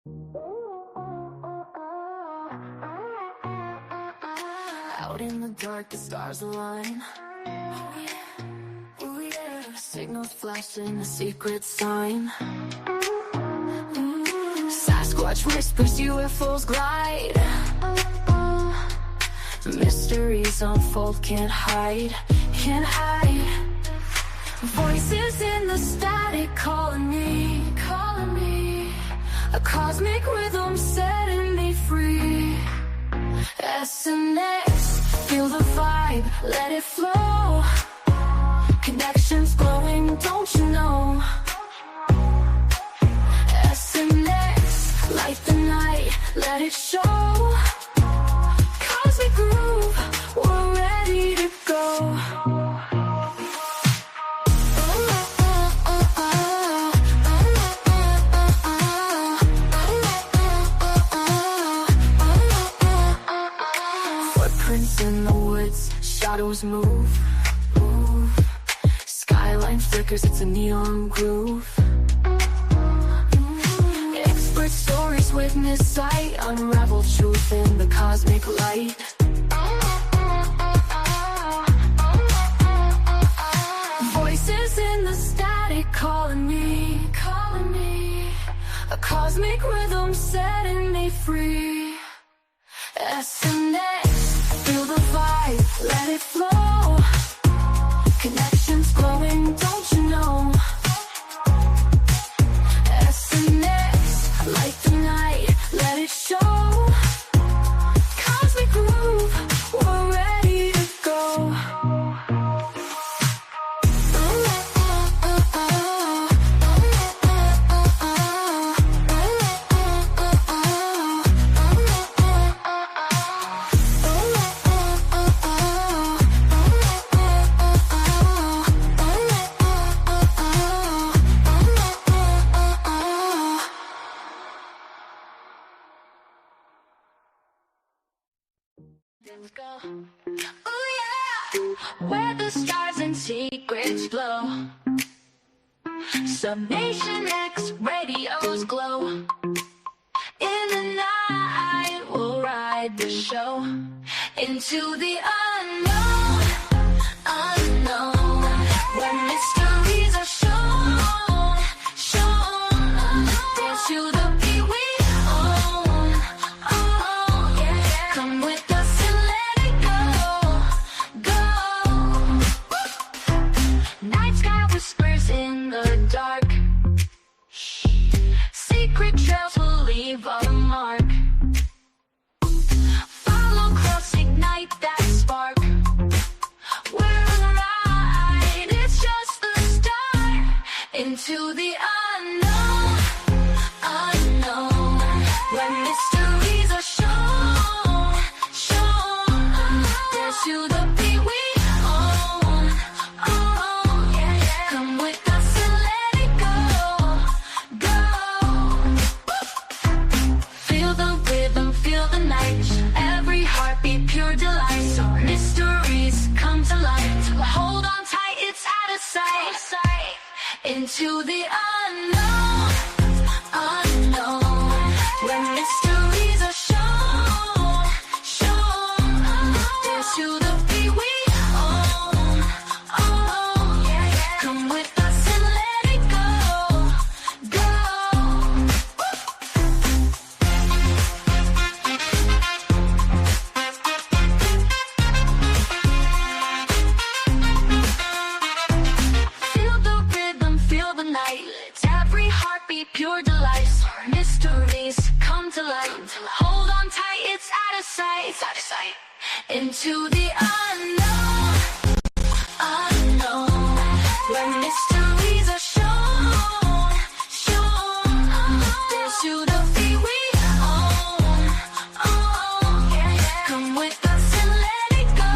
Out in the dark, the stars align. Oh yeah, oh yeah. Signals flashing, a secret sign. Sasquatch whispers, UFOs glide. Mysteries unfold, can't hide, can't hide. Voices in the static calling me, calling me. A cosmic rhythm setting me free. SNX, feel the vibe, let it flow. Connections glowing, don't you know? SNX, light the night, let it show. Cosmic groove, we're ready to go. In the woods, shadows move, move. Skyline flickers, it's a neon groove. Expert stories witness sight, unravel truth in the cosmic light. Voices in the static calling me, calling me. A cosmic rhythm setting me free. SNX, feel the vibe, let it flow. Connections glowing, don't you know? SNX, light the night, let it show. Cosmic groove, we're ready to go. Let's go. Ooh yeah, where the stars and secrets glow. Some Nation X radios glow. In the night, we'll ride the show into the unknown, unknown. When mysteries are shown, shown. Dance to the beat we own, own. Yeah, yeah. Come with us and let it go, go. Night sky whispers in the dark. Secret trails will leave a mark. Follow close, ignite that spark. We're right, it's just the start. Into the unknown, unknown. When mysteries are shown, shown. Dance to the beat we own, own. Yeah, yeah. Come with us and let it go, go. Feel the rhythm, feel the night. Every heartbeat, pure delight. So mysteries come to light. Hold on tight, it's out of sight. Into the unknown, unknown. When mysteries are shown, shown. Dance to the beat we own, own. Yeah, yeah. Come with us and let it go, go. Feel the rhythm, feel the night. It's every heartbeat, pure delight. Mysteries come to light. Hold on tight, it's out of sight. It's out of sight. Into the unknown, unknown. When mysteries are shown, shown. Dance to the beat we own, own. Yeah, yeah. Come with us and let it go,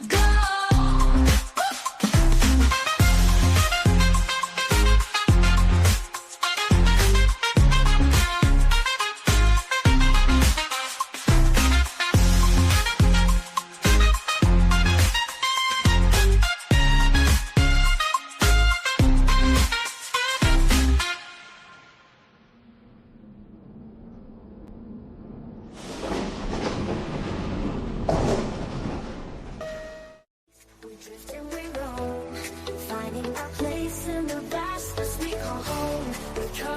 go.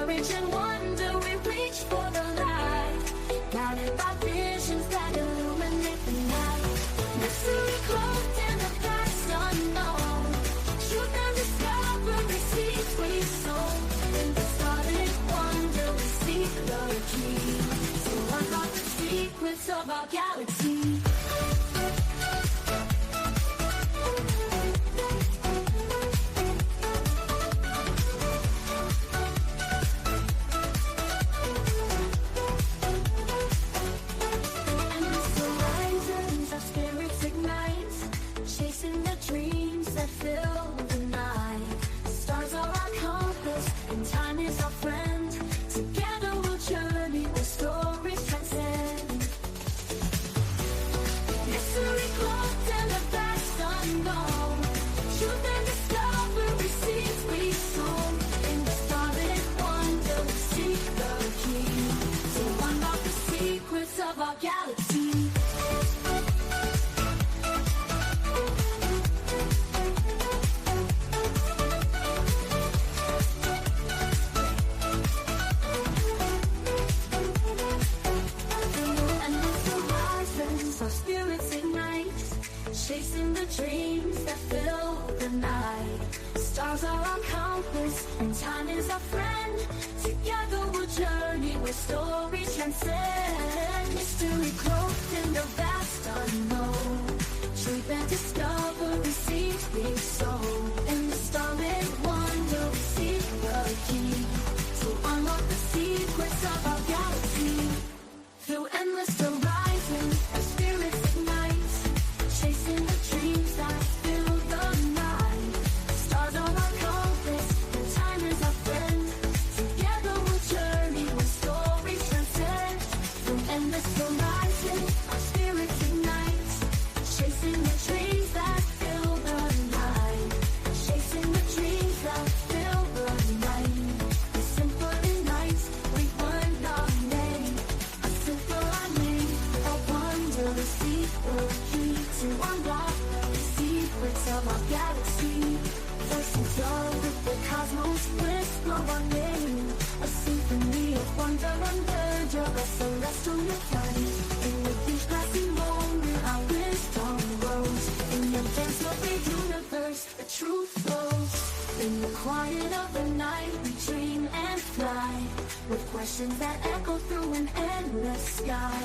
courage and wonder, we reach for the light, guided by visions that illuminate the night. Mystery cloaked in the past unknown, truth and discovery seeds we sow. In the starlit wonder, we seek the key to unlock the secrets of our galaxy. Of our galaxy. And as the horizons our spirits ignite, chasing the dreams that fill the night. Stars are our compass and time is our friend. Together we'll journey where stories transcend. Mystery cloaked in the vast unknown, truth and discovery seeds we sow. In the starlit wonder we seek the key to unlock the secrets of our galaxy. Through endless horizons our spirits ignite, chasing the dreams that fill the night. Stars are our compass and time is our friend. Together we'll journey where stories transcend. Through endless horizons our spirits ignite, chasing the dreams that fill the night. Chasing the dreams that fill the night. A symphony nights we were not made. A symphony of wonder, the secret key to unlock the secrets of our galaxy. First in love with the cosmos, whisper our name. A symphony of wonder under a celestial light. In the deep passing moment, our wisdom grows. In the dance of the universe, the truth flows. In the quiet of the night, we dream and fly, with questions that echo through an endless sky.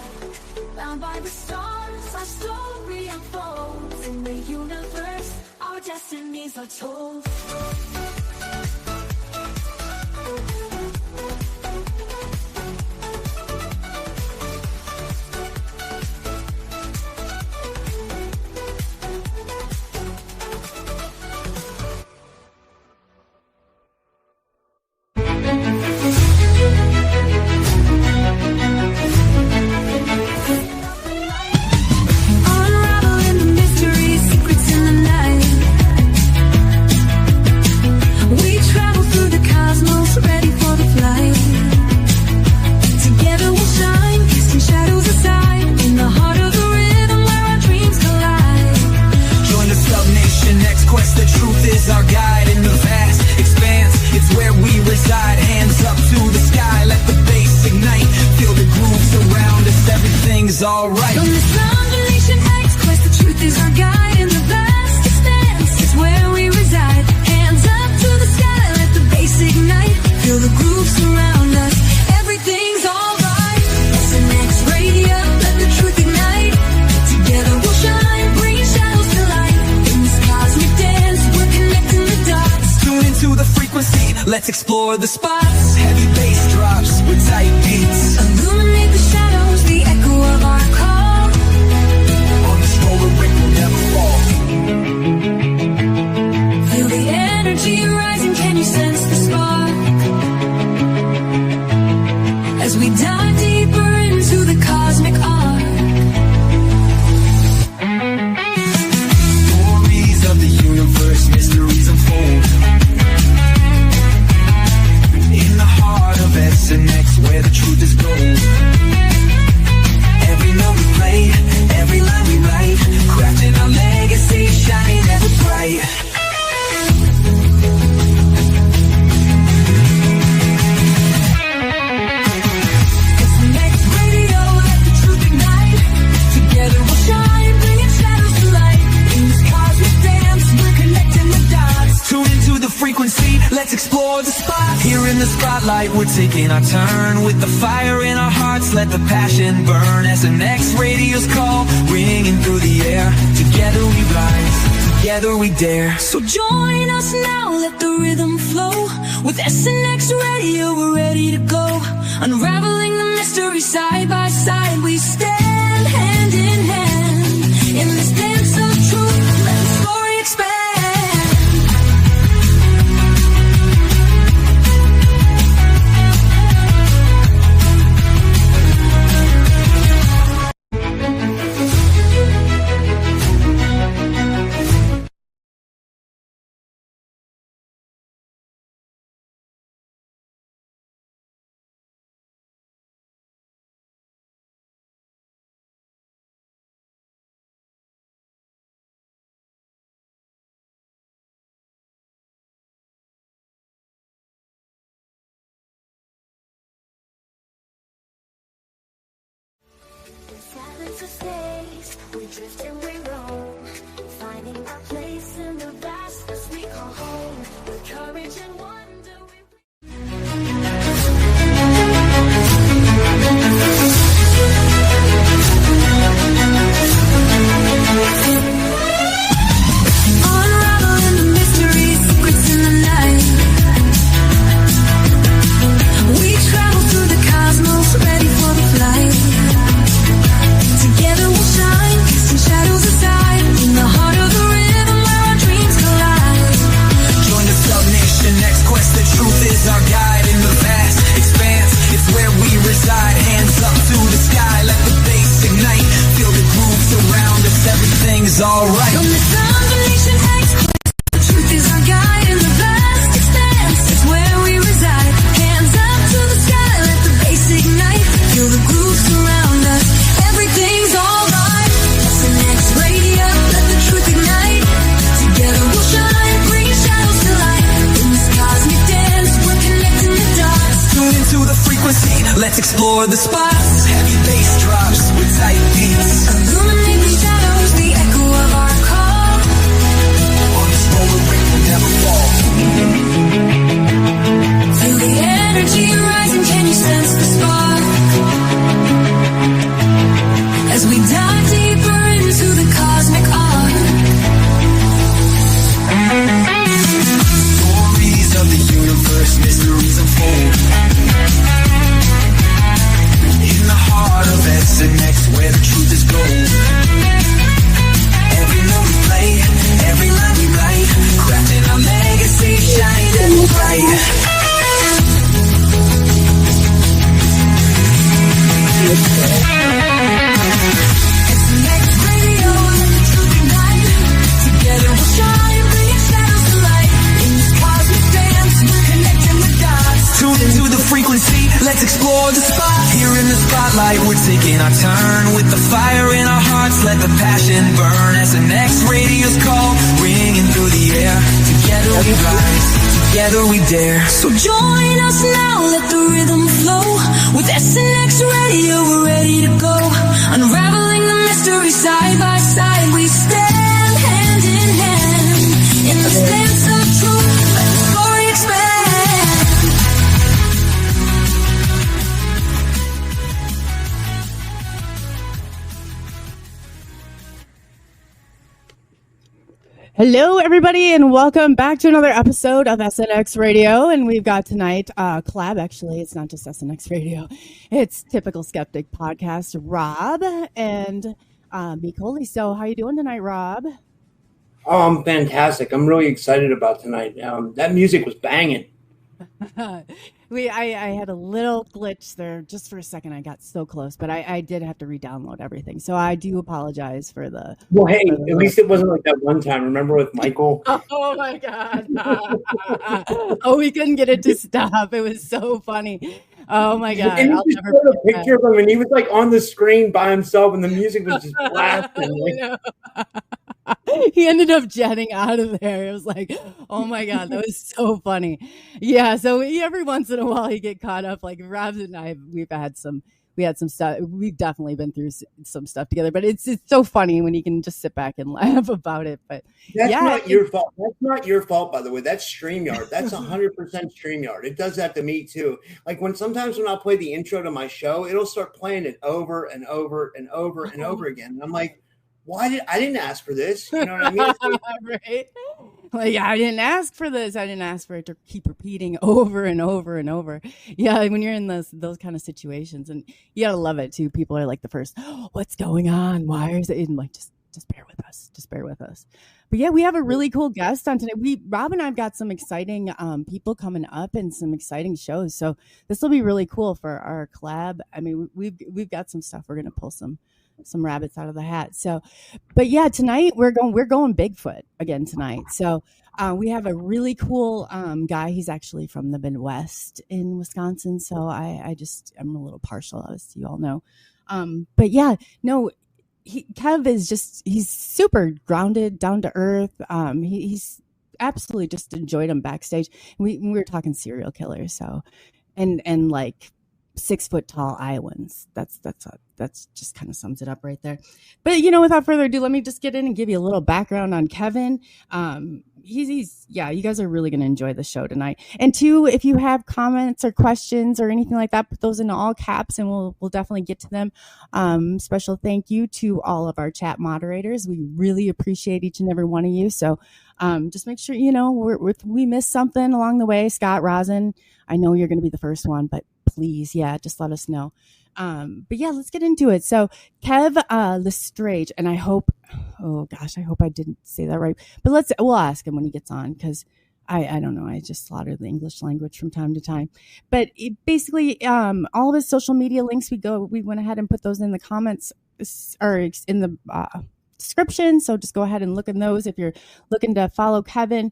Bound by the stars, our story unfolds. In the universe, our destinies are told. Unraveling the mystery, secrets in the night. We travel through the cosmos, ready for the flight. Together we'll shine, casting shadows aside. In the heart of the rhythm where our dreams collide. Join the Sub-Nation X quest, the truth is our guide. In the vast expanse, it's where we reside. Hands up to the sky, let the bass ignite. Feel the grooves around us, everything's alright. On the Sub-Nation X quest, the truth is our guide. In the vast expanse, it's where we reside. Hands up to the sky, let the bass ignite. Feel the grooves around us, everything's alright. SNX radio, let the truth ignite. Together we'll shine, bring shadows to light. In this cosmic dance, we're connecting the dots. Tune into the frequency, let's explore the spots. Heavy bass drops with tight beats. Illuminate the shadows, the echo of our call. On this roller ring we'll never fall. Feel the energy rising, can you sense the spark? As we dive deeper into the cosmic arc. Stories of the universe, mysteries unfold. In the heart of SNX, where the truth is gold. Every note we play, every line we write, crafting our legacy, shining ever bright. let's explore the spot. Here in the spotlight, we're taking our turn. With the fire in our hearts, let the passion burn. SNX radio's call, ringing through the air. Together we rise, together we dare. So join us now, let the rhythm flow. With SNX radio, we're ready to go. Unraveling the mystery side by side, we stand hand in hand. In this dance of truth, let the story expand. Silence of space, we drift and we roam, finding our place in the vastness we call home. With courage and wonder unraveling the mystery, secrets in the night. We travel through the cosmos, ready for the flight. Together we'll shine, casting shadows aside. In the heart of the rhythm where our dreams collide. Join the Subnation X quest, the truth is our guide. In the vast expanse, it's where we reside. Hands up to the sky, let the bass ignite. Feel the grooves around us, everything's alright. From the Subnation X quest, the truth is our guide. In the vast expanse, it's where we reside. Hands up to the sky, let the bass ignite. Feel the grooves around us, everything's alright. SNX radio, let the truth ignite. Together we'll shine, bringing shadows to light. In this cosmic dance, we're connecting the dots. Tune into the frequency, let's explore the spots. Heavy bass drops with tight beats. Illuminate the shadows, the echo of our call. On this roller ring will never fall. Feel the energy rising, can you sense the spark? As we dive deeper into the cosmic art. Stories of the universe, mysteries unfold. In the heart of SNX, where the truth is gold. Every note we play, every line we write, crafting our legacy, shining bright. SNX radio, let the truth ignite. Together we'll shine, bringing shadows to light. In this cosmic dance, we're connecting the dots. Tune into the frequency, let's explore the spot. Here in the spotlight, we're taking our turn. With the fire in our hearts, let the passion burn. SNX radio's call, ringing through the air. Together we rise, together we dare. So join us now, let the rhythm flow. With SNX radio, we're ready to go. Unraveling the mystery side by side, we stand hand in hand. In the dance of truth, let the story expand. Hello, everybody, and welcome back to another episode of SNX Radio. And we've got tonight collab. Actually, it's not just SNX Radio; it's Typical Skeptic Podcast. Rob and me, Coley. So, how you doing tonight, Rob? Oh, I'm fantastic. I'm really excited about tonight. That music was banging. I had a little glitch there just for a second. I got so close, but I did have to re-download everything. So I do apologize for the. Well, hey, at least it wasn't like that one time. Remember with Michael? Oh my God! Oh, we couldn't get it to stop. It was so funny. Oh my God! And I'll you just never showed a forget picture of him, and he was like on the screen by himself, and the music was just blasting. Like, he ended up jetting out of there. It was like, oh my God, that was so funny. Yeah, so every once in a while you get caught up. Like Robs and I, we've had some we had some stuff. We've definitely been through some stuff together, but it's so funny when you can just sit back and laugh about it. But that's yeah, not your fault. That's not your fault, by the way. That's StreamYard. That's 100% StreamYard. It does that to me too. Like sometimes when I'll play the intro to my show, it'll start playing it over and over and over and over again. And I'm like, I didn't ask for this? You know what I mean? Right? Like, I didn't ask for this. I didn't ask for it to keep repeating over and over and over. Yeah, when you're in those kind of situations, and you gotta love it too. People are like the first, oh, what's going on? Why is it? And like, just bear with us. Just bear with us. But yeah, we have a really cool guest on today. Rob and I've got some exciting people coming up and some exciting shows. So this will be really cool for our collab. I mean, we've got some stuff. We're gonna pull some rabbits out of the hat. So, but yeah, tonight we're going Bigfoot again tonight. So we have a really cool guy. He's actually from the Midwest in Wisconsin. So I'm a little partial, as you all know. But yeah, no, Kev is he's super grounded, down to earth. He's absolutely just enjoyed him backstage. We were talking serial killers. So, and like 6 foot tall Iowans. That's just kind of sums it up right there. But without further ado, let me just get in and give you a little background on Kevin. He's you guys are really going to enjoy the show tonight. And two, if you have comments or questions or anything like that, put those into all caps and we'll definitely get to them. Special thank you to all of our chat moderators. We really appreciate each and every one of you. So just make sure we missed something along the way. Scott Rosin, I know you're going to be the first one, but please, just let us know. But yeah, let's get into it. So Kev LeStrage, and I hope I didn't say that right, but we'll ask him when he gets on, because I don't know, I just slaughter the English language from time to time. But basically, all of his social media links, we went ahead and put those in the comments or in the description. So just go ahead and look in those if you're looking to follow Kevin.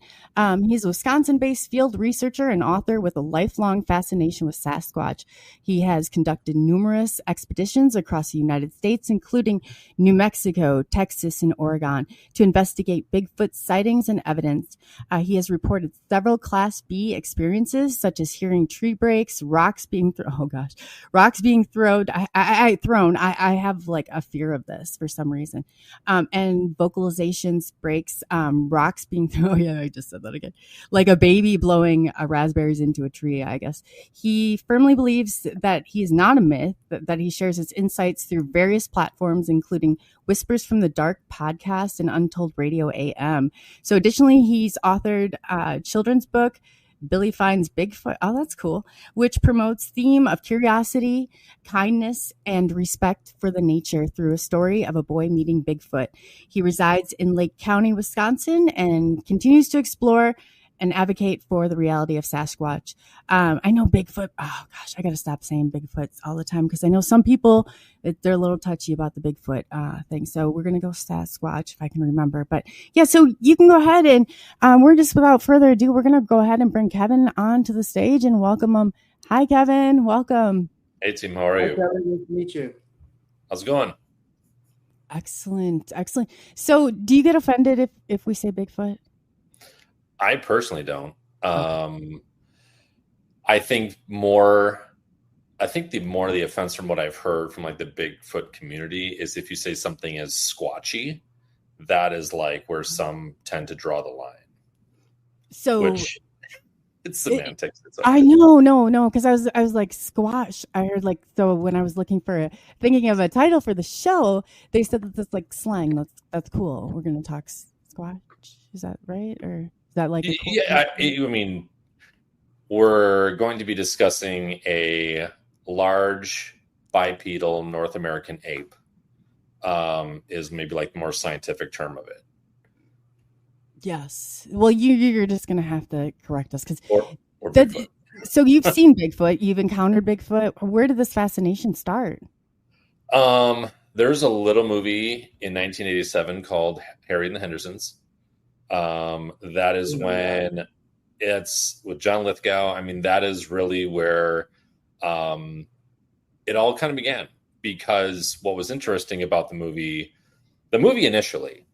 He's a Wisconsin-based field researcher and author with a lifelong fascination with Sasquatch. He has conducted numerous expeditions across the United States, including New Mexico, Texas, and Oregon, to investigate Bigfoot sightings and evidence. He has reported several Class B experiences, such as hearing tree breaks, rocks being thrown. I have like a fear of this for some reason. And vocalizations breaks, rocks being thrown. Oh yeah, I just said that again. Like a baby blowing raspberries into a tree, I guess. He firmly believes that he is not a myth, that he shares his insights through various platforms, including Whispers from the Dark podcast and Untold Radio AM. So additionally, he's authored a children's book, Billy Finds Bigfoot. Oh, that's cool. Which promotes theme of curiosity, kindness, and respect for the nature through a story of a boy meeting Bigfoot. He resides in Lake County, Wisconsin, and continues to explore and advocate for the reality of Sasquatch. I know Bigfoot. Oh gosh, I got to stop saying Bigfoots all the time, because I know some people, they're a little touchy about the Bigfoot thing. So we're going to go Sasquatch if I can remember. But yeah, so you can go ahead and we're just, without further ado, we're going to go ahead and bring Kevin onto the stage and welcome him. Hi, Kevin. Welcome. Hey, team. How are you? Hi, Kevin. Nice to meet you. How's it going? Excellent. Excellent. So do you get offended if we say Bigfoot? I personally don't. I think the more the offense from what I've heard from like the Bigfoot community is if you say something as squatchy, that is like where some tend to draw the line. So it's semantics. It's okay. I know, no, because I was like squash. I heard like, so when I was thinking of a title for the show, they said that that's like slang. That's cool. We're gonna talk squash. Is that right? Or is that like I mean, we're going to be discussing a large bipedal North American ape. Is maybe like the more scientific term of it. Yes. Well, you're just gonna have to correct us, because or Bigfoot. So you've seen Bigfoot, you've encountered Bigfoot. Where did this fascination start? There's a little movie in 1987 called Harry and the Hendersons. That is when it's with John Lithgow. I mean, that is really where it all kind of began, because what was interesting about the movie initially,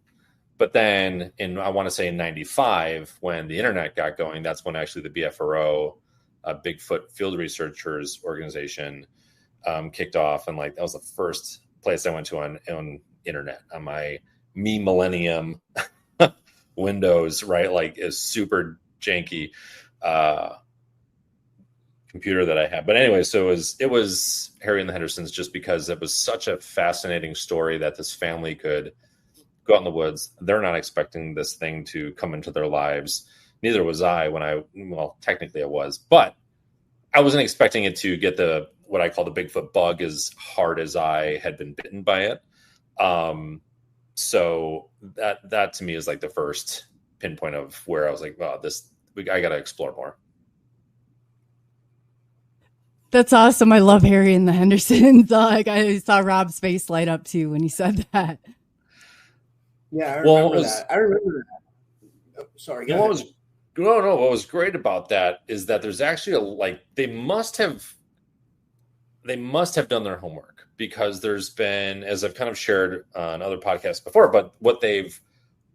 but then I want to say in 95, when the internet got going, that's when actually the BFRO, Bigfoot Field Researchers Organization, kicked off, and like that was the first place I went to on internet, on my millennium Windows, right? Like is super janky computer that I had. But anyway, so it was Harry and the Hendersons, just because it was such a fascinating story that this family could go out in the woods. They're not expecting this thing to come into their lives. Neither was I well, technically I was, but I wasn't expecting it to get what I call the Bigfoot bug as hard as I had been bitten by it. So that to me is like the first pinpoint of where I was like, wow, I got to explore more. That's awesome. I love Harry and the Hendersons. Like I saw Rob's face light up too when he said that. Yeah, I remember that. Oh, sorry. What was great about that is that there's actually they must have done their homework, because there's been, as I've kind of shared on other podcasts before, but what they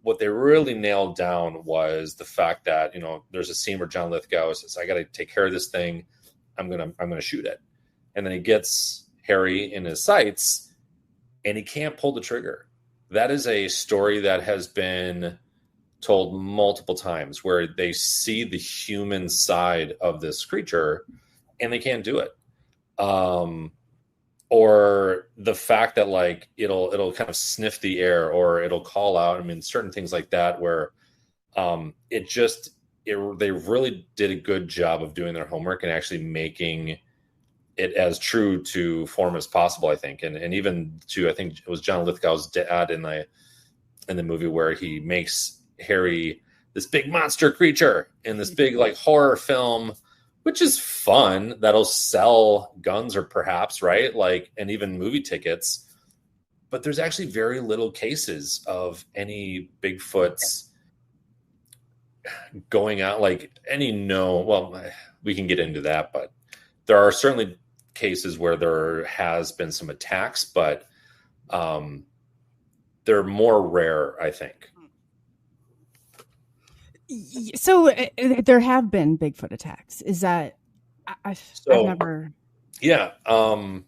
really nailed down was the fact that, there's a scene where John Lithgow says, I got to take care of this thing. I'm going to shoot it. And then he gets Harry in his sights and he can't pull the trigger. That is a story that has been told multiple times, where they see the human side of this creature and they can't do it. Or the fact that it'll kind of sniff the air, or it'll call out. I mean, certain things like that, where they really did a good job of doing their homework and actually making it as true to form as possible, I think. And even to, I think it was John Lithgow's dad in the movie, where he makes Harry this big monster creature in this big horror film, which is fun. That'll sell guns, or perhaps, right? And even movie tickets. But there's actually very little cases of any Bigfoots going out, we can get into that, but there are certainly cases where there has been some attacks, but they're more rare, I think. So there have been Bigfoot attacks. Is that I've never? Yeah. The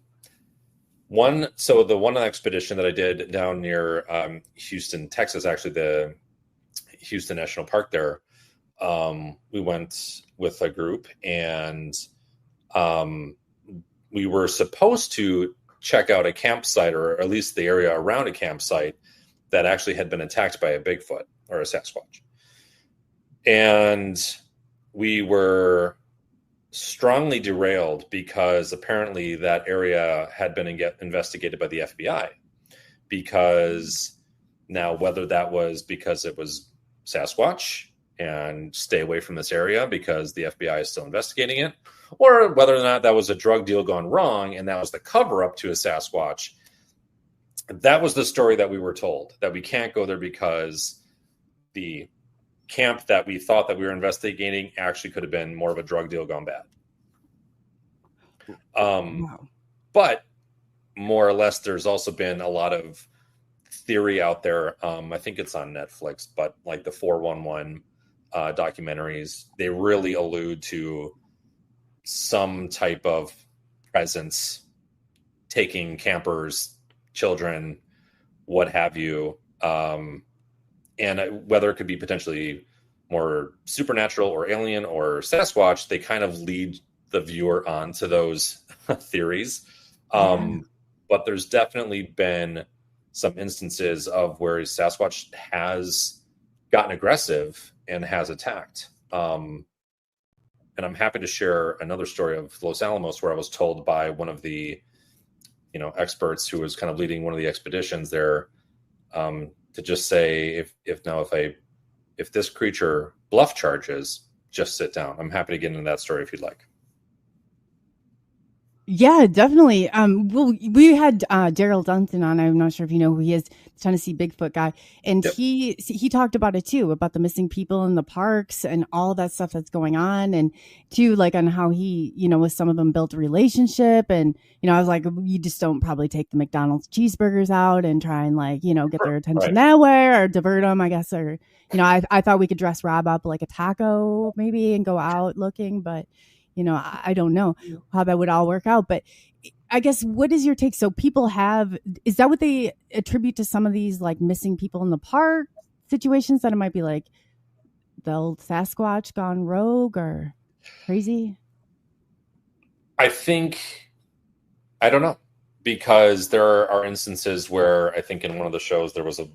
one expedition that I did down near Houston, Texas, actually the Houston National Park there, we went with a group, and we were supposed to check out a campsite, or at least the area around a campsite that actually had been attacked by a Bigfoot or a Sasquatch. And we were strongly derailed because apparently that area had been investigated by the FBI, because now, whether that was because it was Sasquatch and stay away from this area because the FBI is still investigating it, or whether or not that was a drug deal gone wrong and that was the cover up to a Sasquatch. That was the story that we were told, that we can't go there because the camp that we thought that we were investigating actually could have been more of a drug deal gone bad. Wow. But more or less, there's also been a lot of theory out there. I think it's on Netflix, but the 411 documentaries, they really allude to some type of presence taking campers, children, what have you. And whether it could be potentially more supernatural or alien or Sasquatch, they kind of lead the viewer on to those theories. But there's definitely been some instances of where Sasquatch has gotten aggressive and has attacked. And I'm happy to share another story of Los Alamos, where I was told by one of the, experts who was kind of leading one of the expeditions there, to just say, if this creature bluff charges, just sit down. I'm happy to get into that story if you'd like. Yeah, definitely. Well, we had Daryl Dunton on. I'm not sure if you know who he is, Tennessee Bigfoot guy, and Yep. he talked about it too, about the missing people in the parks and all that stuff that's going on, and too, on how he, with some of them built a relationship, and I was like, you just don't probably take the McDonald's cheeseburgers out and try and get their attention that way, or divert them, I guess, or I thought we could dress Rob up like a taco maybe and go out looking, but. I don't know how that would all work out, but I guess, what is your take? So people is that what they attribute to some of these like missing people in the park situations, that it might be like the old Sasquatch gone rogue or crazy? I don't know, because there are instances where I think in one of the shows there was a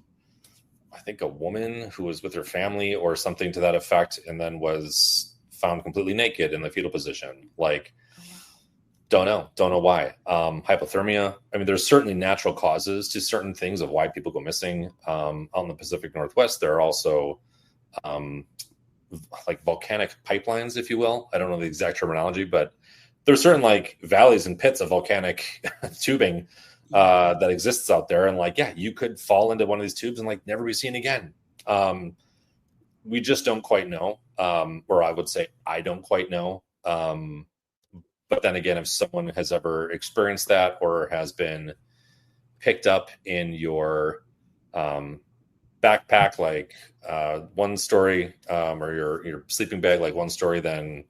woman who was with her family or something to that effect, and then was found completely naked in the fetal position. Like, don't know why. Hypothermia. I mean, there's certainly natural causes to certain things of why people go missing. Out in the Pacific Northwest, there are also like volcanic pipelines, if you will. I don't know the exact terminology, but there's certain like valleys and pits of volcanic tubing that exists out there. And like, yeah, you could fall into one of these tubes and like never be seen again. We just don't quite know. Or I would say I don't quite know. But then again, if someone has ever experienced that or has been picked up in your backpack, like one story, or your sleeping bag, like one story, then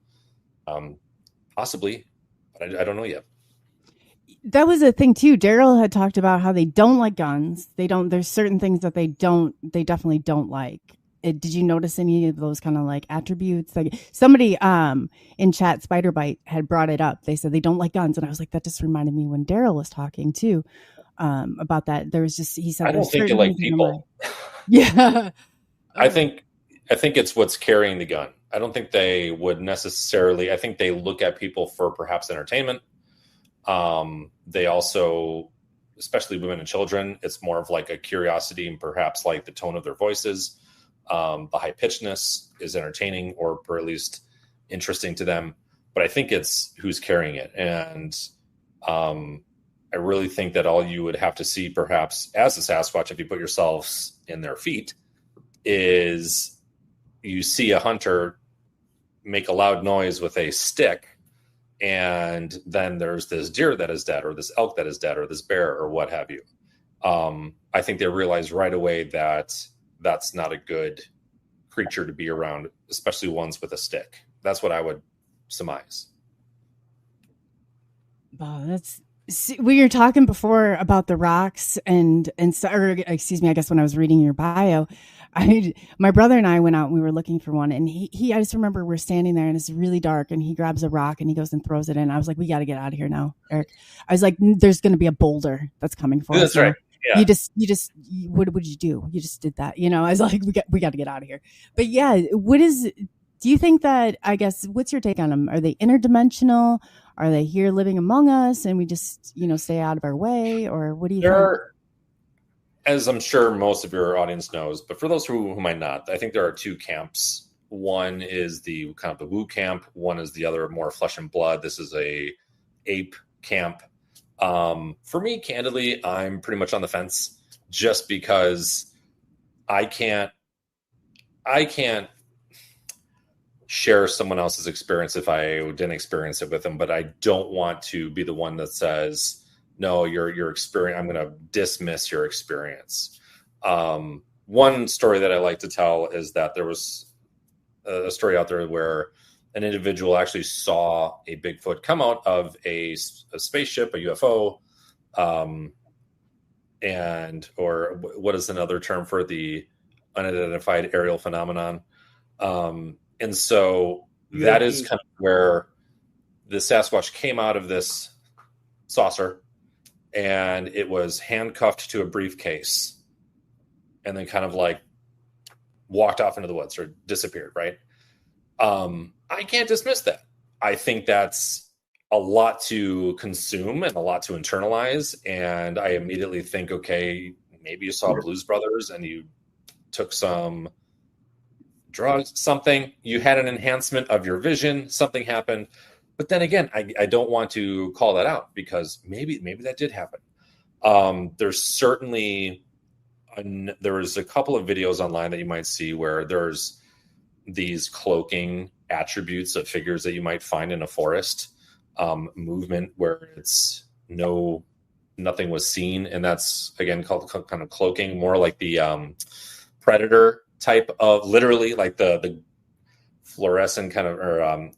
possibly, but I don't know yet. That was a thing too. Daryl had talked about how they don't like guns. There's certain things that they definitely don't like. Did you notice any of those kind of like attributes? Like somebody in chat, Spiderbite, had brought it up. They said they don't like guns, and I was like, that just reminded me when Daryl was talking too about that. There was just, he said, I don't think they like people. Yeah, I think it's what's carrying the gun. I don't think they would necessarily. I think they look at people for perhaps entertainment. They also, especially women and children, it's more of like a curiosity and perhaps like the tone of their voices. The high pitchedness is entertaining or at least interesting to them, but I think it's who's carrying it. And I really think that all you would have to see, perhaps as a Sasquatch, if you put yourselves in their feet, is you see a hunter make a loud noise with a stick, and then there's this deer that is dead, or this elk that is dead, or this bear, or what have you. I think they realize right away that that's not a good creature to be around, especially ones with a stick. That's what I would surmise. Oh, we were talking before about the rocks or excuse me, I guess when I was reading your bio, my brother and I went out and we were looking for one, and he I just remember we're standing there and it's really dark, and he grabs a rock and he goes and throws it in. I was like, we got to get out of here now, Eric. I was like, there's going to be a boulder that's coming for us. That's right. Yeah. What would you do? You just did that. I was like, we got to get out of here. But yeah, do you think that, I guess, what's your take on them? Are they interdimensional? Are they here living among us and we just, stay out of our way? Or what do you think? As I'm sure most of your audience knows, but for those who might not, I think there are two camps. One is the kind of the woo camp. One is the other, more flesh and blood. This is a ape camp. For me, candidly, I'm pretty much on the fence, just because I can't share someone else's experience if I didn't experience it with them, but I don't want to be the one that says, no, your experience, I'm going to dismiss your experience. One story that I like to tell is that there was a story out there where an individual actually saw a Bigfoot come out of a spaceship, a UFO, or what is another term for the unidentified aerial phenomenon? And so that is kind of where the Sasquatch came out of this saucer, and it was handcuffed to a briefcase and then kind of like walked off into the woods or disappeared, right? I can't dismiss that. I think that's a lot to consume and a lot to internalize. And I immediately think, okay, maybe you saw Blues Brothers and you took some drugs, something, you had an enhancement of your vision, something happened. But then again, I don't want to call that out, because maybe that did happen. There's certainly, there's a couple of videos online that you might see where there's these cloaking attributes of figures that you might find in a forest, movement where it's nothing was seen. And that's, again, called kind of cloaking, more like the predator type of, literally like the fluorescent kind of, or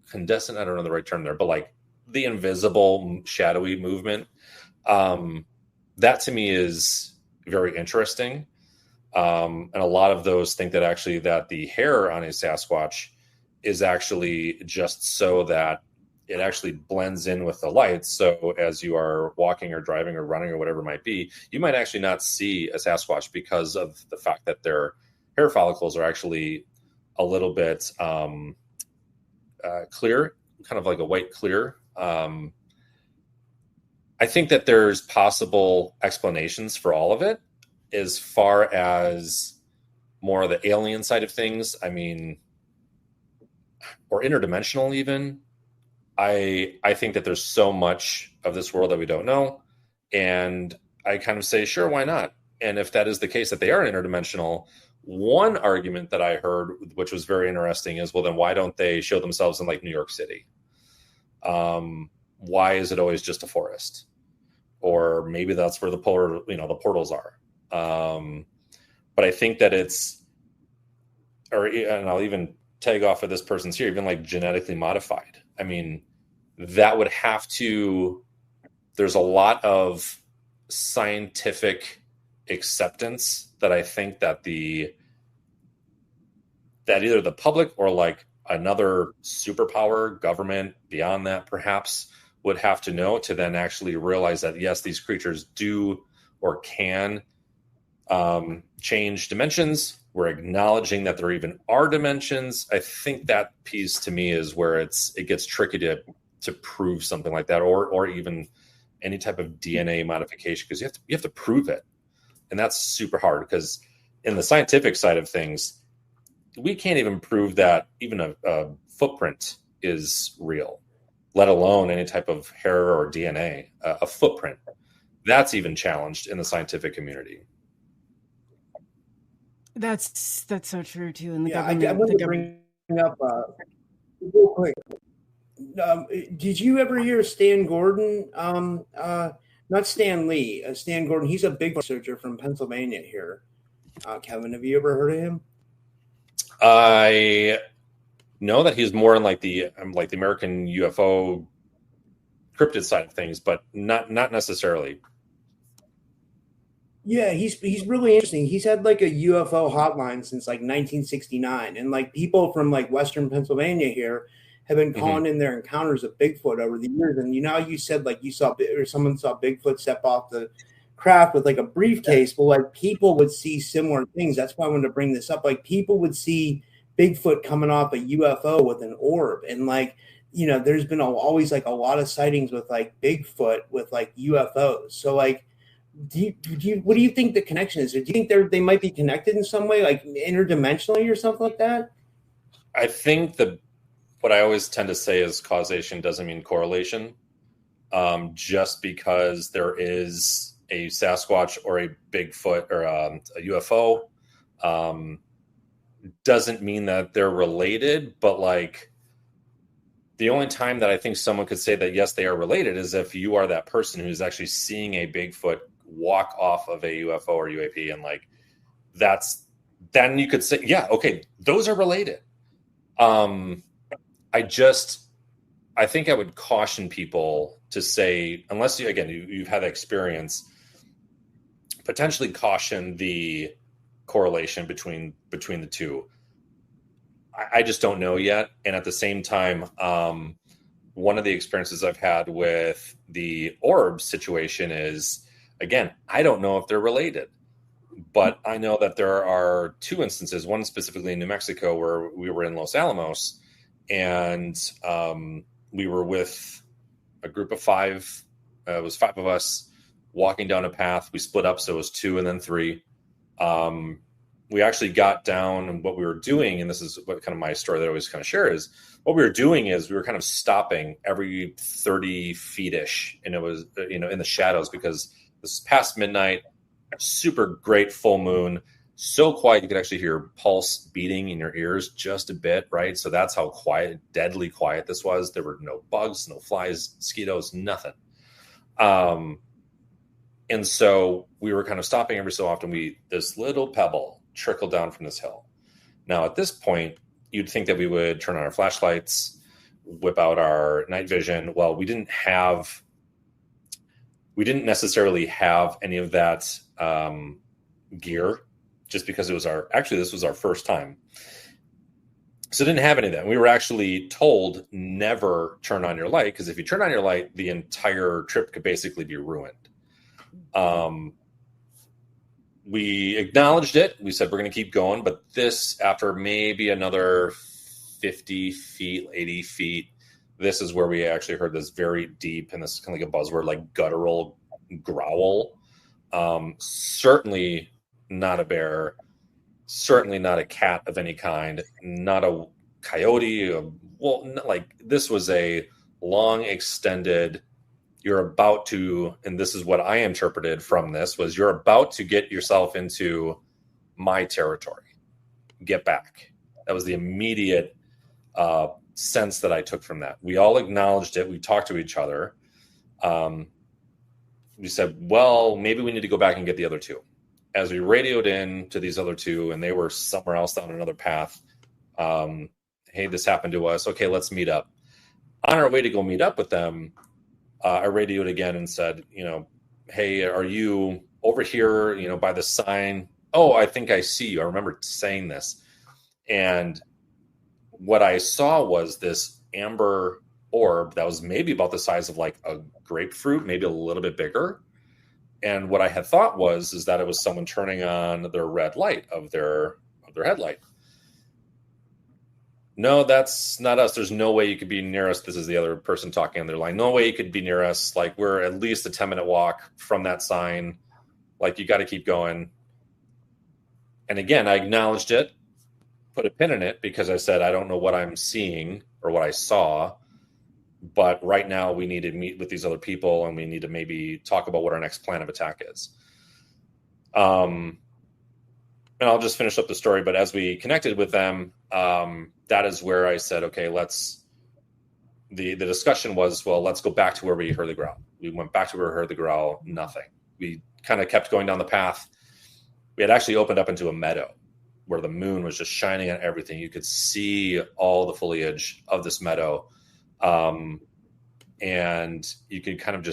incandescent, I don't know the right term there, but like the invisible, shadowy movement. That to me is very interesting. And a lot of those think that actually that the hair on a Sasquatch is actually just so that it actually blends in with the lights. So as you are walking or driving or running or whatever it might be, you might actually not see a Sasquatch because of the fact that their hair follicles are actually a little bit clear, kind of like a white clear. I think that there's possible explanations for all of it. As far as more of the alien side of things, I mean, or interdimensional even, I think that there's so much of this world that we don't know. And I kind of say, sure, why not? And if that is the case, that they are interdimensional, one argument that I heard, which was very interesting, is, well, then why don't they show themselves in like New York City? Why is it always just a forest? Or maybe that's where the portals are. But I think that and I'll even tag off of this person's here, even like genetically modified. I mean, that would have to, there's a lot of scientific acceptance that I think that that either the public or like another superpower government beyond that perhaps would have to know to then actually realize that, yes, these creatures do or can change dimensions. We're acknowledging that there even are dimensions. I think that piece to me is where it gets tricky to prove something like that, or even any type of DNA modification, because you have to prove it, and that's super hard. Because in the scientific side of things, we can't even prove that even a footprint is real, let alone any type of hair or DNA. A footprint, that's even challenged in the scientific community. That's so true too. In the government, I want to bring up real quick. Did you ever hear Stan Gordon? Not Stan Lee. Stan Gordon. He's a big researcher from Pennsylvania here. Kevin, have you ever heard of him? I know that he's more in like the American UFO cryptid side of things, but not necessarily. Yeah, he's really interesting. He's had like a UFO hotline since like 1969, and like people from like Western Pennsylvania here have been calling in their encounters of Bigfoot over the years. And you said like you saw, or someone saw Bigfoot step off the craft with like a briefcase. Well, like people would see similar things. That's why I wanted to bring this up. Like people would see Bigfoot coming off a UFO with an orb, and like there's been always like a lot of sightings with like Bigfoot with like UFOs. So like. What do you think the connection is? Or do you think they might be connected in some way, like interdimensionally or something like that? I think what I always tend to say is causation doesn't mean correlation. Just because there is a Sasquatch or a Bigfoot or a UFO doesn't mean that they're related. But like the only time that I think someone could say that, yes, they are related is if you are that person who's actually seeing a Bigfoot walk off of a UFO or UAP, and like then you could say, yeah, okay, those are related. I think I would caution people to say, unless you've had that experience, potentially caution the correlation between the two. I just don't know yet. And at the same time, one of the experiences I've had with the orb situation is, again, I don't know if they're related, but I know that there are two instances, one specifically in New Mexico where we were in Los Alamos, and we were with a group of five. It was five of us walking down a path. We split up, so it was two and then three. We actually got down, and what we were doing, and this is what kind of my story that I always kind of share, is what we were doing is we were kind of stopping every 30 feet-ish, and it was, in the shadows, because this past midnight, super great full moon, so quiet you could actually hear pulse beating in your ears just a bit, right? So that's how quiet, deadly quiet this was. There were no bugs, no flies, mosquitoes, nothing. And so we were kind of stopping every so often. This little pebble trickled down from this hill. Now, at this point, you'd think that we would turn on our flashlights. whip out our night vision. Well, we didn't necessarily have any of that gear, just because this was our first time. So didn't have any of that. We were actually told never turn on your light, because if you turn on your light, the entire trip could basically be ruined. We acknowledged it. We said we're going to keep going, but this, after maybe another 50 feet, 80 feet, this is where we actually heard this very deep, and this is kind of like a buzzword, like guttural growl. Certainly not a bear, certainly not a cat of any kind, not a coyote. This was a long extended, you're about to, and this is what I interpreted from this, was you're about to get yourself into my territory. Get back. That was the immediate sense that I took from that. We all acknowledged it. We talked to each other. We said, well, maybe we need to go back and get the other two. As we radioed in to these other two, and they were somewhere else down another path. Hey, this happened to us. Okay, let's meet up. On our way to go meet up with them, I radioed again and said, hey, are you over here, by the sign? Oh, I think I see you. I remember saying this. And what I saw was this amber orb that was maybe about the size of like a grapefruit, maybe a little bit bigger. And what I had thought is that it was someone turning on their red light of their headlight. No, that's not us. There's no way you could be near us. This is the other person talking on their line. No way you could be near us. Like, we're at least a 10-minute walk from that sign. Like, you got to keep going. And again, I acknowledged it, put a pin in it, because I said, I don't know what I'm seeing or what I saw. But right now we need to meet with these other people, and we need to maybe talk about what our next plan of attack is. And I'll just finish up the story. But as we connected with them, that is where I said, okay, the discussion was, well, let's go back to where we heard the growl. We went back to where we heard the growl, nothing. We kind of kept going down the path. We had actually opened up into a meadow where the moon was just shining on everything. You could see all the foliage of this meadow. And you could kind of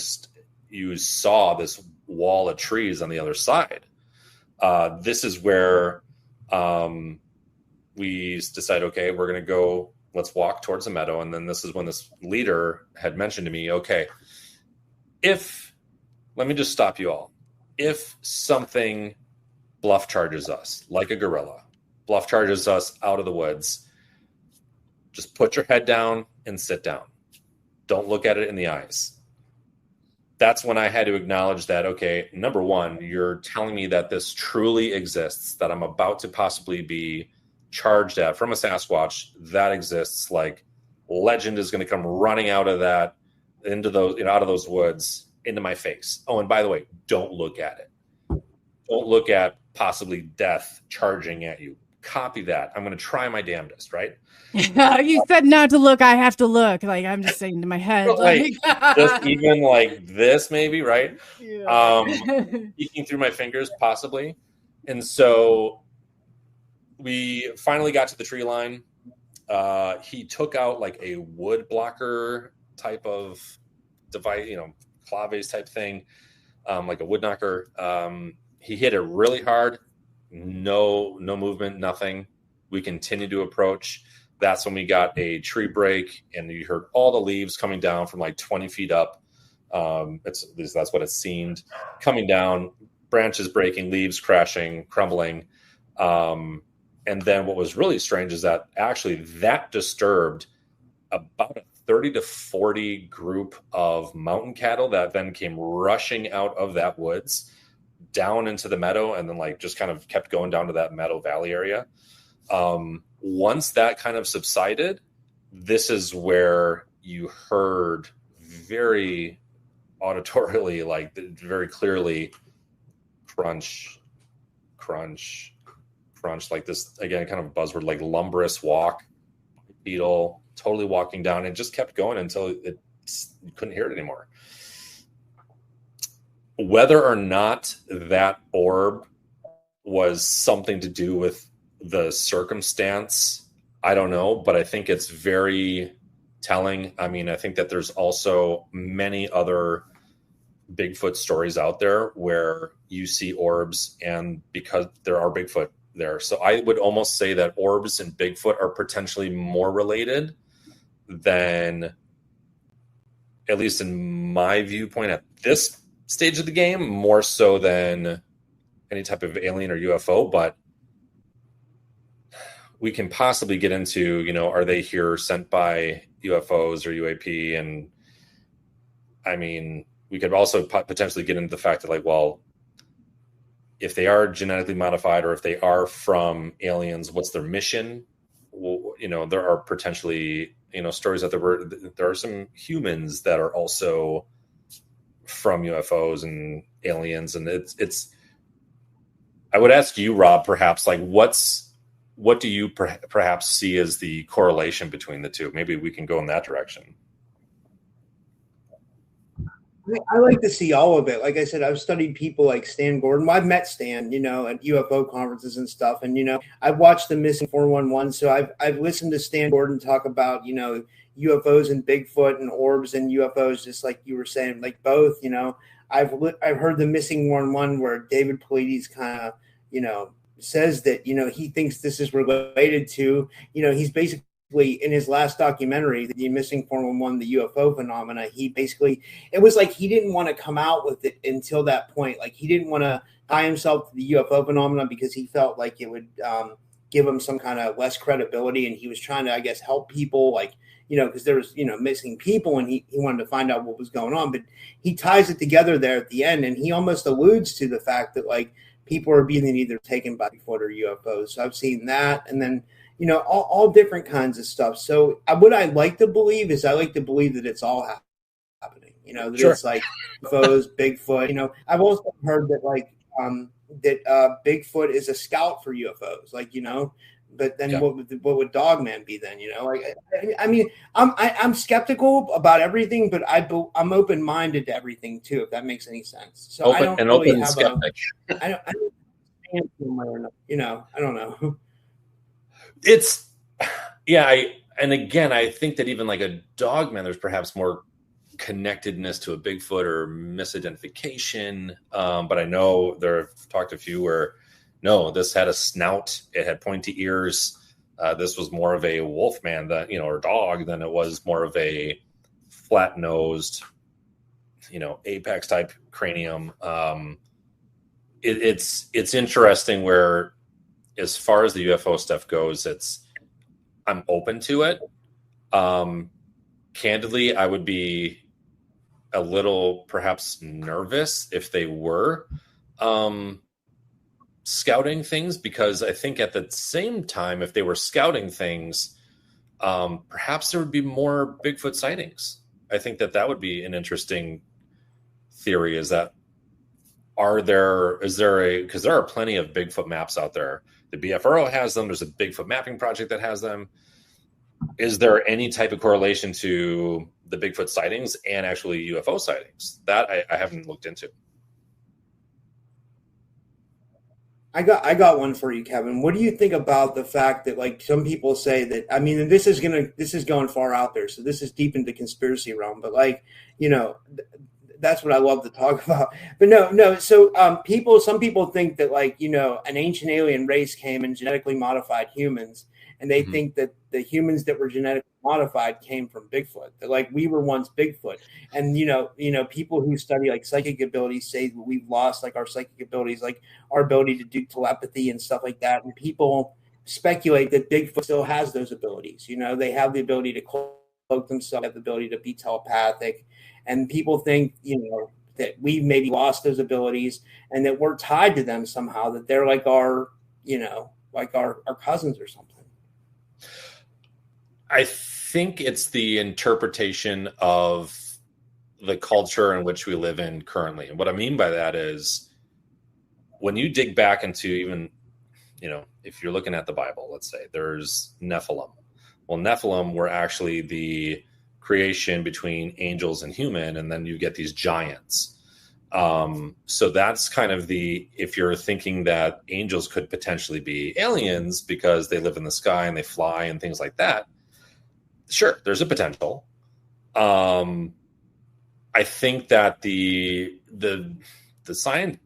you saw this wall of trees on the other side. This is where we decided, okay, we're going to go, let's walk towards the meadow. And then this is when this leader had mentioned to me, okay, let me just stop you all. If something bluff charges us, like a gorilla, bluff charges us out of the woods, just put your head down and sit down. Don't look at it in the eyes. That's when I had to acknowledge that, okay, number one, you're telling me that this truly exists, that I'm about to possibly be charged at from a Sasquatch that exists. Like, legend is going to come running out of that, into those, out of those woods, into my face. Oh, and by the way, don't look at it. Don't look at possibly death charging at you. Copy that. I'm going to try my damnedest, right? You said not to look. I have to look. Like, I'm just saying to my head, just even like this, maybe, right? Yeah. Peeking through my fingers, possibly. And so we finally got to the tree line. He took out like a wood blocker type of device, claves type thing, like a wood knocker. He hit it really hard. No movement, nothing. We continued to approach. That's when we got a tree break, and you heard all the leaves coming down from like 20 feet up. That's what it seemed. Coming down, branches breaking, leaves crashing, crumbling. And then what was really strange is that actually that disturbed about a 30 to 40 group of mountain cattle that then came rushing out of that woods down into the meadow, and then like just kind of kept going down to that Meadow Valley area. Once that kind of subsided, this is where you heard very auditorily, like very clearly, crunch, crunch, crunch, like this, again, kind of a buzzword, like lumberous walk, beetle, totally walking down, and just kept going until you couldn't hear it anymore. Whether or not that orb was something to do with the circumstance, I don't know, but I think it's very telling. I mean, I think that there's also many other Bigfoot stories out there where you see orbs, and because there are Bigfoot there. So I would almost say that orbs and Bigfoot are potentially more related than, at least in my viewpoint at this stage of the game, more so than any type of alien or UFO. But we can possibly get into, you know, are they here sent by UFOs or UAP? And I mean, we could also potentially get into the fact that, like, well, if they are genetically modified or if they are from aliens, what's their mission? Well, you know, there are potentially, you know, stories that there are some humans that are also from UFOs and aliens. And it's, I would ask you, Rob, perhaps, like, what do you perhaps see as the correlation between the two? Maybe we can go in that direction. I like to see all of it. Like I said, I've studied people like Stan Gordon. Well, I've met Stan, you know, at UFO conferences and stuff. And, you know, I've watched the Missing 411. So I've listened to Stan Gordon talk about, you know, UFOs and Bigfoot and orbs and UFOs, just like you were saying, like both, you know. I've heard the Missing 111 where David Paulides kind of, you know, says that, you know, he thinks this is related to, you know, he's basically, in his last documentary, the Missing 411, the UFO phenomena, he basically, it was like he didn't want to come out with it until that point. Like, he didn't want to tie himself to the UFO phenomena because he felt like it would give him some kind of less credibility. And he was trying to, I guess, help people, like, you know, because there was, you know, missing people, and he wanted to find out what was going on. But he ties it together there at the end, and he almost alludes to the fact that, like, people are being either taken by Bigfoot or UFOs. So I've seen that. And then, you know, all different kinds of stuff. So what I like to believe is I like to believe that it's all happening, you know, that It's like UFOs, Bigfoot. You know, I've also heard that, like, Bigfoot is a scout for UFOs, like, you know, but then what would Dogman be then, you know? Like, I mean, I'm skeptical about everything, but I'm open-minded to everything too, if that makes any sense. So I don't really have skeptic. I don't you know, I don't know. It's, yeah. And again, I think that even like a Dogman, there's perhaps more connectedness to a Bigfoot or misidentification. But I know I've talked to a few where, no, this had a snout, it had pointy ears. This was more of a wolf man that, you know, or dog than it was more of a flat nosed, you know, apex type cranium. It's interesting where, as far as the UFO stuff goes, I'm open to it. Candidly, I would be a little perhaps nervous if they were scouting things, because I think at the same time, if they were scouting things, perhaps there would be more Bigfoot sightings. I think that would be an interesting theory, is that because there are plenty of Bigfoot maps out there. The BFRO has them. There's a Bigfoot mapping project that has them. Is there any type of correlation to the Bigfoot sightings and actually UFO sightings? That I haven't looked into. I got one for you, Kevin. What do you think about the fact that, like, some people say that, I mean, this is going far out there, so this is deep into conspiracy realm, but, like, you know, that's what I love to talk about. But no. So some people think that, like, you know, an ancient alien race came and genetically modified humans, and they think that the humans that were genetically modified came from Bigfoot. That, like, we were once Bigfoot. And you know, people who study, like, psychic abilities say that we've lost, like, our psychic abilities, like our ability to do telepathy and stuff like that. And people speculate that Bigfoot still has those abilities. You know, they have the ability to cloak themselves, have the ability to be telepathic. And people think, you know, that we maybe lost those abilities and that we're tied to them somehow, that they're like our, you know, like our cousins or something. I think it's the interpretation of the culture in which we live in currently. And what I mean by that is, when you dig back into, even, you know, if you're looking at the Bible, let's say there's Nephilim. Well, Nephilim were actually the creation between angels and human, and then you get these giants. So that's kind of if you're thinking that angels could potentially be aliens because they live in the sky and they fly and things like that, sure, there's a potential. I think that the science,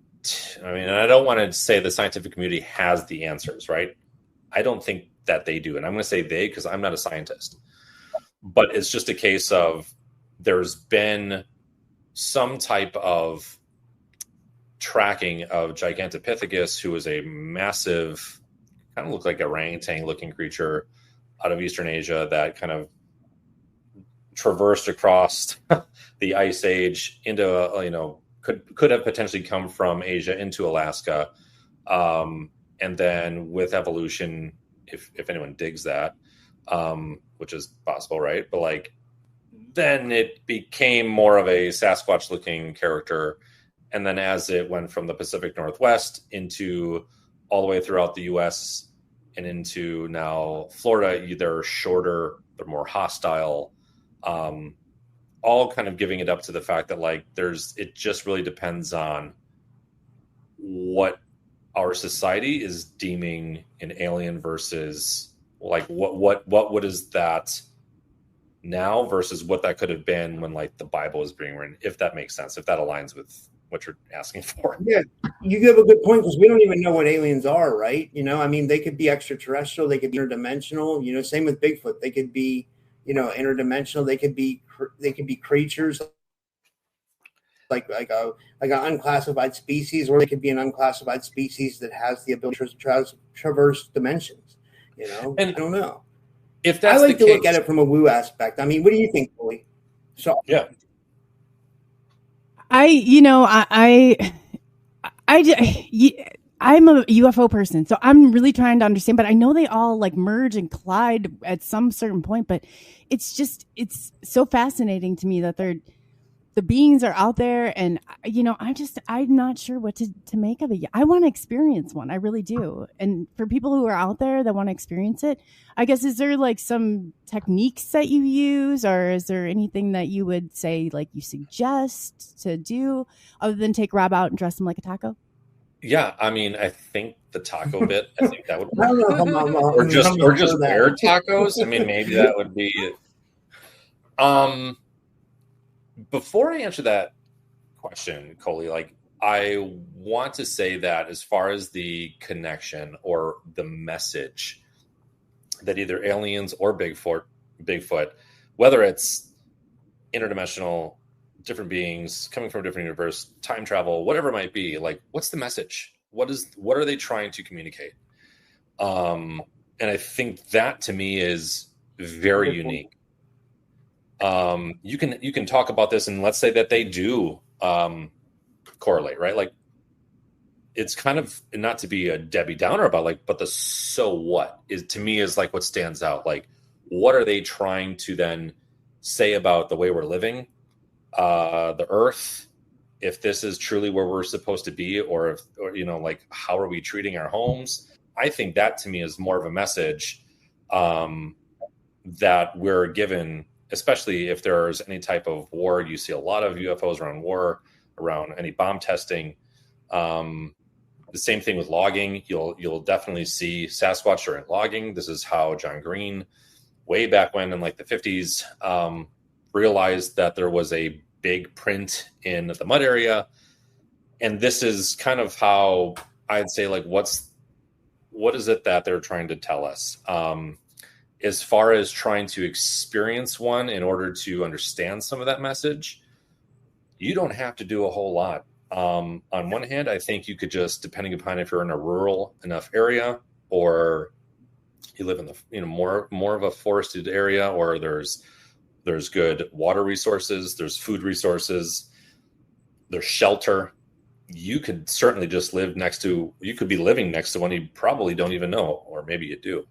I mean, I don't want to say the scientific community has the answers, right? I don't think that they do. And I'm going to say they, because I'm not a scientist, but it's just a case of there's been some type of tracking of Gigantopithecus, who is a massive, kind of looked like a orangutan looking creature out of Eastern Asia that kind of traversed across the ice age into, could have potentially come from Asia into Alaska. And then with evolution, if anyone digs that, which is possible, right? But like, then it became more of a Sasquatch looking character. And then as it went from the Pacific Northwest into all the way throughout the US and into now Florida, they're shorter, they're more hostile, all kind of giving it up to the fact that like it just really depends on what our society is deeming an alien versus like what is that now versus what that could have been when like the Bible was being written, if that makes sense, if that aligns with what you're asking for. Yeah, you give a good point, because we don't even know what aliens are, right? I mean, they could be extraterrestrial, they could be interdimensional, same with Bigfoot. They could be, interdimensional, they could be creatures like an unclassified species, or they could be an unclassified species that has the ability to traverse dimensions. And I don't know. If that's I like the to case, look at it from a woo aspect. I mean, what do you think, Coley? So yeah. I'm a UFO person, so I'm really trying to understand, but I know they all like merge and collide at some certain point, but it's so fascinating to me that the beings are out there, and I'm not sure what to make of it yet. I want to experience one. I really do. And for people who are out there that want to experience it, I guess, is there like some techniques that you use, or is there anything that you would say like you suggest to do other than take Rob out and dress him like a taco? Yeah, I mean, I think the taco bit, I think that would I work. don't know. Or just wear tacos. I mean, maybe that would be it. Before I answer that question, Coley, like, I want to say that as far as the connection or the message that either aliens or Bigfoot, whether it's interdimensional, different beings coming from a different universe, time travel, whatever it might be, like, what's the message? What are they trying to communicate? And I think that to me is very unique. You can talk about this, and let's say that they do correlate, right? Like, it's kind of not to be a Debbie Downer about like, but the so what is to me is like what stands out. Like, what are they trying to then say about the way we're living, the Earth, if this is truly where we're supposed to be, or like, how are we treating our homes? I think that to me is more of a message that we're given, especially if there's any type of war. You see a lot of UFOs around war, around any bomb testing. The same thing with logging. You'll definitely see Sasquatch during logging. This is how John Green, way back when in like the 50s, realized that there was a big print in the mud area. And this is kind of how I'd say, like, what is it that they're trying to tell us? As far as trying to experience one in order to understand some of that message, you don't have to do a whole lot. On one hand, I think you could just, depending upon if you're in a rural enough area, or you live in the more of a forested area, or there's good water resources, there's food resources, there's shelter. You could certainly just you could be living next to one you probably don't even know, or maybe you do.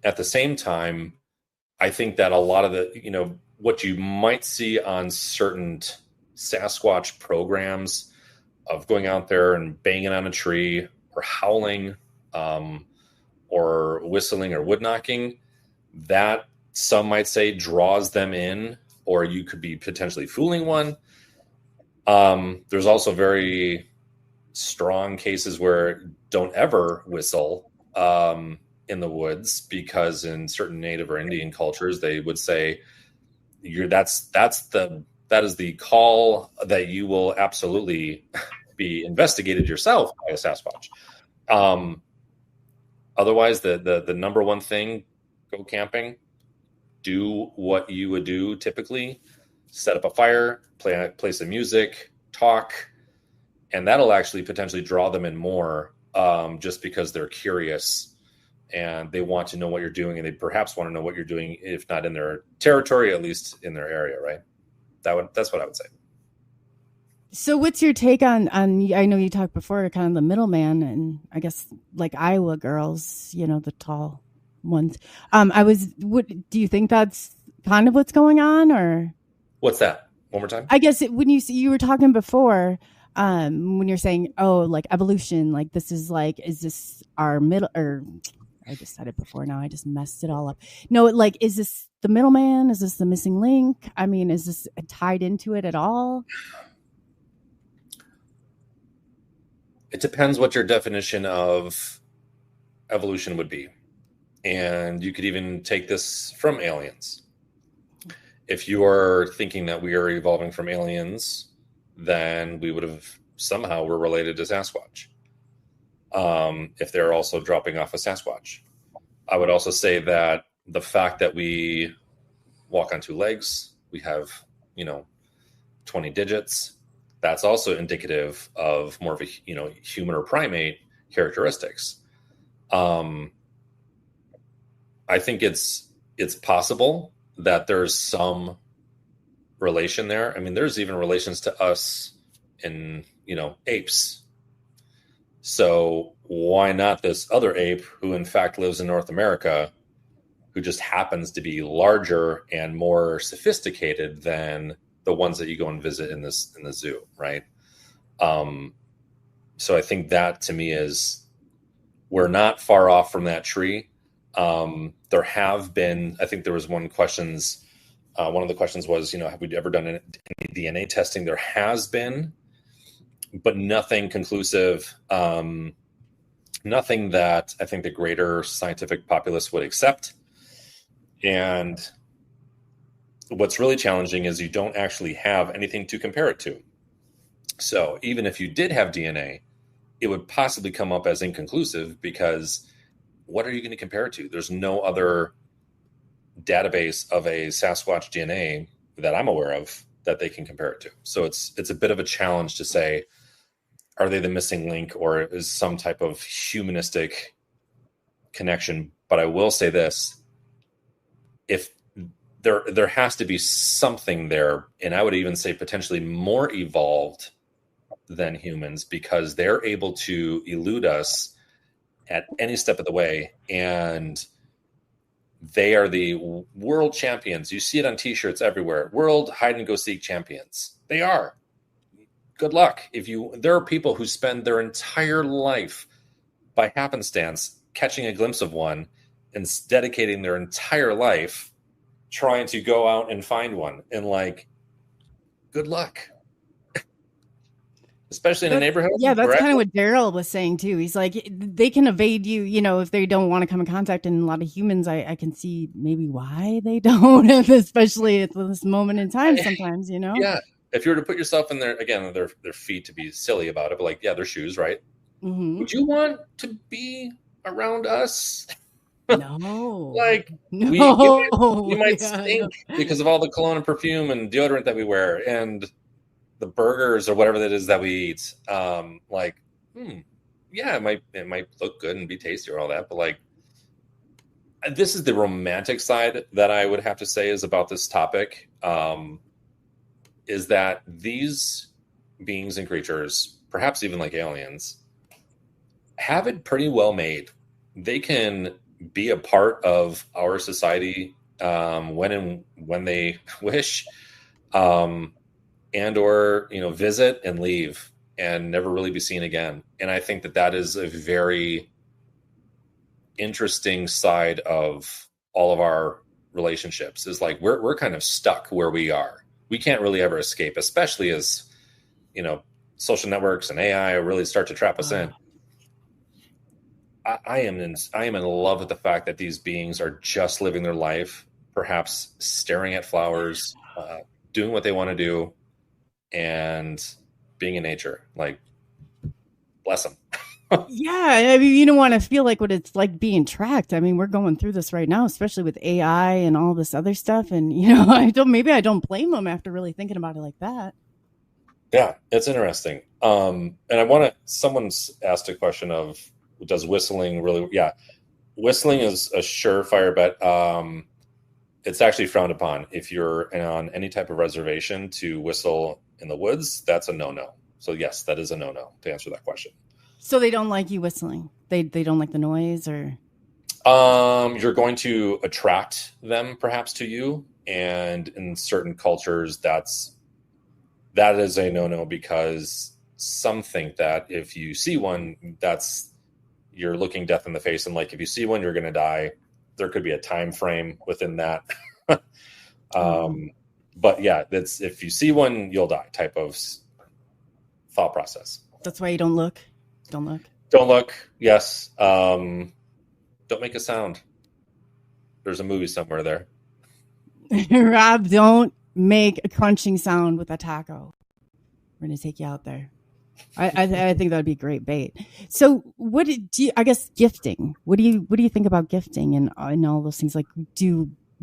At the same time, I think that a lot of the, what you might see on certain Sasquatch programs of going out there and banging on a tree or howling, or whistling or wood knocking, that some might say draws them in, or you could be potentially fooling one. There's also very strong cases where don't ever whistle. in the woods, because in certain Native or Indian cultures, they would say that is the call that you will absolutely be investigated yourself by a Sasquatch. Otherwise, the number one thing, go camping, do what you would do typically, set up a fire, play some music, talk, and that'll actually potentially draw them in more, just because they're curious and they want to know what you're doing, and they perhaps want to know what you're doing, if not in their territory, at least in their area, right? That's what I would say. So what's your take on, I know you talked before, kind of the middleman, and I guess like Iowa girls, the tall ones. Do you think that's kind of what's going on, or? What's that? One more time? I guess when you were talking before, when you're saying, oh, like evolution, like this is like, is this our middle, or I just said it before. Now I just messed it all up. No, like, is this the middleman? Is this the missing link? I mean, is this tied into it at all? It depends what your definition of evolution would be. And you could even take this from aliens. If you are thinking that we are evolving from aliens, then we would have somehow were related to Sasquatch. If they're also dropping off a Sasquatch. I would also say that the fact that we walk on two legs, we have, 20 digits, that's also indicative of more of a, human or primate characteristics. I think it's possible that there's some relation there. I mean, there's even relations to us in, apes. So why not this other ape who in fact lives in North America, who just happens to be larger and more sophisticated than the ones that you go and visit in the zoo, right? So I think that to me is, we're not far off from that tree. There have been, I think there was one of the questions was, have we ever done any DNA testing? There has been, but nothing conclusive, nothing that I think the greater scientific populace would accept. And what's really challenging is you don't actually have anything to compare it to. So even if you did have DNA, it would possibly come up as inconclusive, because what are you going to compare it to? There's no other database of a Sasquatch DNA that I'm aware of that they can compare it to. So it's a bit of a challenge to say, are they the missing link, or is some type of humanistic connection? But I will say this, if there has to be something there, and I would even say potentially more evolved than humans, because they're able to elude us at any step of the way, and they are the world champions. You see it on t-shirts everywhere. World hide and go seek champions. They are. Good luck. There are people who spend their entire life by happenstance catching a glimpse of one and dedicating their entire life trying to go out and find one, and good luck. Especially in a neighborhood. Yeah, that's kind of what Daryl was saying too. He's like, they can evade you, if they don't want to come in contact. And a lot of humans, I can see maybe why they don't, especially at this moment in time sometimes, Yeah. If you were to put yourself in their feet, to be silly about it, but their shoes, right? Mm-hmm. Would you want to be around us? No. You might stink because of all the cologne and perfume and deodorant that we wear, and the burgers or whatever that is that we eat. It might look good and be tasty or all that, but this is the romantic side that I would have to say is about this topic, is that these beings and creatures, perhaps even like aliens, have it pretty well made. They can be a part of our society when they wish, and or visit and leave and never really be seen again. And I think that is a very interesting side of all of our relationships, is we're kind of stuck where we are. We can't really ever escape, especially as social networks and AI really start to trap us in. I am in love with the fact that these beings are just living their life, perhaps staring at flowers, doing what they want to do, and being in nature. Like, bless them. Yeah, I mean, you don't want to feel like what it's like being tracked. I mean, we're going through this right now, especially with AI and all this other stuff. And I don't blame them after really thinking about it like that. Yeah, it's interesting. And someone's asked a question of, does whistling really? Yeah, whistling is a surefire bet. It's actually frowned upon if you're on any type of reservation to whistle in the woods. That's a no-no. So yes, that is a no-no to answer that question. So they don't like you whistling. They don't like the noise, or you're going to attract them perhaps to you, and in certain cultures that is a no-no, because some think that if you see one, you're looking death in the face, and like if you see one, you're going to die. There could be a time frame within that. But yeah, that's if you see one, you'll die type of thought process. That's why you don't look. Don't look. Don't look. Yes. Don't make a sound. There's a movie somewhere there. Rob, don't make a crunching sound with a taco. We're going to take you out there. I think that'd be great bait. So I guess gifting, what do you think about gifting and all those things? Like,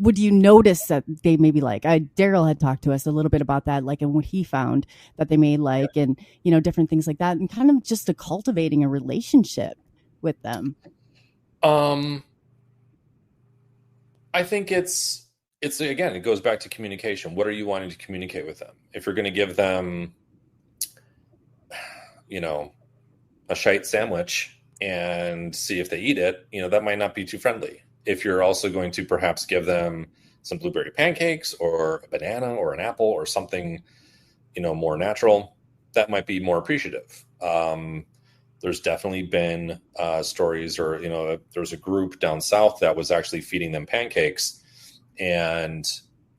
would you notice that they maybe like, Daryl had talked to us a little bit about that, like, and what he found that they may like, and, different things like that, and kind of just cultivating a relationship with them. I think it's again, it goes back to communication. What are you wanting to communicate with them? If you're going to give them, a shite sandwich and see if they eat it, that might not be too friendly. If you're also going to perhaps give them some blueberry pancakes or a banana or an apple or something, more natural, that might be more appreciative. There's definitely been stories, or, there's a group down south that was actually feeding them pancakes, and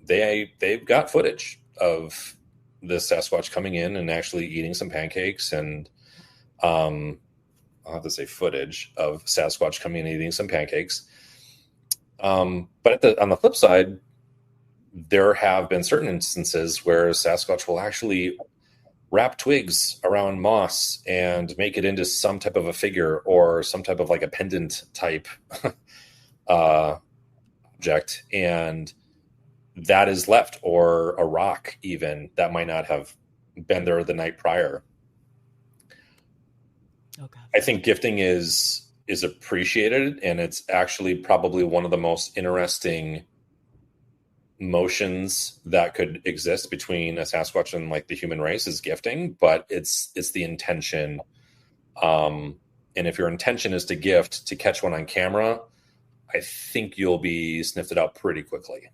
they've got footage of the Sasquatch coming in and actually eating some pancakes, and I'll have to say footage of Sasquatch coming in and eating some pancakes. But on the flip side, there have been certain instances where Sasquatch will actually wrap twigs around moss and make it into some type of a figure or some type of like a pendant type object, and that is left, or a rock even that might not have been there the night prior. Okay. I think gifting is appreciated, and it's actually probably one of the most interesting motions that could exist between a Sasquatch and like the human race is gifting, but it's the intention. And if your intention is to gift, to catch one on camera, I think you'll be sniffed out pretty quickly.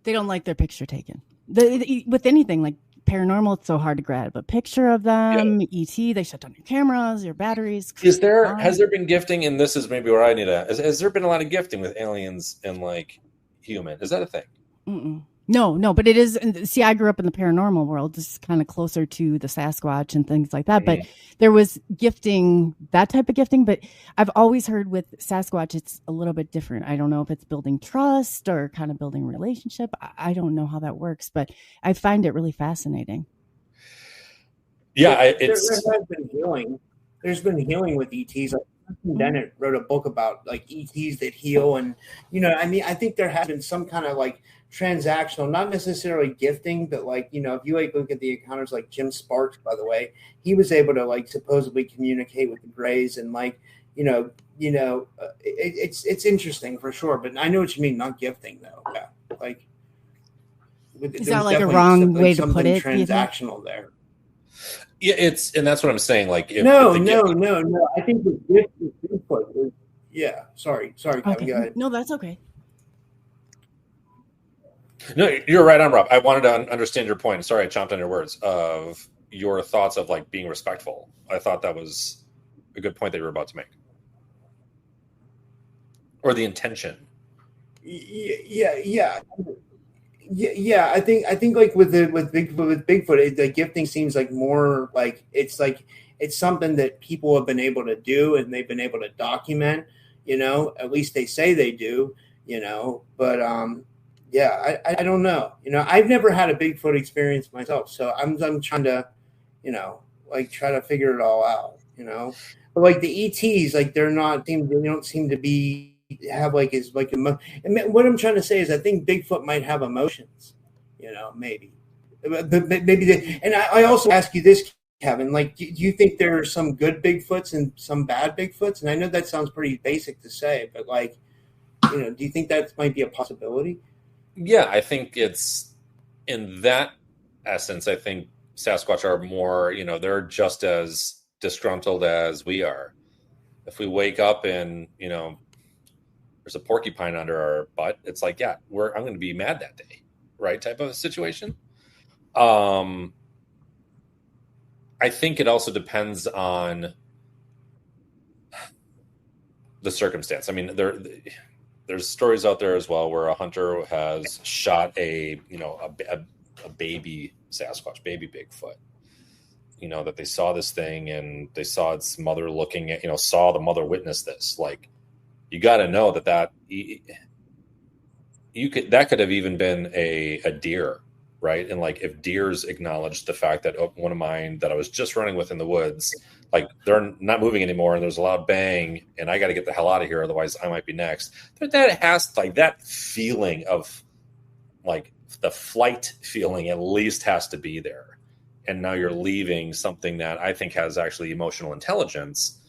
They don't like their picture taken. With anything like paranormal, it's so hard to grab a picture of them. Yeah. ET, they shut down your cameras, your batteries. Has there been gifting? And this is maybe where I need to. Has there been a lot of gifting with aliens and like human? Is that a thing? Mm-mm. No, but it is. See, I grew up in the paranormal world. This is kind of closer to the Sasquatch and things like that. But there was gifting, that type of gifting. But I've always heard with Sasquatch, it's a little bit different. I don't know if it's building trust or kind of building relationship. I don't know how that works, but I find it really fascinating. Yeah, there has been healing. There's been healing with ETs. Like Dennett wrote a book about like ETs that heal, and I think there has been some kind of like transactional, not necessarily gifting, but like if you like look at the encounters, like Jim Sparks, by the way, he was able to like supposedly communicate with the Greys, and like it's interesting for sure. But I know what you mean, not gifting though. Yeah, like is that like a wrong way to put it? Transactional there. Yeah, and that's what I'm saying. Like, no. I think the gift is input. Yeah, sorry, Kevin, okay. Go ahead. No, that's okay. No, you're right on, Rob. I wanted to understand your point. Sorry, I chomped on your words of your thoughts of like being respectful. I thought that was a good point that you were about to make, or the intention. Yeah. I think like with Bigfoot, the gifting seems like more like it's it's something that people have been able to do and they've been able to document, at least they say they do, but yeah, I don't know. I've never had a Bigfoot experience myself, so I'm trying to, try to figure it all out, But like the ETs, like they don't seem to be have like is like and what I'm trying to say is I think Bigfoot might have emotions, maybe, but maybe. And I also ask you this, Kevin, like, do you think there are some good Bigfoots and some bad Bigfoots? And I know that sounds pretty basic to say, but like, do you think that might be a possibility? Yeah, I think it's in that essence. I think Sasquatch are more, they're just as disgruntled as we are. If we wake up and, there's a porcupine under our butt, it's like, yeah, I'm going to be mad that day, right? Type of a situation. I think it also depends on the circumstance. I mean, there's stories out there as well where a hunter has shot a baby Sasquatch, baby Bigfoot, that they saw this thing and they saw its mother looking at, saw the mother witness this. Like, you got to know that could have even been a deer, right? And like, if deers acknowledged the fact that one of mine that I was just running with in the woods, like, they're not moving anymore and there's a loud bang and I got to get the hell out of here, otherwise I might be next. But that has, like, that feeling of, like, the flight feeling at least has to be there. And now you're leaving something that I think has actually emotional intelligence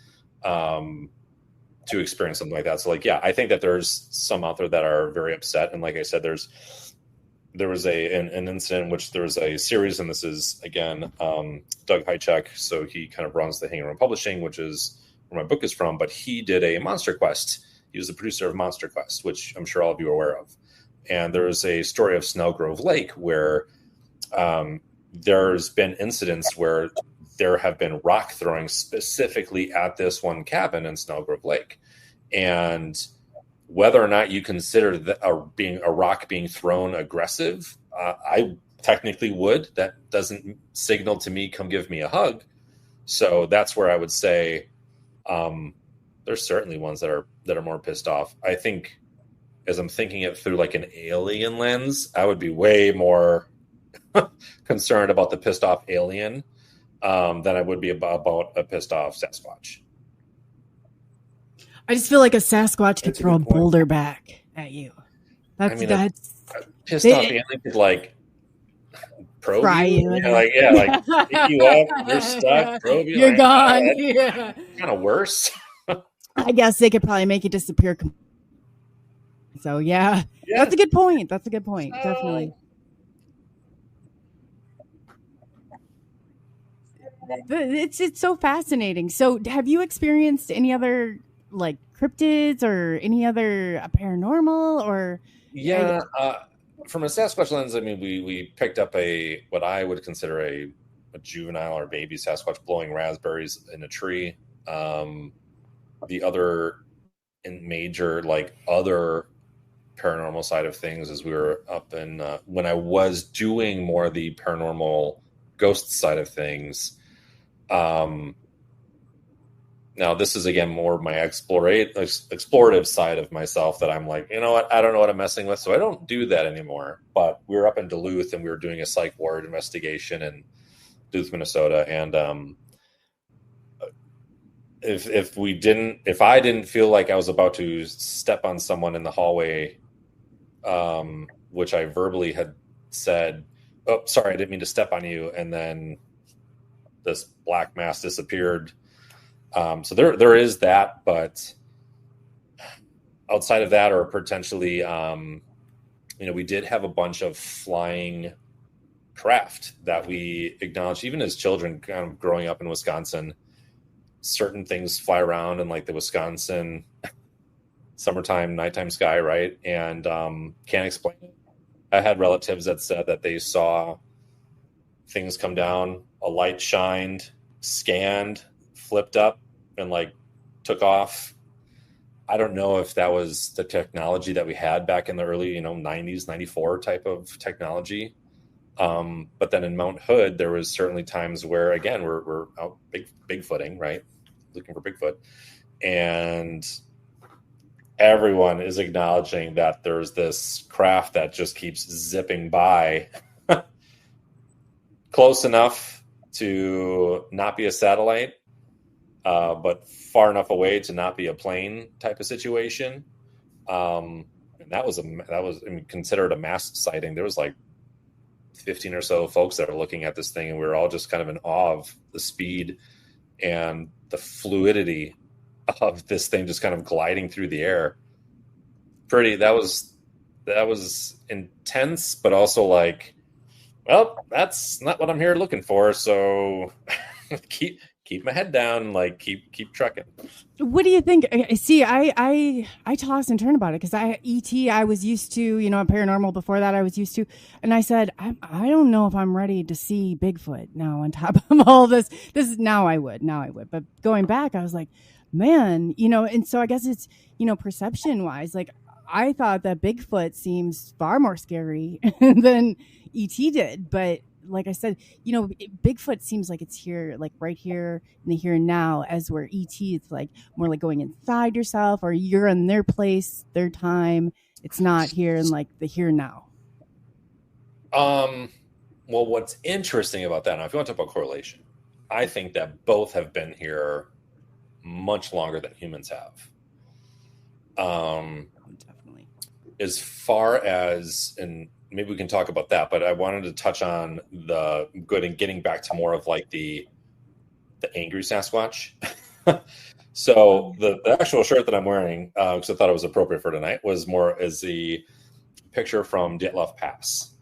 to experience something like that. So, like, yeah, I think that there's some out there that are very upset. And like I said, there was an incident in which there was a series, and this is, again, Doug Hychek. So he kind of runs the Hanging Around Publishing, which is where my book is from, but he did a Monster Quest. He was the producer of Monster Quest, which I'm sure all of you are aware of. And there is a story of Snellgrove Lake where there's been incidents where there have been rock throwing specifically at this one cabin in Snellgrove Lake. And whether or not you consider that a rock being thrown aggressive, I technically would. That doesn't signal to me, come give me a hug. So that's where I would say there's certainly ones that are more pissed off. I think, as I'm thinking it through like an alien lens, I would be way more concerned about the pissed off alien than I would be about a pissed off Sasquatch. I just feel like a Sasquatch could throw a boulder back at you. That's pissed off alien could, like, probe fry you. Like, yeah, like, pick you up, you're stuck, probe you. You're like, gone. Oh, yeah. Kind of worse. I guess they could probably make you disappear. So yeah, that's a good point. Definitely. It's so fascinating. So have you experienced any other, like, cryptids or any other paranormal or? Yeah. From a Sasquatch lens, I mean, we picked up what I would consider a juvenile or baby Sasquatch blowing raspberries in a tree. The other major, like, other paranormal side of things is we were up in when I was doing more of the paranormal ghost side of things. Now this is, again, more my explorative side of myself that I'm like, you know what, I don't know what I'm messing with, so I don't do that anymore. But we were up in Duluth and we were doing a psych ward investigation in Duluth, Minnesota, and if I didn't feel like I was about to step on someone in the hallway, which I verbally had said, "Oh, sorry, I didn't mean to step on you," and then this black mass disappeared. So there is that, but outside of that, or potentially, we did have a bunch of flying craft that we acknowledged, even as children, kind of growing up in Wisconsin. Certain things fly around in, like, the Wisconsin summertime, nighttime sky, right? And can't explain it. I had relatives that said that they saw things come down, a light shined, scanned, flipped up, and, like, took off. I don't know if that was the technology that we had back in the early, 90s, 94 type of technology. But then in Mount Hood, there was certainly times where, again, we're out bigfooting, right? Looking for Bigfoot. And everyone is acknowledging that there's this craft that just keeps zipping by close enough to not be a satellite, but far enough away to not be a plane type of situation. And that was considered a mass sighting. There was like 15 or so folks that were looking at this thing, and we were all just kind of in awe of the speed and the fluidity of this thing just kind of gliding through the air. That was intense, but also like, well, that's not what I'm here looking for. So keep my head down, like keep trucking. What do you think? See, I toss and turn about it because ET I was used to, paranormal before that I was used to, and I said I don't know if I'm ready to see Bigfoot now on top of all this. Now I would, but going back I was like, man, and so I guess it's perception wise, like I thought that Bigfoot seems far more scary than ET did, but like I said, Bigfoot seems like it's here, like right here in the here and now, as where ET, it's like more like going inside yourself, or you're in their place, their time. It's not here in like the here and now. Well, what's interesting about that, now if you want to talk about correlation, I think that both have been here much longer than humans have. Definitely. As far as, and maybe we can talk about that, but I wanted to touch on the good and getting back to more of like the angry Sasquatch. So the actual shirt that I'm wearing, because I thought it was appropriate for tonight, was is the picture from Dyatlov Pass,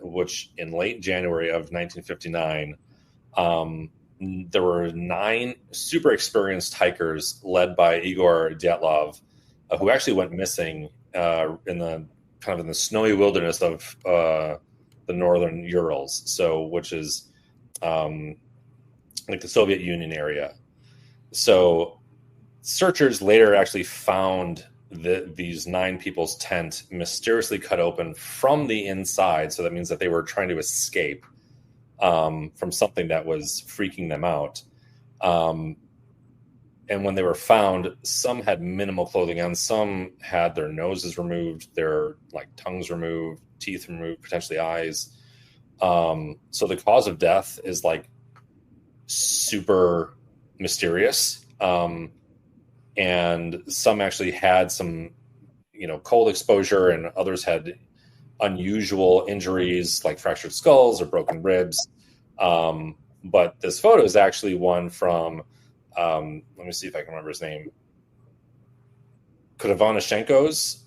which in late January of 1959, there were 9 super experienced hikers led by Igor Dyatlov, who actually went missing in the snowy wilderness of the northern Urals, which is like the Soviet Union area. So searchers later actually found these 9 people's tent mysteriously cut open from the inside. So that means that they were trying to escape from something that was freaking them out. And when they were found, some had minimal clothing on, some had their noses removed, their tongues removed, teeth removed, potentially eyes. So the cause of death is super mysterious. And some actually had some, cold exposure, and others had unusual injuries like fractured skulls or broken ribs. But this photo is actually one from, let me see if I can remember his name, Krivonashenko's,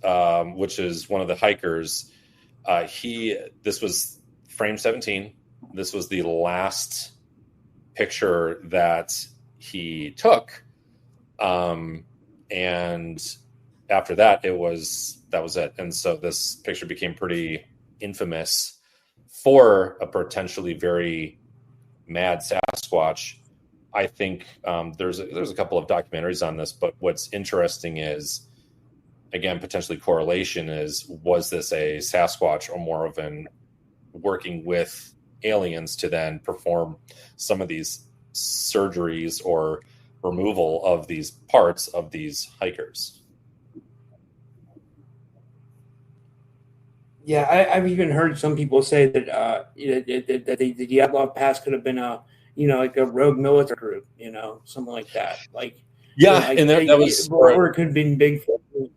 which is one of the hikers. This was frame 17. This was the last picture that he took. And after that, that was it. And so this picture became pretty infamous for a potentially very mad Sasquatch. I think there's a couple of documentaries on this, but what's interesting is, again, potentially correlation is, was this a Sasquatch or more of an working with aliens to then perform some of these surgeries or removal of these parts of these hikers? Yeah, I've even heard some people say that that the Dyatlov Pass could have been a a rogue military group, something like that. And that was, or it could have been Bigfoot.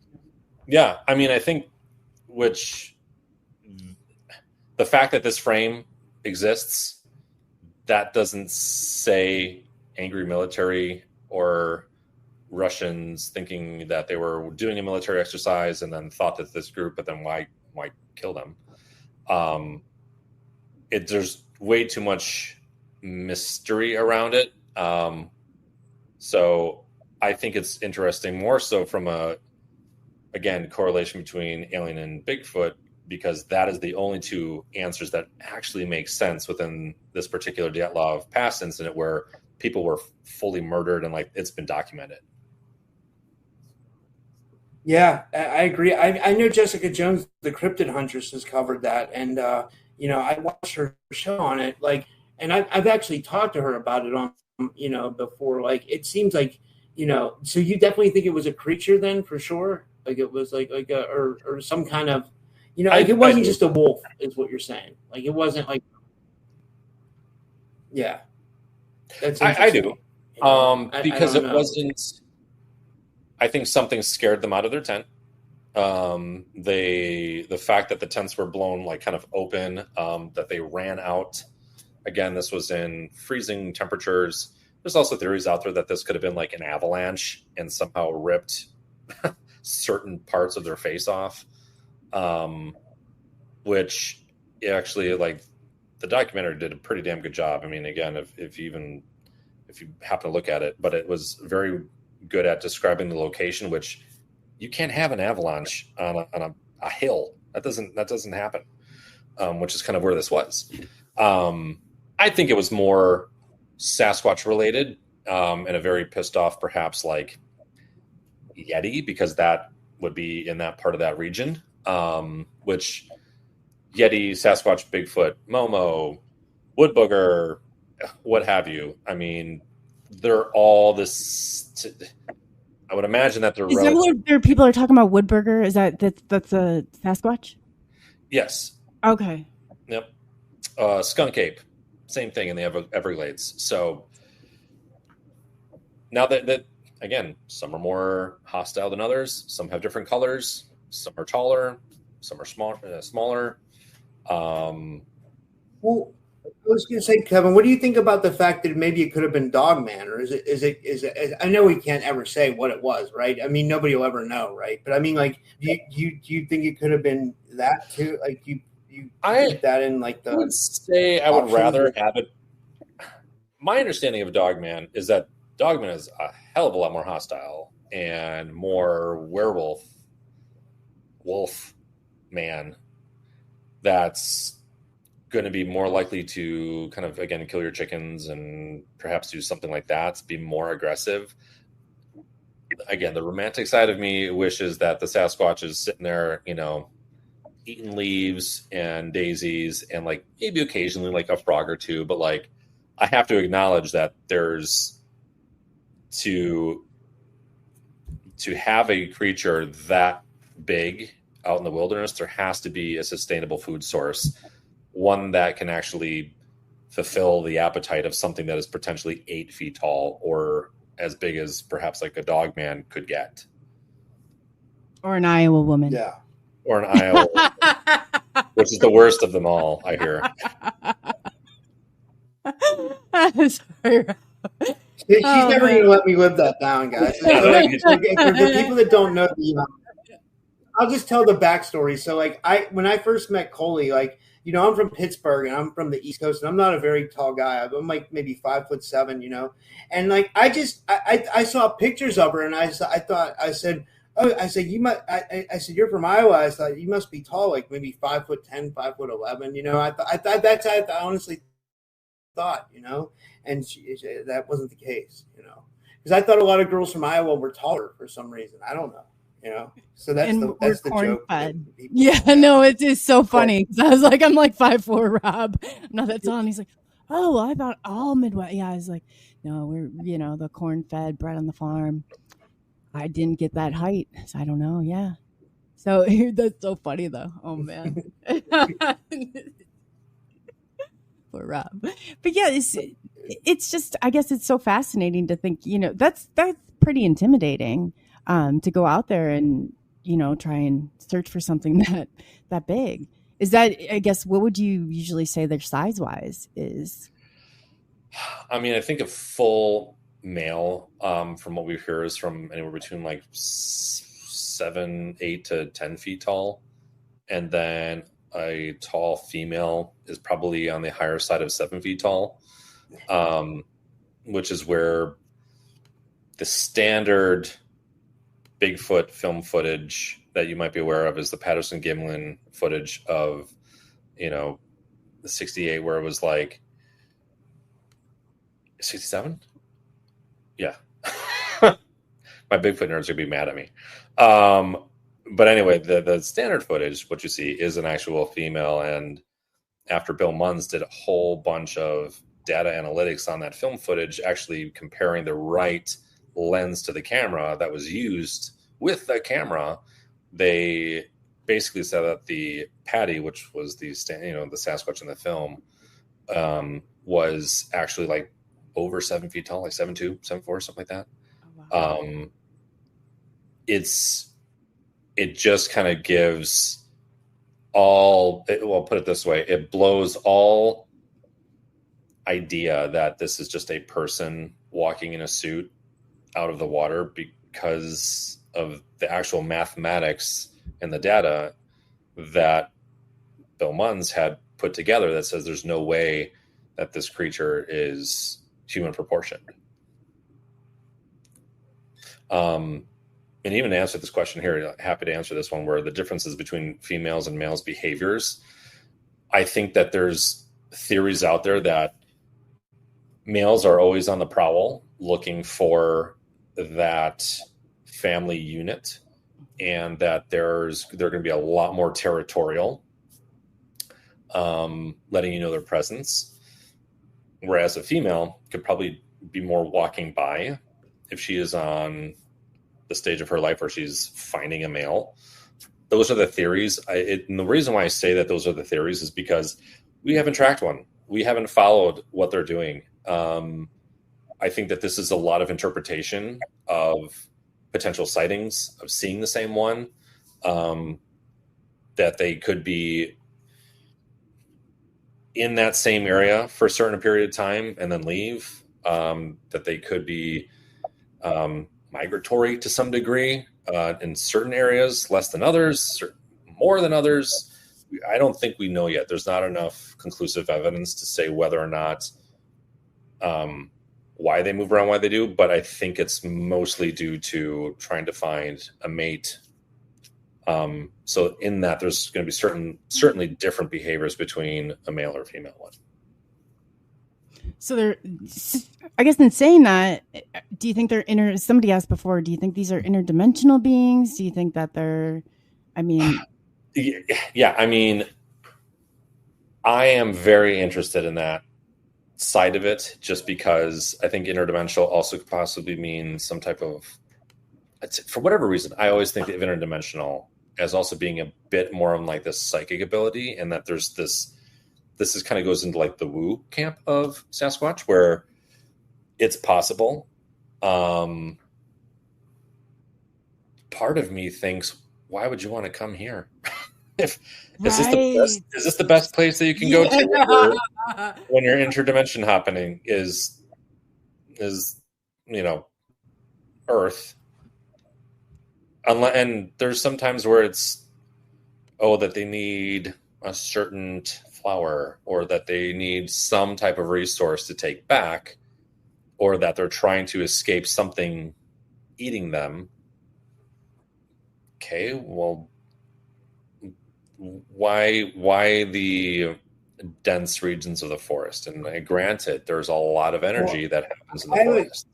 Yeah, I mean, I think the fact that this frame exists, that doesn't say angry military or Russians thinking that they were doing a military exercise and then thought that this group, but then why kill them? There's way too much mystery around it. So I think it's interesting more so from again, correlation between alien and Bigfoot, because that is the only two answers that actually make sense within this particular Dyatlov Pass incident, where people were fully murdered and it's been documented. Yeah, I agree. I know Jessica Jones, the Cryptid Huntress, has covered that, and I watched her show on it, like, and I've actually talked to her about it on, before. Like, it seems like, so you definitely think it was a creature then, for sure? Like, it was like a, or some kind of, like, it wasn't just a wolf, is what you're saying. Like, it wasn't like, yeah. That's I do. Because I it wasn't, I think something scared them out of their tent. The fact that the tents were blown like kind of open, that they ran out. Again, this was in freezing temperatures. There's also theories out there that this could have been like an avalanche and somehow ripped certain parts of their face off. Which actually, like, the documentary did a pretty damn good job. I mean, again, if you happen to look at it, but it was very good at describing the location, which you can't have an avalanche on a hill. That doesn't happen. Which is kind of where this was. I think it was more Sasquatch related, and a very pissed off, perhaps, like, Yeti, because that would be in that part of that region. Which Yeti, Sasquatch, Bigfoot, Momo, Wood Booger, what have you. I mean, they're all this. I would imagine that they're. Is that what there people are talking about? Woodburger? Is that's a Sasquatch? Yes. Okay. Yep. Skunk ape, same thing in the Everglades. So now that again, some are more hostile than others. Some have different colors. Some are taller. Some are smaller. Well, I was going to say, Kevin, what do you think about the fact that maybe it could have been Dogman, or is it? I know we can't ever say what it was, right? I mean, nobody will ever know, right? But I mean, like, do you think it could have been that too? Like, you keep that in, like, the. I would say I would rather have it. My understanding of Dogman is that Dogman is a hell of a lot more hostile and more wolf man. That's going to be more likely to kind of, again, kill your chickens and perhaps do something like that, be more aggressive. Again, the romantic side of me wishes that the Sasquatch is sitting there, eating leaves and daisies and, like, maybe occasionally like a frog or two. But, like, I have to acknowledge that there's to have a creature that big out in the wilderness, there has to be a sustainable food source, one that can actually fulfill the appetite of something that is potentially 8 feet tall or as big as perhaps like a Dogman could get. Or an Iowa woman. Yeah. Or an Iowa woman, which is the worst of them all, I hear. Sorry. She's never going to let me live that down, guys. For the people that don't know, I'll just tell the backstory. So, like, when I first met Coley, like, I'm from Pittsburgh and I'm from the East Coast, and I'm not a very tall guy. I'm like maybe 5'7", and, like, I saw pictures of her, and I said, you're from Iowa. I thought you must be tall, like maybe 5'10", 5'11". I honestly thought, and that wasn't the case, because I thought a lot of girls from Iowa were taller for some reason. I don't know. So that's the joke. Yeah, no, it is so funny. I was like, I'm like 5'4", Rob. I'm not that tall. And he's like, oh, well, I thought all Midwest. Yeah, I was like, no, we're, the corn fed, bred on the farm. I didn't get that height, so I don't know. Yeah. So that's so funny, though. Oh, man. Poor Rob. But yeah, it's just, I guess it's so fascinating to think, that's pretty intimidating. To go out there and, try and search for something that big. Is that, I guess, what would you usually say their size-wise is? I mean, I think a full male, from what we hear, is from anywhere between like 7, 8 to 10 feet tall. And then a tall female is probably on the higher side of 7 feet tall, which is where the standard Bigfoot film footage that you might be aware of is the Patterson-Gimlin footage of, the 68, where it was like 67. Yeah. My Bigfoot nerds are gonna be mad at me. But anyway, the standard footage, what you see is an actual female, and after Bill Munns did a whole bunch of data analytics on that film footage, actually comparing the right lens to the camera that was used with the camera, they basically said that the Patty, which was the Sasquatch in the film, was actually like over 7 feet tall, like 7'2", 7'4", something like that. Oh, wow. It just kind of gives put it this way, it blows all idea that this is just a person walking in a suit out of the water, because of the actual mathematics and the data that Bill Munns had put together that says there's no way that this creature is human proportioned. And even to answer this question here, happy to answer this one, where the differences between females and males' behaviors, I think that there's theories out there that males are always on the prowl looking for that family unit, and that they're going to be a lot more territorial, letting you know their presence. Whereas a female could probably be more walking by if she is on the stage of her life where she's finding a male. Those are the theories. And the reason why I say that those are the theories is because we haven't tracked one. We haven't followed what they're doing. I think that this is a lot of interpretation of potential sightings, of seeing the same one, that they could be in that same area for a certain period of time and then leave, that they could be migratory to some degree, in certain areas, less than others, more than others. I don't think we know yet. There's not enough conclusive evidence to say whether or not why they move around, why they do, but I think it's mostly due to trying to find a mate. So in that, there's going to be certainly different behaviors between a male or female one. So I guess in saying that, do you think they're somebody asked before, do you think these are interdimensional beings? Do you think that yeah, I mean, I am very interested in that side of it, just because I think interdimensional also could possibly mean some type of, for whatever reason, I always think of interdimensional as also being a bit more of like this psychic ability, and that there's this is kind of goes into like the woo camp of Sasquatch, where it's possible. Part of me thinks, why would you want to come here? Is this the best place that you can go to when your interdimension happening is Earth? And there's sometimes where it's that they need a certain flower, or that they need some type of resource to take back, or that they're trying to escape something eating them. Okay, well, why the dense regions of the forest? And granted, there's a lot of energy that happens in the forest.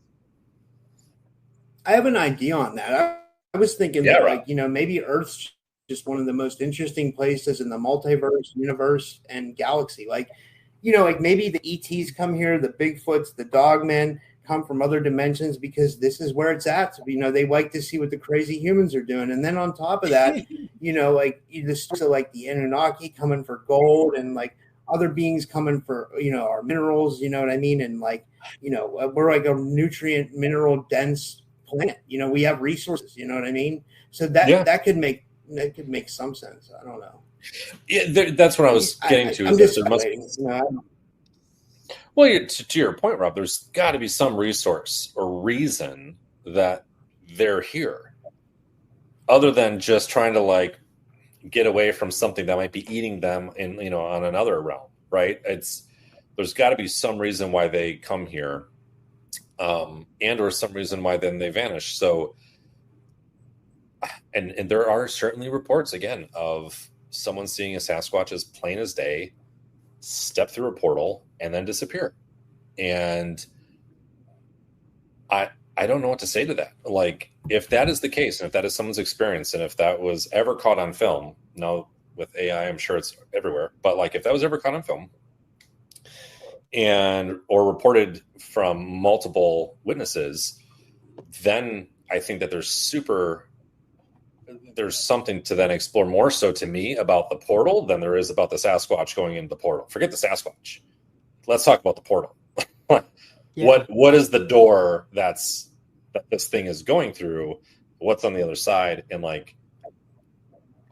I have an idea on that. I was thinking that, maybe Earth's just one of the most interesting places in the multiverse, universe, and galaxy. Like maybe the ETs come here, the Bigfoots, the Dogmen come from other dimensions because this is where it's at. They like to see what the crazy humans are doing. And then on top of that, the stories of like the Anunnaki coming for gold, and like other beings coming for, our minerals, you know what I mean? And like, we're like a nutrient mineral dense planet. We have resources, you know what I mean? So that could make some sense. I don't know. Yeah, that's what I was getting to. I'm just Well, to your point, Rob, there's got to be some resource or reason that they're here, other than just trying to like get away from something that might be eating them in on another realm, right? There's got to be some reason why they come here, and or some reason why then they vanish. So, and there are certainly reports again of someone seeing a Sasquatch as plain as day, step through a portal, and then disappear. And I don't know what to say to that. Like, if that is the case, and if that is someone's experience, and if that was ever caught on film, now with AI, I'm sure it's everywhere. But like if that was ever caught on film or reported from multiple witnesses, then I think that there's something to then explore more so to me about the portal than there is about the Sasquatch going into the portal. Forget the Sasquatch. Let's talk about the portal. Yeah. What is the door that this thing is going through? What's on the other side? And like,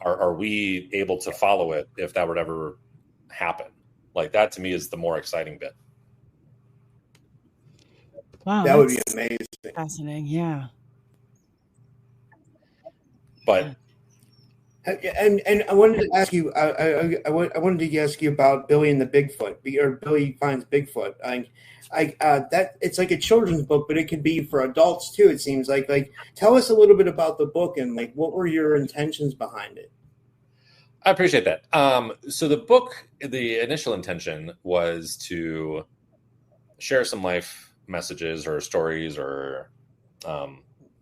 are we able to follow it if that would ever happen? Like that to me is the more exciting bit. Wow. That would be amazing. Fascinating. Yeah. But and I wanted to ask you, I wanted to ask you about Billy and the Bigfoot, or Billy Finds Bigfoot. That it's like a children's book, but it could be for adults too. It seems like tell us a little bit about the book and like what were your intentions behind it. I appreciate that. So the book, the initial intention was to share some life messages or stories or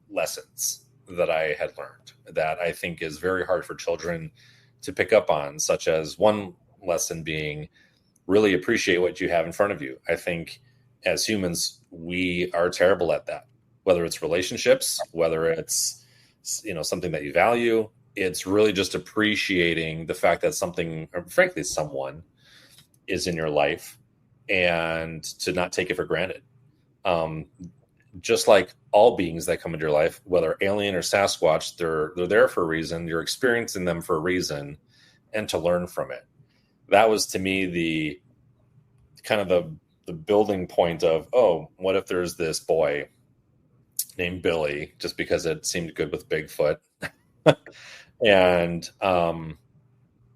lessons that I had learned that I think is very hard for children to pick up on, such as one lesson being really appreciate what you have in front of you. I think as humans, we are terrible at that, whether it's relationships, whether it's, something that you value. It's really just appreciating the fact that something, or frankly, someone is in your life and to not take it for granted. Just like all beings that come into your life, whether alien or Sasquatch, they're there for a reason. You're experiencing them for a reason and to learn from it. That was to me the kind of the building point of, oh, what if there's this boy named Billy just because it seemed good with Bigfoot. And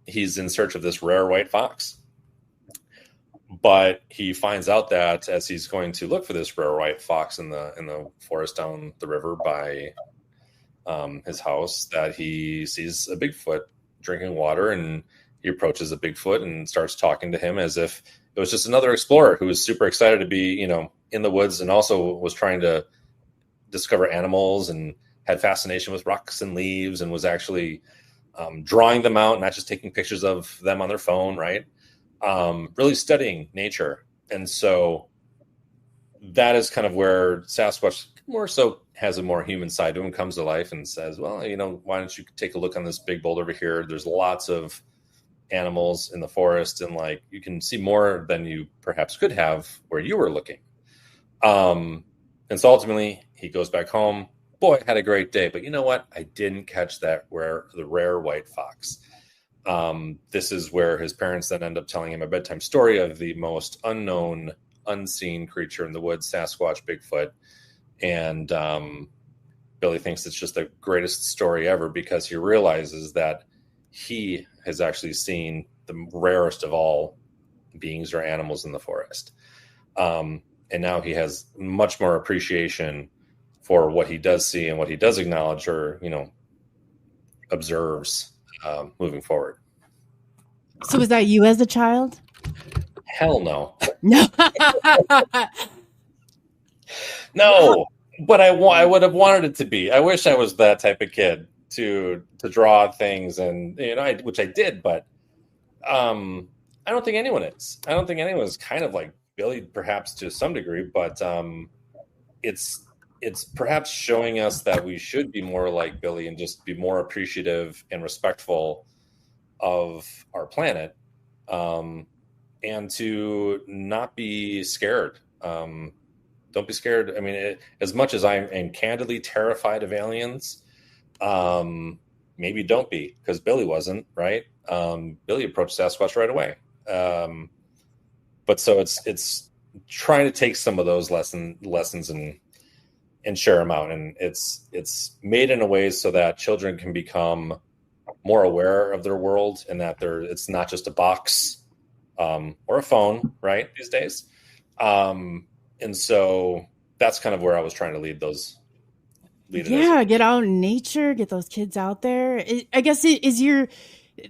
he's in search of this rare white fox. But he finds out that as he's going to look for this rare white fox in the forest down the river by his house, that he sees a Bigfoot drinking water, and he approaches a Bigfoot and starts talking to him as if it was just another explorer who was super excited to be, in the woods, and also was trying to discover animals and had fascination with rocks and leaves and was actually drawing them out, not just taking pictures of them on their phone, right? Really studying nature. And so that is kind of where Sasquatch more so has a more human side to him, comes to life and says, well, why don't you take a look on this big boulder over here? There's lots of animals in the forest, and like you can see more than you perhaps could have where you were looking. And so ultimately he goes back home. Boy, had a great day, but you know what? I didn't catch the rare white fox. This is where his parents then end up telling him a bedtime story of the most unknown, unseen creature in the woods, Sasquatch, Bigfoot. And Billy thinks it's just the greatest story ever because he realizes that he has actually seen the rarest of all beings or animals in the forest. And now he has much more appreciation for what he does see and what he does acknowledge or, observes moving forward. So was that you as a child? Hell no. No. No, but I would have wanted it to be. I wish I was that type of kid to draw things and, which I did, but I don't think anyone is. I don't think anyone is kind of like Billy, perhaps to some degree, but it's perhaps showing us that we should be more like Billy and just be more appreciative and respectful of our planet, and to not be scared. Don't be scared. I mean, as much as I am candidly terrified of aliens, maybe don't be, because Billy wasn't, right? Billy approached Sasquatch right away. But so it's trying to take some of those lessons and share them out. And it's made in a way so that children can become more aware of their world and that it's not just a box or a phone, right, these days. And so that's kind of where I was trying to lead those. Get out in nature, get those kids out there. I guess is your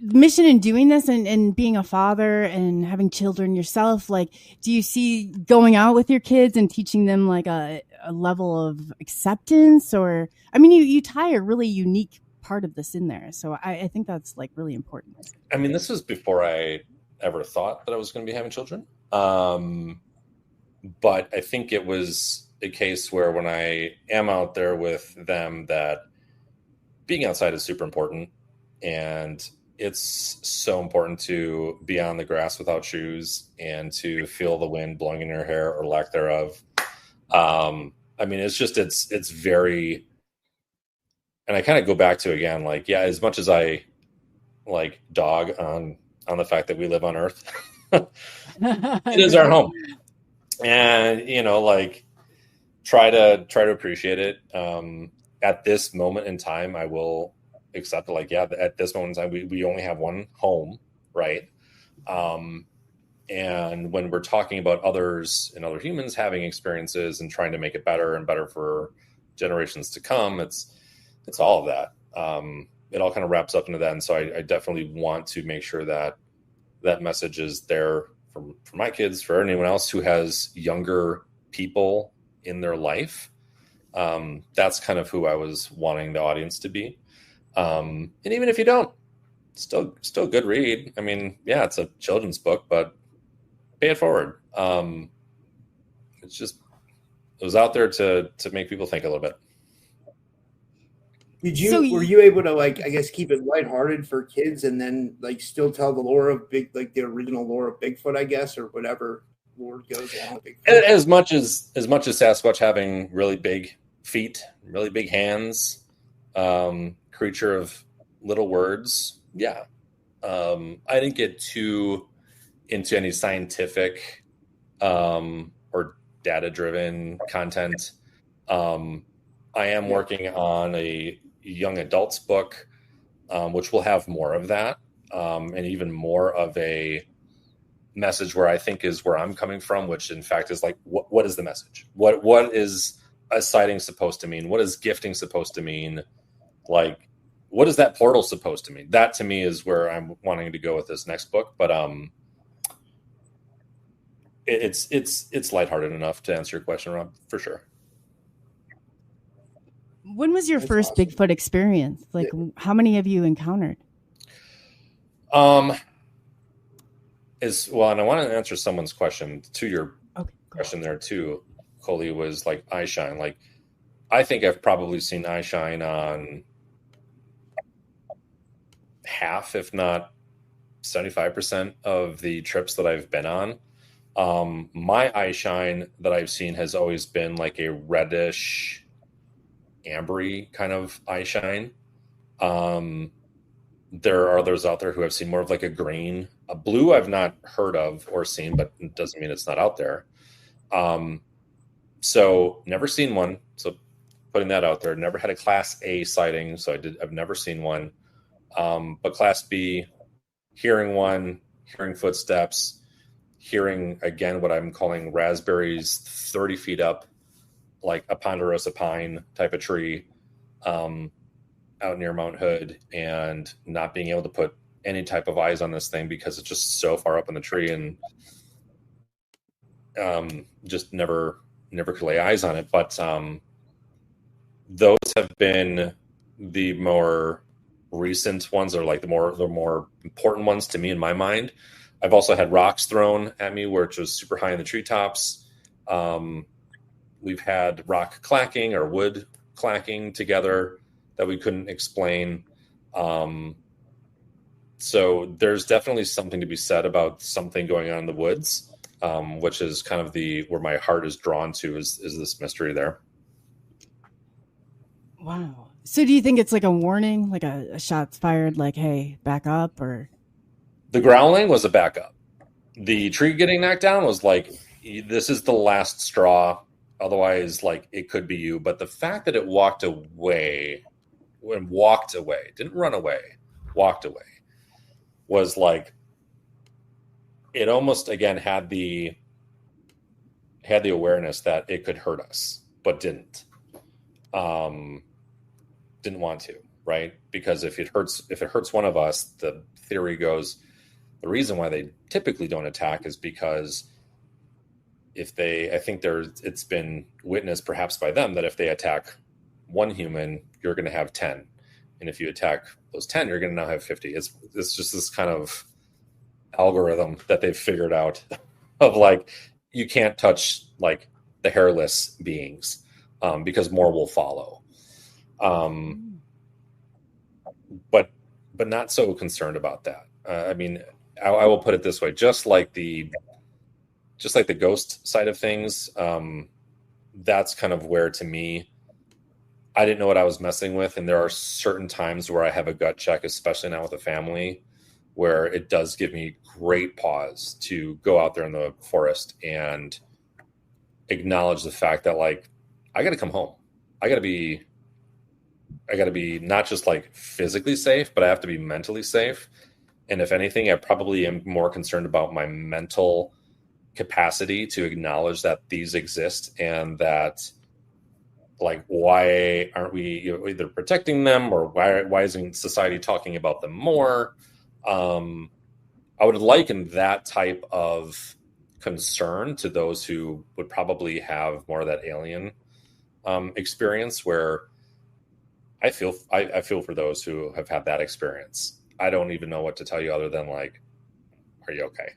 mission in doing this and being a father and having children yourself, like, do you see going out with your kids and teaching them like a level of acceptance? Or, I mean, you tie a really unique part of this in there. So I think that's like really important. I mean, this was before I ever thought that I was going to be having children. But I think it was a case where when I am out there with them, that being outside is super important. And it's so important to be on the grass without shoes and to feel the wind blowing in your hair or lack thereof. I mean, it's very, and I kind of go back to, again, like, yeah, as much as I like dog on the fact that we live on Earth, it is our home. And, you know, like, try to appreciate it. At this moment in time, I will accept it. Like, yeah, at this moment in time, we only have one home, right? And when we're talking about others and other humans having experiences and trying to make it better and better for generations to come, it's all of that. It all kind of wraps up into that. And so I definitely want to make sure that that message is there for my kids, for anyone else who has younger people in their life. That's kind of who I was wanting the audience to be. And even if you don't, still a good read. I mean, yeah, it's a children's book, but pay it forward. It was out there to make people think a little bit. Were you able to, like, I guess, keep it lighthearted for kids and then, like, still tell the lore of the original lore of Bigfoot, I guess, or whatever lore goes along with Bigfoot? As much as Sasquatch having really big feet, really big hands, creature of little words. Yeah. I didn't get too into any scientific, or data-driven content. I am working on a young adults book, which will have more of that, and even more of a message where I think is where I'm coming from, which in fact is like, what is the message? What is a sighting supposed to mean? What is gifting supposed to mean? Like, what is that portal supposed to mean? That to me is where I'm wanting to go with this next book. But it's lighthearted enough to answer your question, Rob, for sure. When was your first awesome Bigfoot experience? Like, how many have you encountered? Is well, and I want to answer someone's question to your question there too. Coley, was like eye shine. Like, I think I've probably seen eye shine on half, if not 75% of the trips that I've been on. My eye shine that I've seen has always been like a reddish, ambery kind of eye shine. There are others out there who have seen more of like a green. A blue I've not heard of or seen, but it doesn't mean it's not out there. So never seen one. So putting that out there, never had a Class A sighting. So I've never seen one. But Class B, hearing one, hearing footsteps, hearing again what I'm calling raspberries 30 feet up, like a ponderosa pine type of tree, out near Mount Hood, and not being able to put any type of eyes on this thing because it's just so far up in the tree, and just never could lay eyes on it. But those have been the more recent ones, or like the more important ones to me in my mind. I've also had rocks thrown at me where it was super high in the treetops. We've had rock clacking or wood clacking together that we couldn't explain. So there's definitely something to be said about something going on in the woods, which is kind of where my heart is drawn to is this mystery there. Wow. So do you think it's like a warning, like a shot's fired, like, hey, back up? Or the growling was a backup. The tree getting knocked down was like, this is the last straw. Otherwise, like, it could be you. But the fact that it walked away, didn't run away, walked away, was like, it almost again had the awareness that it could hurt us, but didn't want to, right? Because if it hurts one of us, the theory goes, the reason why they typically don't attack is because it's been witnessed perhaps by them that if they attack one human, you're going to have 10. And if you attack those 10, you're going to now have 50. It's just this kind of algorithm that they've figured out of like, you can't touch like the hairless beings because more will follow. But not so concerned about that. I mean, I will put it this way, just like the ghost side of things, that's kind of where, to me, I didn't know what I was messing with. And there are certain times where I have a gut check, especially now with a family, where it does give me great pause to go out there in the forest and acknowledge the fact that, like, I got to come home. I got to be not just like physically safe, but I have to be mentally safe. And if anything, I probably am more concerned about my mental capacity to acknowledge that these exist, and that, like, why aren't we either protecting them, or why isn't society talking about them more? I would liken that type of concern to those who would probably have more of that alien experience, where I feel for those who have had that experience. I don't even know what to tell you other than, like, are you okay?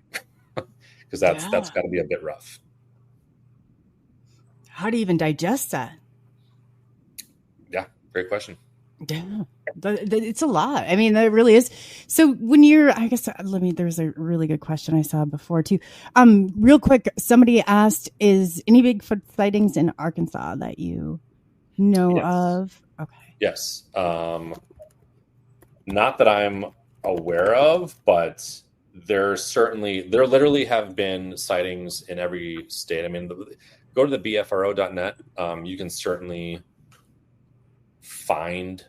Because that's got to be a bit rough. How do you even digest that? Yeah, great question. Yeah, it's a lot. I mean, that really is. So when you're, I guess, there's a really good question I saw before too. Real quick, somebody asked, is any Bigfoot sightings in Arkansas that you know of? Okay. Yes. Not that I'm aware of, but there literally have been sightings in every state. I mean, go to the bfro.net. You can certainly find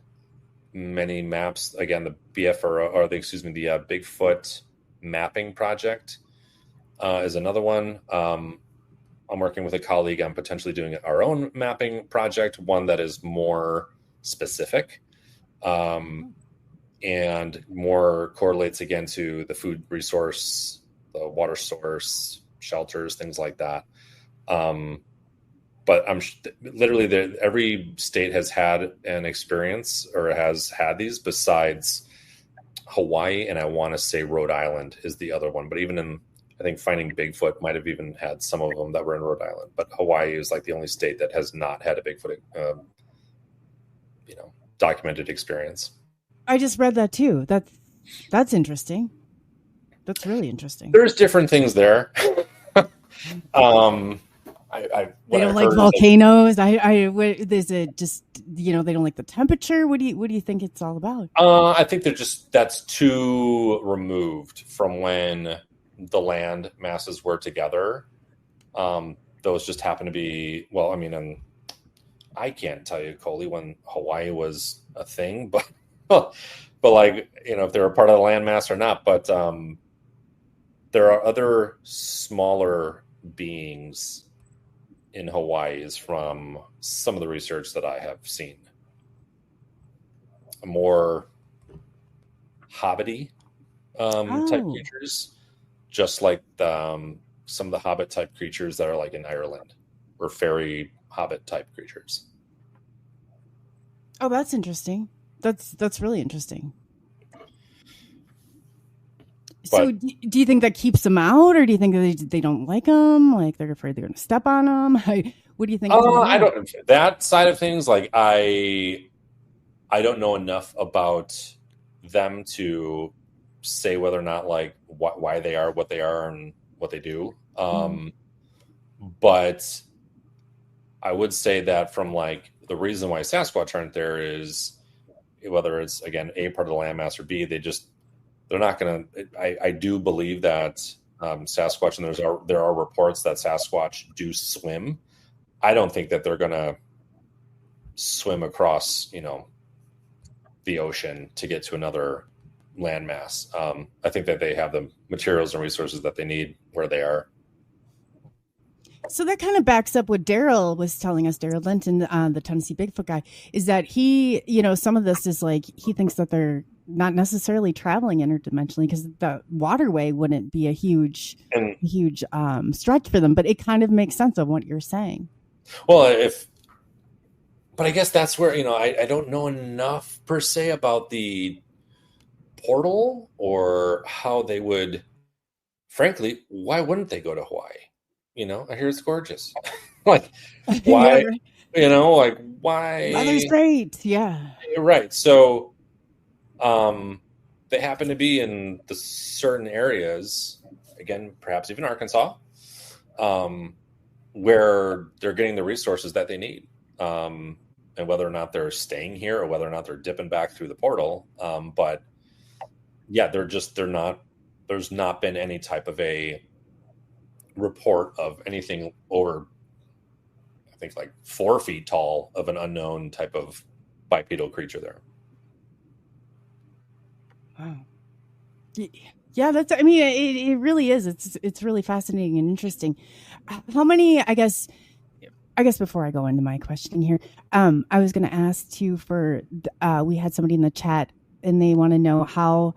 many maps. Again, the the Bigfoot mapping project is another one. I'm working with a colleague on potentially doing our own mapping project, one that is more specific and more correlates again to the food resource, the water source, shelters, things like that. But I'm literally every state has had an experience or has had these, besides Hawaii, and I want to say Rhode Island is the other one. But even I think Finding Bigfoot might have even had some of them that were in Rhode Island. But Hawaii is like the only state that has not had a Bigfoot, documented experience. I just read that too. That's interesting. That's really interesting. There's different things there. They don't like volcanoes. Is it just, they don't like the temperature? What do you think it's all about? I think that's too removed from when the land masses were together. Those just happen to be, and I can't tell you, Coley, when Hawaii was a thing, but like, if they're a part of the landmass or not. But there are other smaller beings in Hawaii, is from some of the research that I have seen. More hobbity type creatures, just like some of the hobbit type creatures that are like in Ireland, or fairy hobbit type creatures. Oh, that's interesting. That's really interesting. So do you think that keeps them out, or do you think that they don't like them? Like, they're afraid they're going to step on them? What do you think? I don't, that side of things. Like, I don't know enough about them to say whether or not, like, why they are what they are and what they do. But I would say that from, like, the reason why Sasquatch aren't there is, whether it's, again, A, part of the landmass, or B, they're not going to. I do believe that Sasquatch, and there are reports that Sasquatch do swim. I don't think that they're going to swim across, the ocean to get to another landmass. I think that they have the materials and resources that they need where they are. So that kind of backs up what Daryl was telling us, Daryl Linton, the Tennessee Bigfoot guy, is that he, some of this is like, he thinks that they're not necessarily traveling interdimensionally, because the waterway wouldn't be a huge stretch for them. But it kind of makes sense of what you're saying. Well, but I guess that's where, I don't know enough per se about the portal or how they would, frankly, why wouldn't they go to Hawaii? I hear it's gorgeous. Like, why, like, why? Weather's great. Yeah. Right. So, they happen to be in the certain areas, again, perhaps even Arkansas, where they're getting the resources that they need. And whether or not they're staying here or whether or not they're dipping back through the portal. But yeah, there's not been any type of a report of anything over, I think, like 4 feet tall of an unknown type of bipedal creature there. Wow. Yeah, it really is. It's really fascinating and interesting. How many, I guess before I go into my questioning here, I was going to ask too we had somebody in the chat and they want to know how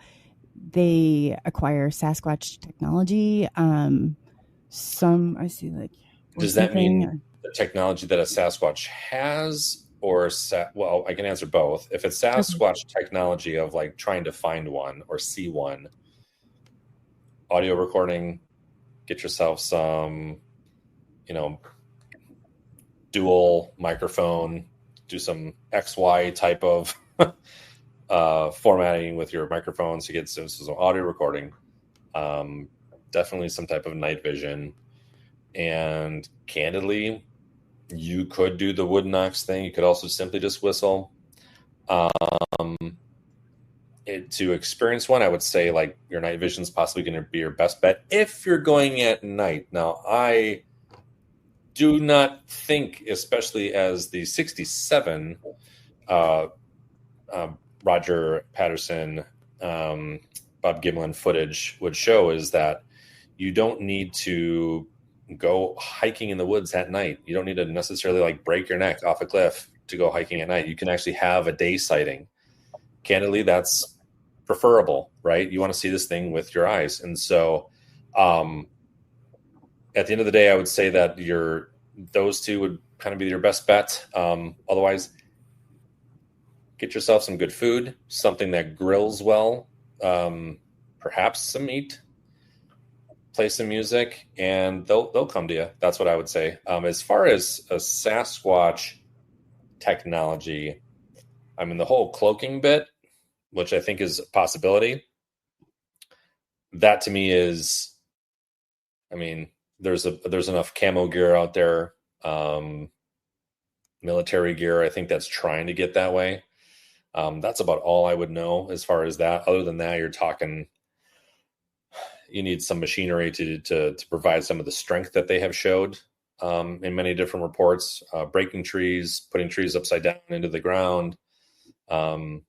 they acquire Sasquatch technology. I see like, does that mean the technology that a Sasquatch has, or well, I can answer both. If it's Sasquatch technology of like trying to find one or see one, audio recording, get yourself some, dual microphone, do some XY type of formatting with your microphones to get some audio recording. Definitely some type of night vision. And candidly, you could do the wood knocks thing. You could also simply just whistle. To experience one, I would say like your night vision is possibly going to be your best bet if you're going at night. Now, I do not think, especially as the 67 Roger Patterson, Bob Gimlin footage would show, is that you don't need to go hiking in the woods at night. You don't need to necessarily like break your neck off a cliff to go hiking at night. You can actually have a day sighting. Candidly, that's preferable, right? You want to see this thing with your eyes. And so at the end of the day, I would say that those two would kind of be your best bet. Otherwise, get yourself some good food, something that grills well, perhaps some meat, play some music, and they'll come to you. That's what I would say. As far as a Sasquatch technology, I mean, the whole cloaking bit, which I think is a possibility, that to me is, I mean, there's enough camo gear out there, military gear, I think that's trying to get that way. That's about all I would know as far as that. Other than that, you're talking, you need some machinery to provide some of the strength that they have showed in many different reports, breaking trees, putting trees upside down into the ground. So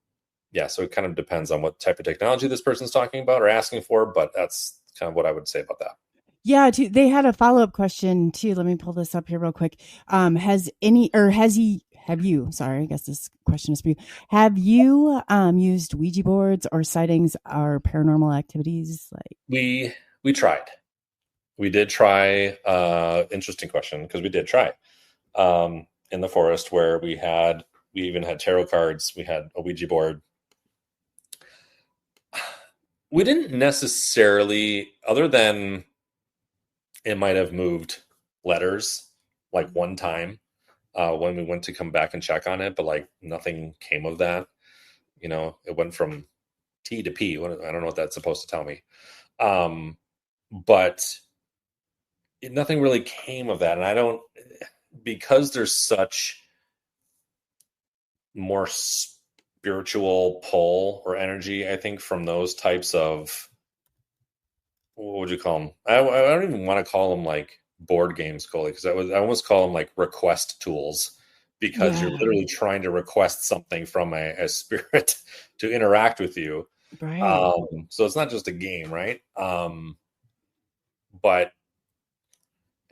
it kind of depends on what type of technology this person's talking about or asking for, but that's kind of what I would say about that. Yeah, they had a follow-up question too. Let me pull this up here real quick. Have you, sorry, I guess this question is for you. Have you used Ouija boards or sightings or paranormal activities? Like we tried. We did try, interesting question, because we did try in the forest where we even had tarot cards, we had a Ouija board. We didn't necessarily, other than it might have moved letters like one time when we went to come back and check on it, but like nothing came of that. It went from T to P. I don't know what that's supposed to tell me. But nothing really came of that. And because there's such more spiritual pull or energy, I think, from those types of, what would you call them? I don't even want to call them like board games, Coley, because I almost call them like request tools, because you're literally trying to request something from a spirit to interact with you. Right. So it's not just a game, right? And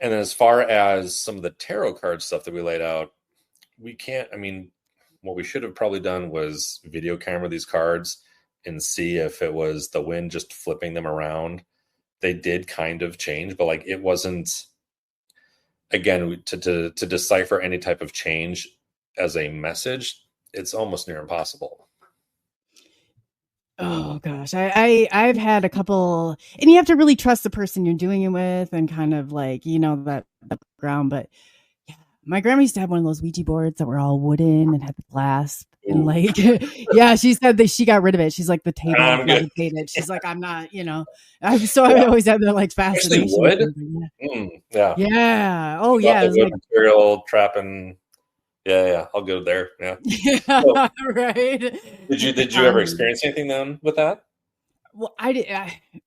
then as far as some of the tarot card stuff that we laid out, what we should have probably done was video camera these cards and see if it was the wind just flipping them around. They did kind of change, but like it wasn't, again, to decipher any type of change, as a message, it's almost near impossible. Oh gosh, I've had a couple, and you have to really trust the person you're doing it with, and kind of like, you know, that background. But yeah, my grandma used to have one of those Ouija boards that were all wooden and had the glass, and like, yeah, she said that she got rid of it. She's like, the table levitated. She's like, I'm not, you know. I always had that like fascination. Wood? Yeah. Yeah. Oh yeah. The wood material trapping. Yeah, I'll go there. Yeah. So, right. Did you ever experience anything then with that? Well,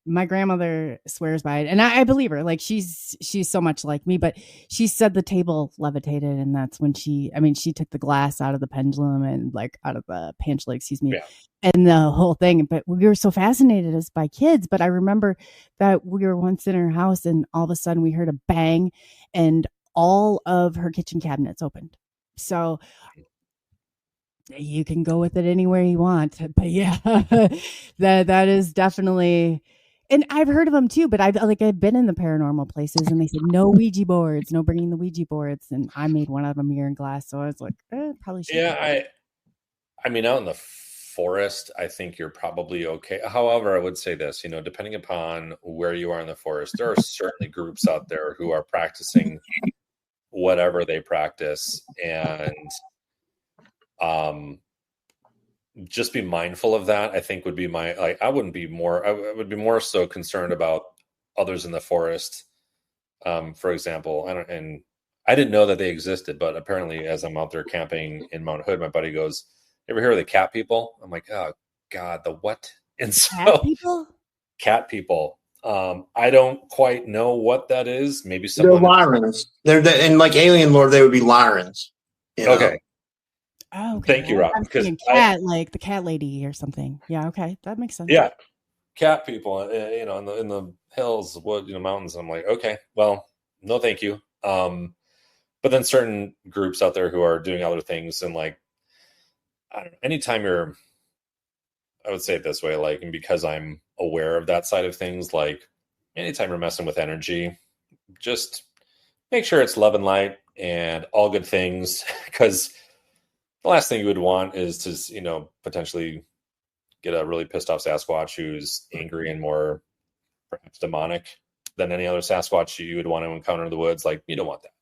my grandmother swears by it, and I believe her. Like she's so much like me, but she said the table levitated, and that's when she took the glass out of the pendulum and like out of the pantry, excuse me, and the whole thing. But we were so fascinated as by kids. But I remember that we were once in her house, and all of a sudden we heard a bang, and all of her kitchen cabinets opened. So you can go with it anywhere you want, but yeah, that is definitely, and I've heard of them too, but I've been in the paranormal places and they said no Ouija boards, no bringing the Ouija boards. And I made one out of a mirror and glass. So I was like, probably should. Yeah. I mean, out in the forest, I think you're probably okay. However, I would say this, you know, depending upon where you are in the forest, there are certainly groups out there who are practicing whatever they practice, and just be mindful of that. I think would be I would be more so concerned about others in the forest. For example, I didn't know that they existed, but apparently as I'm out there camping in Mount Hood, my buddy goes, "Ever hear of the cat people?" I'm like, "Oh God, the what?" And so cat people. I don't quite know what that is. Maybe someone. They're Lyrans. In like Alien lore, they would be Lyrans. You know? Okay. Oh, okay. Thank you, Rob. Because like the cat lady or something. Yeah. Okay, that makes sense. Yeah, cat people. You know, in the hills, mountains. I'm like, okay, well, no, thank you. But then certain groups out there who are doing other things, and like, I don't know, anytime I would say it this way, like, and because I'm aware of that side of things, like anytime you're messing with energy, just make sure it's love and light and all good things, because the last thing you would want is to, you know, potentially get a really pissed off Sasquatch who's angry and more perhaps demonic than any other Sasquatch you would want to encounter in the woods. Like, you don't want that.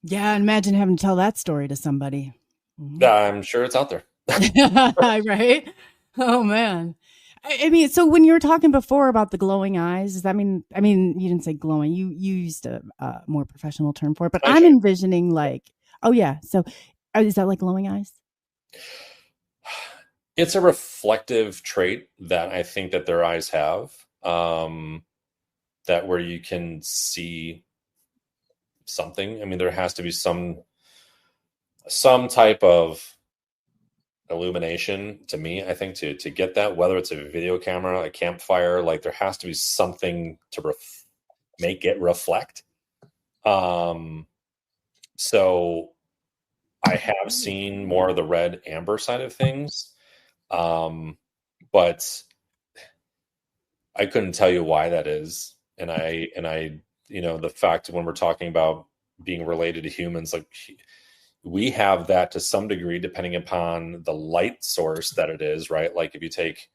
Yeah, imagine having to tell that story to somebody. I'm sure it's out there. Right? Oh man. I mean, so when you were talking before about the glowing eyes, does that mean, you didn't say glowing, you used a more professional term for it, but I'm envisioning like, oh yeah. So is that like glowing eyes? It's a reflective trait that I think that their eyes have, that where you can see something. I mean, there has to be some type of illumination to me, I think, to get that, whether it's a video camera, a campfire, like there has to be something to make it reflect. So I have seen more of the red amber side of things, but I couldn't tell you why that is. And I, you know, the fact when we're talking about being related to humans, like we have that to some degree, depending upon the light source that it is, right? Like if you take,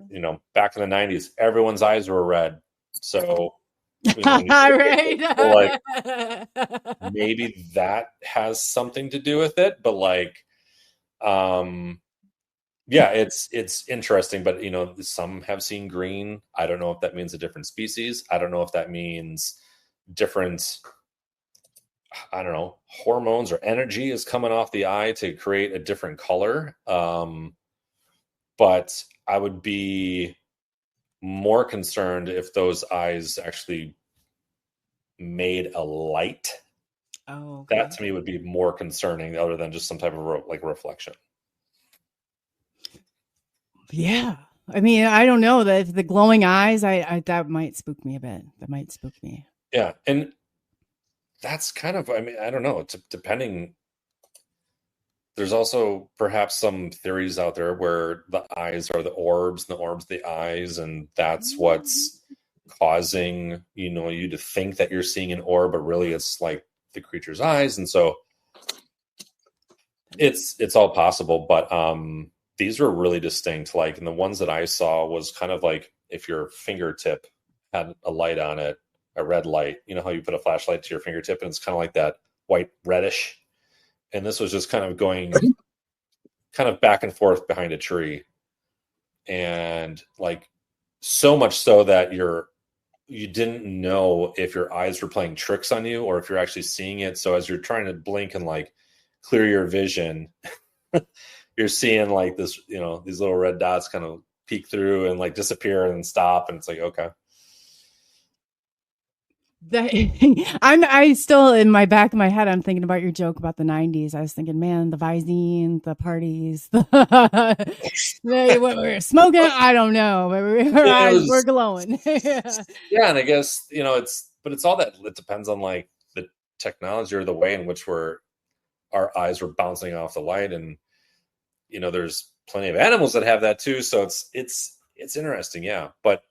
you know, back in the 90s, everyone's eyes were red. So, you know, right. like maybe that has something to do with it, but like, yeah, it's interesting, but you know, some have seen green. I don't know if that means a different species. I don't know if that means different, I don't know, hormones or energy is coming off the eye to create a different color. But I would be more concerned if those eyes actually made a light. Oh, okay. That to me would be more concerning, other than just some type of reflection. Yeah. I mean, I don't know, that the glowing eyes, I that might spook me a bit. That might spook me. Yeah. And that's kind of, I mean, I don't know, depending. There's also perhaps some theories out there where the eyes are the orbs, and the orbs the eyes, and that's what's causing, you know, you to think that you're seeing an orb, but really it's like the creature's eyes. And so It's all possible, but these were really distinct. Like, and the ones that I saw was kind of like if your fingertip had a light on it, a red light. You know how you put a flashlight to your fingertip, and it's kind of like that white reddish. And this was just kind of going kind of back and forth behind a tree, and like so much so that you didn't know if your eyes were playing tricks on you or if you're actually seeing it. So as you're trying to blink and like clear your vision, you're seeing like this, you know, these little red dots kind of peek through and like disappear and stop. And it's like, okay. I still, in my back of my head, I'm thinking about your joke about the 90s. I was thinking, man, the Visine, the parties, what we're smoking, I don't know, but our eyes were glowing. Yeah, and I guess, you know, it's all that, it depends on like the technology or the way in which our eyes were bouncing off the light. And, you know, there's plenty of animals that have that too. So it's interesting. Yeah. But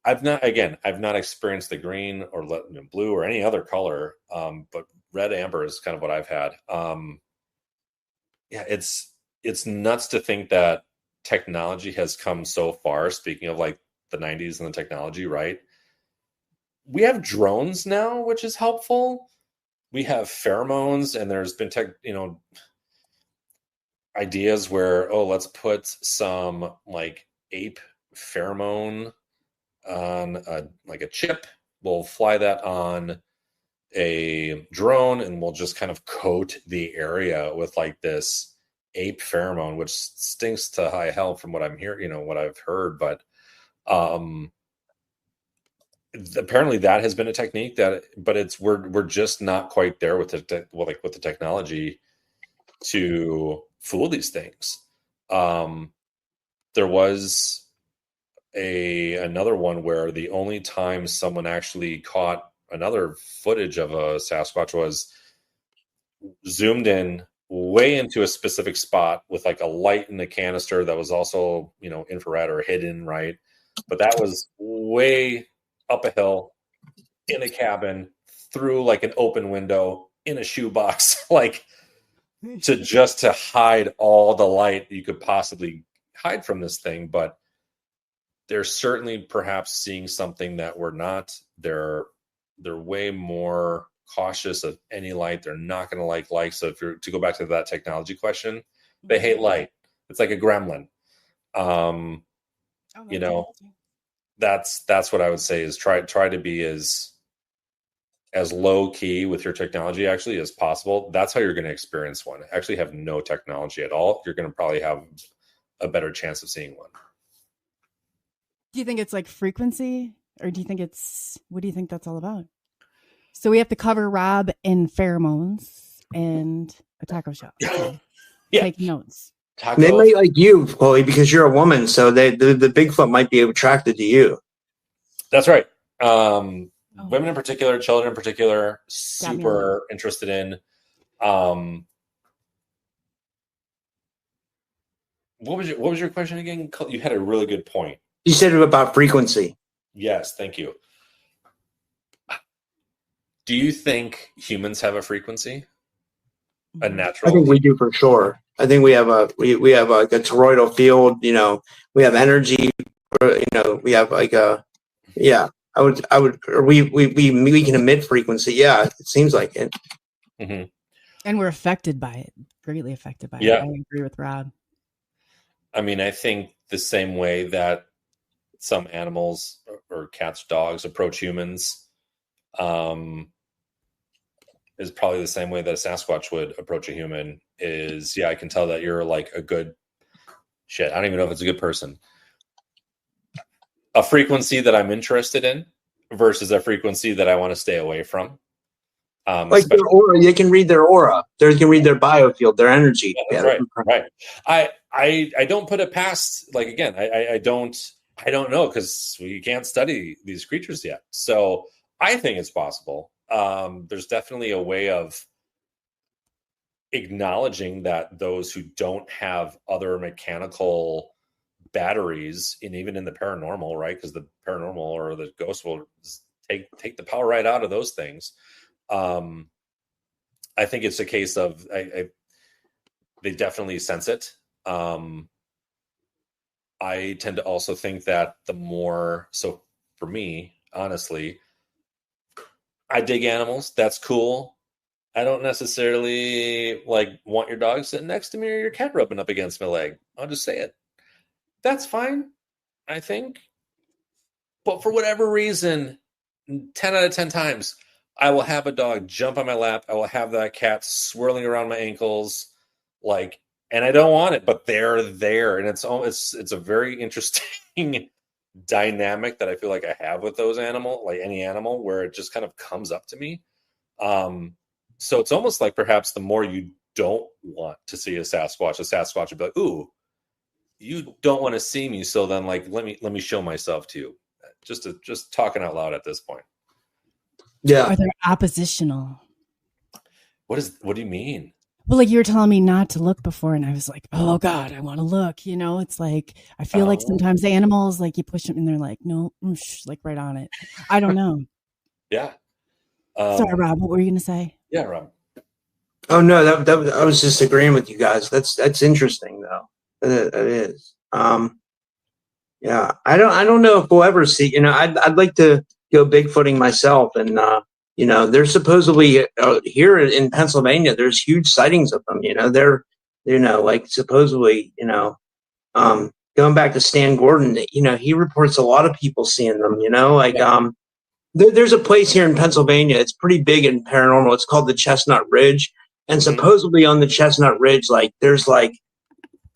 I've not experienced the green or blue or any other color. But red amber is kind of what I've had. Yeah, it's nuts to think that technology has come so far. Speaking of like the 90s and the technology, right? We have drones now, which is helpful. We have pheromones, and there's been ideas where, let's put some like ape pheromone on a chip. We'll fly that on a drone, and we'll just kind of coat the area with like this ape pheromone, which stinks to high hell from what I'm hearing, what I've heard. But apparently that has been a technique but we're just not quite there with the technology to fool these things. There was another one where the only time someone actually caught another footage of a Sasquatch was zoomed in way into a specific spot with like a light in the canister that was also, infrared or hidden, right? But that was way up a hill in a cabin through like an open window in a shoebox, like to hide all the light you could possibly hide from this thing. But they're certainly perhaps seeing something that we're not. They're way more cautious of any light. They're not going to like light. So if you're to go back to that technology question, they hate light. It's like a gremlin. That's what I would say is try to be as low key with your technology actually as possible. That's how you're going to experience one. Actually have no technology at all, you're going to probably have a better chance of seeing one. Do you think it's like frequency, or do you think what do you think that's all about? So we have to cover Rob in pheromones and a taco shop. Okay. Yeah. Take notes. They might like you, Chloe, because you're a woman. So the Bigfoot might be attracted to you. That's right. Women in particular, children in particular, super interested in. What was your question again? You had a really good point. You said it about frequency. Yes, thank you. Do you think humans have a frequency? A natural? I think we do for sure. I think we have we have like a toroidal field. We have energy. We have like a we can emit frequency. Yeah, it seems like it. Mm-hmm. And we're affected by it, greatly affected by it. I agree with Rob. I mean, I think the same way that some animals or cats, dogs approach humans is probably the same way that a Sasquatch would approach a human. I can tell that you're like a good shit. I don't even know if it's a good person. A frequency that I'm interested in versus a frequency that I want to stay away from. Like their aura, they can read their aura. They can read their biofield, their energy. Yeah, that's right. I don't put it past. Like again, I don't know because we can't study these creatures yet. So I think it's possible. There's definitely a way of acknowledging that those who don't have other mechanical batteries, and even in the paranormal, right? Because the paranormal or the ghost will take the power right out of those things. I think it's a case of they definitely sense it. I tend to also think that so for me, honestly, I dig animals. That's cool. I don't necessarily like want your dog sitting next to me or your cat rubbing up against my leg. I'll just say it. That's fine, I think. But for whatever reason, 10 out of 10 times, I will have a dog jump on my lap. I will have that cat swirling around my ankles, and I don't want it, but they're there, and it's a very interesting dynamic that I feel like I have with those animals, like any animal, where it just kind of comes up to me. So it's almost like perhaps the more you don't want to see a Sasquatch would be like, "Ooh, you don't want to see me, so then let me show myself to you." Just talking out loud at this point. Yeah. Are they oppositional? What do you mean? Well, you were telling me not to look before, and I was like, "Oh God, I want to look." It's like I feel like sometimes the animals, you push them, and they're like, "No," right on it. I don't know. Yeah. Sorry, Rob. What were you going to say? Yeah, Rob. Oh no, that I was just agreeing with you guys. That's interesting though. It is. Yeah, I don't know if we'll ever see. I'd like to go Bigfooting myself, and there's supposedly here in Pennsylvania, there's huge sightings of them. They're supposedly going back to Stan Gordon. He reports a lot of people seeing them. There's a place here in Pennsylvania. It's pretty big in paranormal. It's called the Chestnut Ridge, and supposedly on the Chestnut Ridge, there's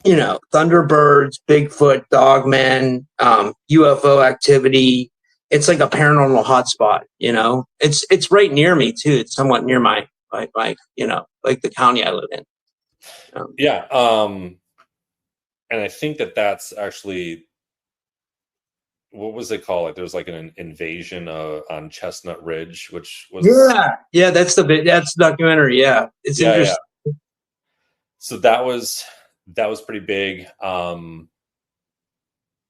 Thunderbirds, Bigfoot, Dogmen, UFO activity. It's like a paranormal hotspot, It's right near me too. It's somewhat near my the county I live in. Yeah. And I think that's actually, what was it called? There was an invasion on Chestnut Ridge, which was that's the documentary. Yeah, it's interesting. Yeah. So that was pretty big.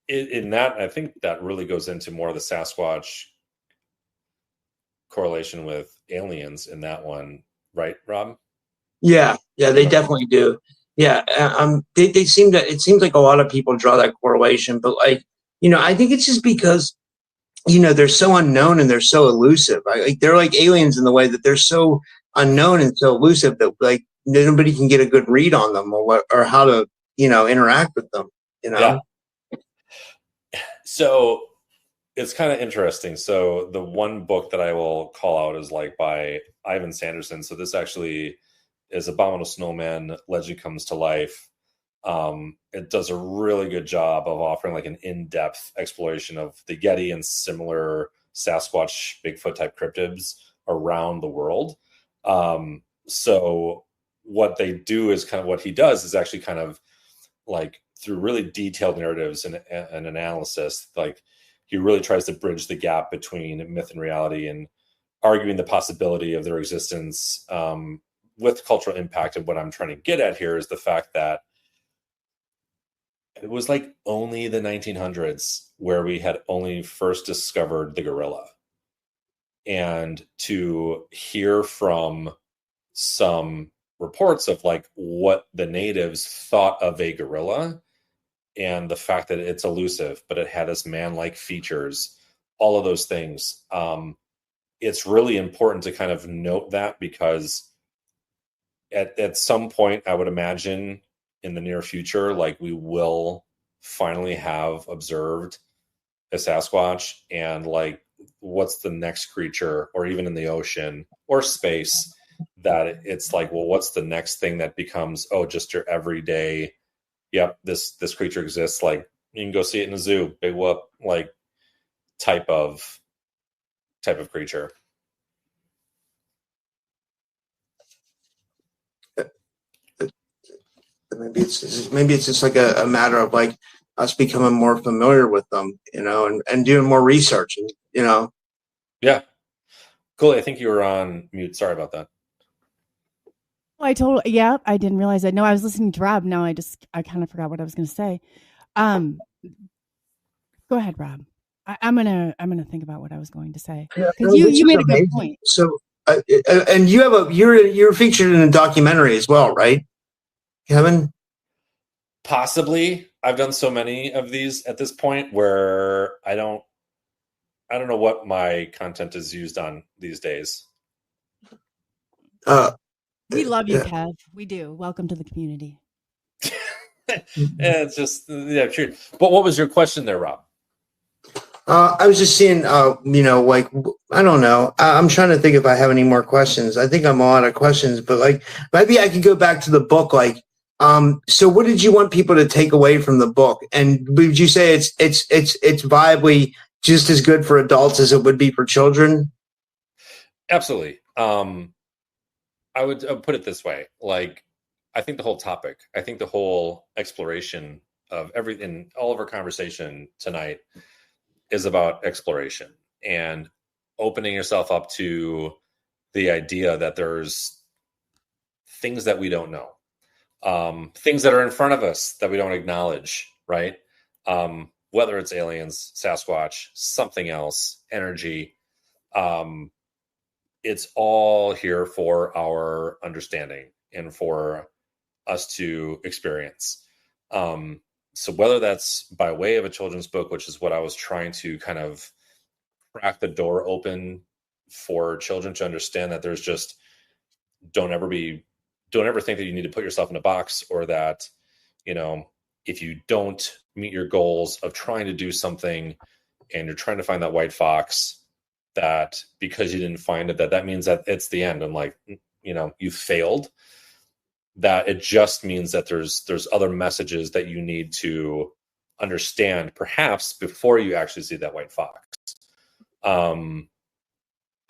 In that, I think that really goes into more of the Sasquatch correlation with aliens in that one, right, Rob? Yeah, they definitely do. Yeah, they seem to. It seems like a lot of people draw that correlation, but I think it's just because they're so unknown and they're so elusive. They're like aliens in the way that they're so unknown and so elusive that nobody can get a good read on them or how to interact with them. Yeah. So it's kind of interesting. So the one book that I will call out is by Ivan Sanderson. So this actually is Abominable Snowman, Legend Comes to Life. It does a really good job of offering an in-depth exploration of the Yeti and similar Sasquatch, Bigfoot type cryptids around the world. So what they do is what he does is actually through really detailed narratives and analysis, he really tries to bridge the gap between myth and reality and arguing the possibility of their existence with cultural impact. And what I'm trying to get at here is the fact that it was only the 1900s where we had only first discovered the gorilla. And to hear from some reports of what the natives thought of a gorilla and the fact that it's elusive, but it had its man-like features, all of those things. It's really important to note that, because at some point, I would imagine in the near future, we will finally have observed a Sasquatch, and what's the next creature, or even in the ocean or space, that it's what's the next thing that becomes, just your everyday, yep, this creature exists. You can go see it in a zoo, big whoop, type of creature. Maybe it's just a matter of us becoming more familiar with them, and doing more research, Yeah. Cool. I think you were on mute. Sorry about that. I didn't realize that. No, I was listening to Rob. Now I kind of forgot what I was going to say. Go ahead, Rob. I'm gonna think about what I was going to say, because you made a good point. So, and you're featured in a documentary as well, right? Kevin? Possibly. I've done so many of these at this point where I don't know what my content is used on these days. We love you, Kev. We do. Welcome to the community. It's just, yeah, true. But what was your question there, Rob? I was just seeing, like, I don't know. I'm trying to think if I have any more questions. I think I'm all out of questions, but like, maybe I could go back to the book. Like, so what did you want people to take away from the book? And would you say it's viably just as good for adults as it would be for children? Absolutely. I would put it this way. Like, I think the whole topic, I think the whole exploration of everything, all of our conversation tonight is about exploration and opening yourself up to the idea that there's things that we don't know, things that are in front of us that we don't acknowledge, right? Whether it's aliens, Sasquatch, something else, energy, it's all here for our understanding and for us to experience. So whether that's by way of a children's book, which is what I was trying to kind of crack the door open for children to understand, that there's just, don't ever think that you need to put yourself in a box, or that, if you don't meet your goals of trying to do something and you're trying to find that white fox, that because you didn't find it, that means that it's the end, and like, you failed. That it just means that there's other messages that you need to understand, perhaps before you actually see that white fox. I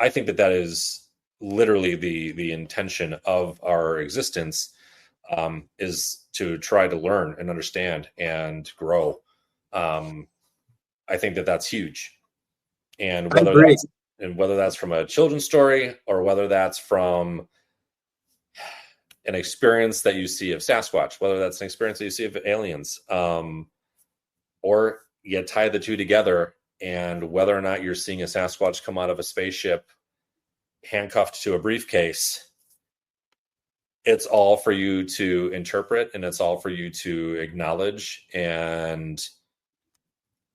think that is literally the intention of our existence, is to try to learn and understand and grow. I think that that's huge. And whether that's from a children's story, or whether that's from an experience that you see of Sasquatch, whether that's an experience that you see of aliens, or you tie the two together, and whether or not you're seeing a Sasquatch come out of a spaceship handcuffed to a briefcase, it's all for you to interpret, and it's all for you to acknowledge. And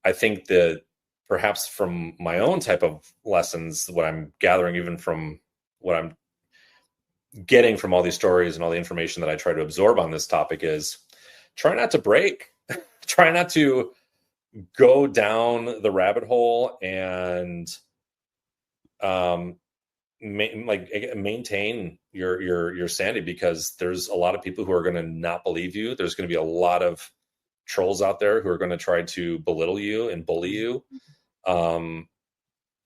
I think that perhaps from my own type of lessons, what I'm gathering, even from what I'm getting from all these stories and all the information that I try to absorb on this topic, is try not to break, try not to go down the rabbit hole, and maintain your sanity, because there's a lot of people who are going to not believe you. There's going to be a lot of trolls out there who are going to try to belittle you and bully you.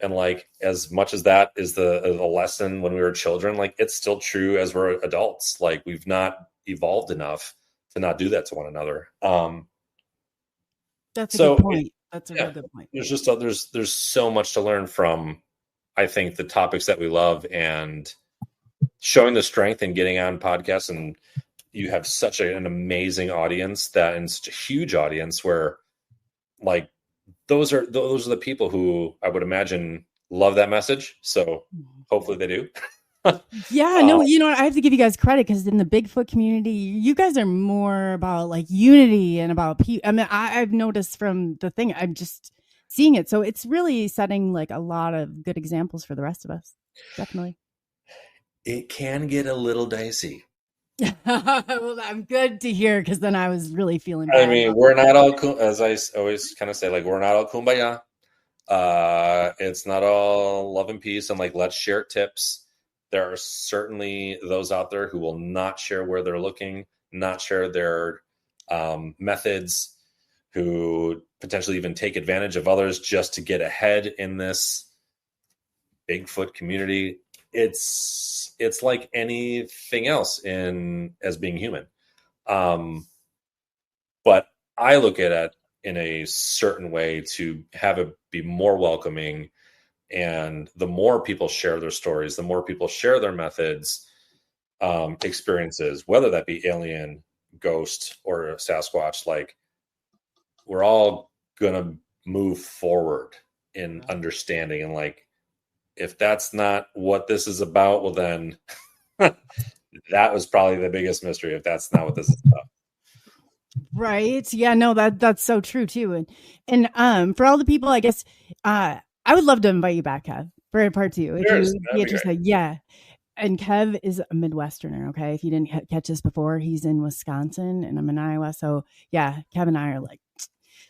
And like, as much as that is the lesson when we were children, like, it's still true as we're adults. Like, we've not evolved enough to not do that to one another. That's a good point. That's a real good point. There's just there's so much to learn from, I think, the topics that we love, and showing the strength in getting on podcasts. And you have such an amazing audience, and such a huge audience, where like, those are the people who I would imagine love that message. So hopefully they do. Yeah, no, I have to give you guys credit, because in the Bigfoot community, you guys are more about like unity and about people. I mean, I've noticed from the thing, I'm just seeing it. So it's really setting like a lot of good examples for the rest of us. Definitely. It can get a little dicey. Well, I'm good to hear, because then I was really feeling bad. I mean, we're not all, as I always kind of say, like, we're not all kumbaya. It's not all love and peace and like, let's share tips. There are certainly those out there who will not share where they're looking, not share their methods, who potentially even take advantage of others just to get ahead in this Bigfoot community. It's like anything else as being human. But I look at it in a certain way to have it be more welcoming. And the more people share their stories, the more people share their methods, experiences, whether that be alien, ghost, or Sasquatch, like, we're all going to move forward in understanding. And like, if that's not what this is about, well, then That was probably the biggest mystery, if that's not what this is about. Right. Yeah, no, that's so true too. And for all the people, I guess I would love to invite you back, Kev, for a part 2. If Sure, you that'd be be interested. Yeah. And Kev is a Midwesterner, okay? If you didn't catch this before, he's in Wisconsin and I'm in Iowa. So yeah, Kev and I are like.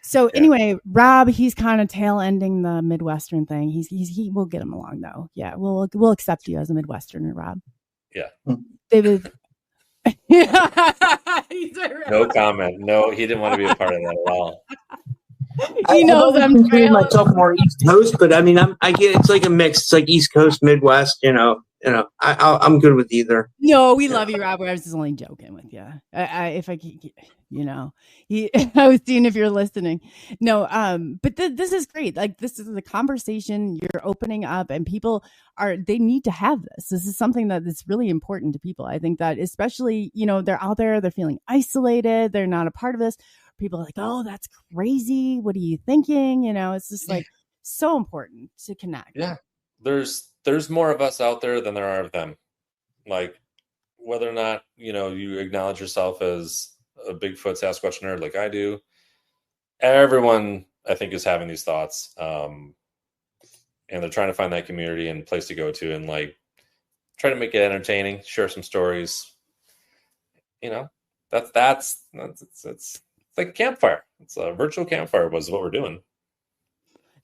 So anyway, Rob, he's kind of tail ending the Midwestern thing. He will get him along though. Yeah, we'll accept you as a Midwesterner, Rob. Yeah. David. No comment. No, he didn't want to be a part of that at all. He knows I'm consider myself more East Coast, but I mean, I get it's like a mix. It's like East Coast, Midwest. I'm good with either. No, we love you, Rob. I was just only joking with you. I was seeing if you're listening. No, but this is great. Like, this is the conversation you're opening up, and people they need to have this. This is something that is really important to people. I think that especially, they're out there, they're feeling isolated, they're not a part of this. People are like, oh, that's crazy. What are you thinking? It's just like so important to connect. Yeah. There's more of us out there than there are of them. Like, whether or not, you acknowledge yourself as a Bigfoot Sasquatch nerd like I do, everyone, I think, is having these thoughts. And they're trying to find that community and place to go to and, like, try to make it entertaining, share some stories. It's like a campfire. It's a virtual campfire was what we're doing.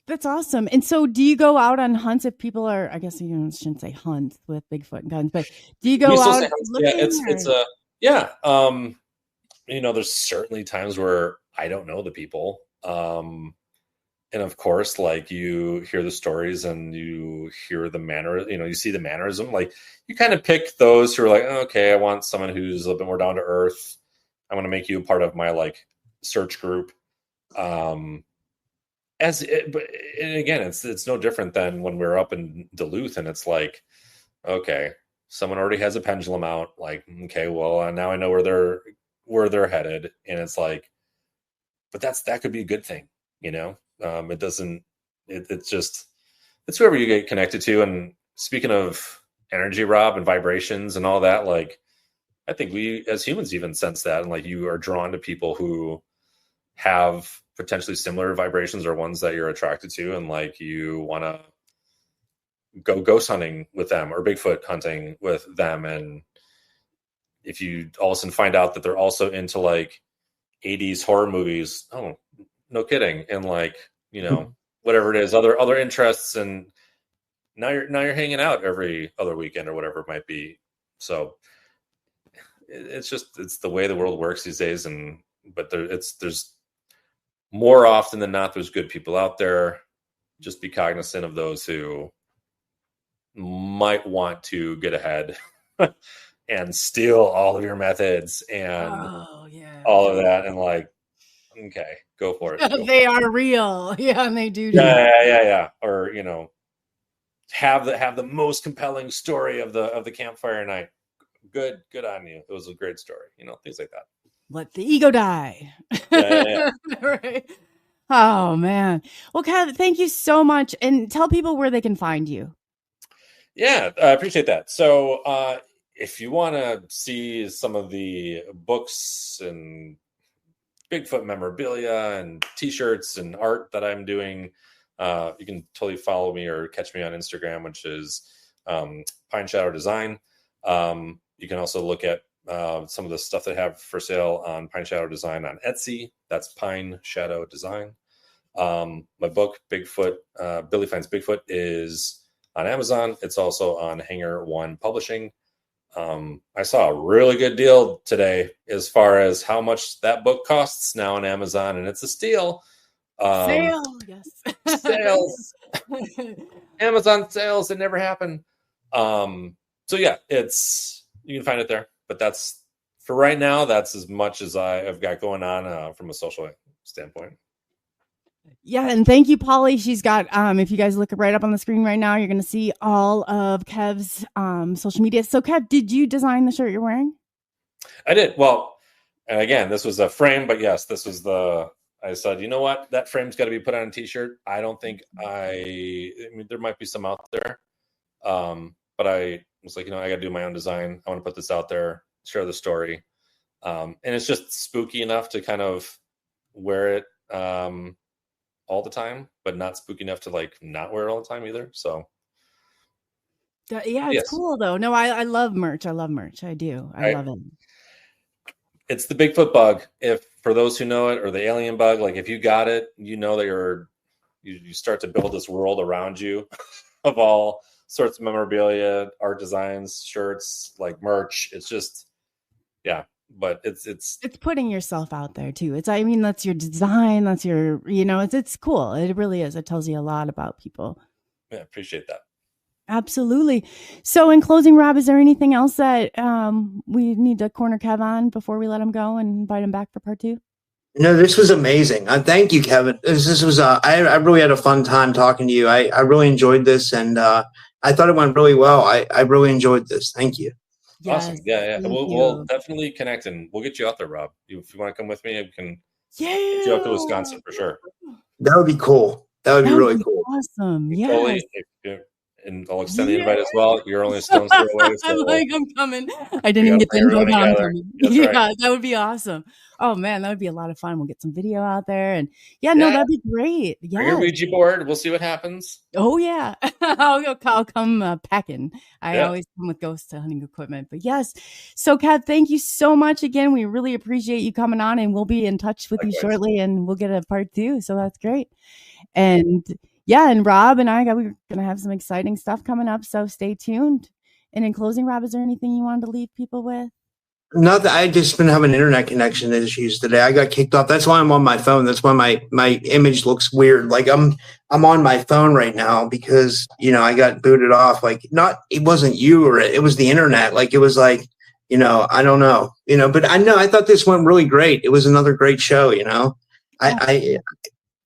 That's awesome. And so do you go out on hunts if people are, I guess you shouldn't say hunts with Bigfoot and guns, but do you go out looking? Yeah, there's certainly times where I don't know the people. And of course, like, you hear the stories and you hear the manner, you see the mannerism. Like, you kind of pick those who are like, oh, okay, I want someone who's a little bit more down to earth. I want to make you a part of my, like, search group. And again, it's no different than when we're up in Duluth and it's like, okay, someone already has a pendulum out. Like, okay, well, now I know where they're headed, and it's like, but that could be a good thing, It doesn't. It's whoever you get connected to. And speaking of energy, Rob, and vibrations and all that, like, I think we as humans even sense that, and like, you are drawn to people who have potentially similar vibrations or ones that you're attracted to, and like, you want to go ghost hunting with them or Bigfoot hunting with them. And if you all of a sudden find out that they're also into, like, 80s horror movies, oh, no kidding, and like, whatever it is, other interests, and now you're hanging out every other weekend or whatever it might be. So it's the way the world works these days. But there's more often than not, there's good people out there. Just be cognizant of those who might want to get ahead and steal all of your methods and all of that. And like, okay, go for it. They are real. Yeah. And they do. Yeah. Or, have the most compelling story of the campfire night. Good on you. It was a great story. Things like that. Let the ego die. Yeah. Right. Oh, man. Well, Kev, thank you so much. And tell people where they can find you. Yeah, I appreciate that. So if you want to see some of the books and Bigfoot memorabilia and T-shirts and art that I'm doing, you can totally follow me or catch me on Instagram, which is PineShadowDesign. You can also look at some of the stuff that I have for sale on PineShadowDesign on Etsy. That's PineShadowDesign. My book, Bigfoot, Billy Finds Bigfoot, is on Amazon. It's also on Hanger One Publishing. I saw a really good deal today as far as how much that book costs now on Amazon, and it's a steal. Sale, yes. Sales. Amazon sales that never happen. So yeah, you can find it there. But that's, for right now, that's as much as I've got going on from a social standpoint. Yeah, and thank you, Polly. She's got, if you guys look right up on the screen right now, you're going to see all of Kev's social media. So, Kev, did you design the shirt you're wearing? I did. Well, and again, this was a frame, but yes, this was I said, you know what? That frame's got to be put on a T-shirt. I don't think I mean, there might be some out there, but I was like, I got to do my own design. I want to put this out there, share the story. And it's just spooky enough to kind of wear it all the time, but not spooky enough to like not wear it all the time either. So yeah, it's cool though. No, I love merch. I love merch. I do. I love it. It's the Bigfoot bug. If for those who know it, or the alien bug, like if you got it, that you start to build this world around you of all sorts of memorabilia, art designs, shirts, like merch. It's just, yeah. But it's putting yourself out there too. That's your design. That's your, it's cool. It really is. It tells you a lot about people. Yeah, appreciate that. Absolutely. So in closing, Rob, is there anything else that we need to corner Kev on before we let him go and invite him back for part 2? No, this was amazing. Thank you, Kevin. This was I really had a fun time talking to you. I really enjoyed this, and I thought it went really well. I really enjoyed this. Thank you. Yes, awesome. Yeah. We'll definitely connect, and we'll get you out there, Rob. If you want to come with me, we can get you out to Wisconsin for sure. That would be cool. That would be really cool. Awesome. Yeah. Totally. And I'll extend the invite as well. You're only a stone's throw away. So I'm coming. I didn't even get the invite on. Yeah, right. That would be awesome. Oh man, that would be a lot of fun. We'll get some video out there, and that'd be great. Yeah, bring a Ouija board. We'll see what happens. Oh yeah, I'll come packing. I always come with ghost hunting equipment. But yes, so Kev, thank you so much again. We really appreciate you coming on, and we'll be in touch with you shortly, and we'll get a part 2. So that's great. And yeah, and Rob and we're going to have some exciting stuff coming up, so stay tuned. And in closing, Rob, is there anything you wanted to leave people with? Nothing. I just been having internet connection issues today. I got kicked off. That's why I'm on my phone. That's why my image looks weird. Like I'm on my phone right now because, I got booted off. Like it wasn't you or it was the internet. Like it was like, I don't know, but I thought this went really great. It was another great show,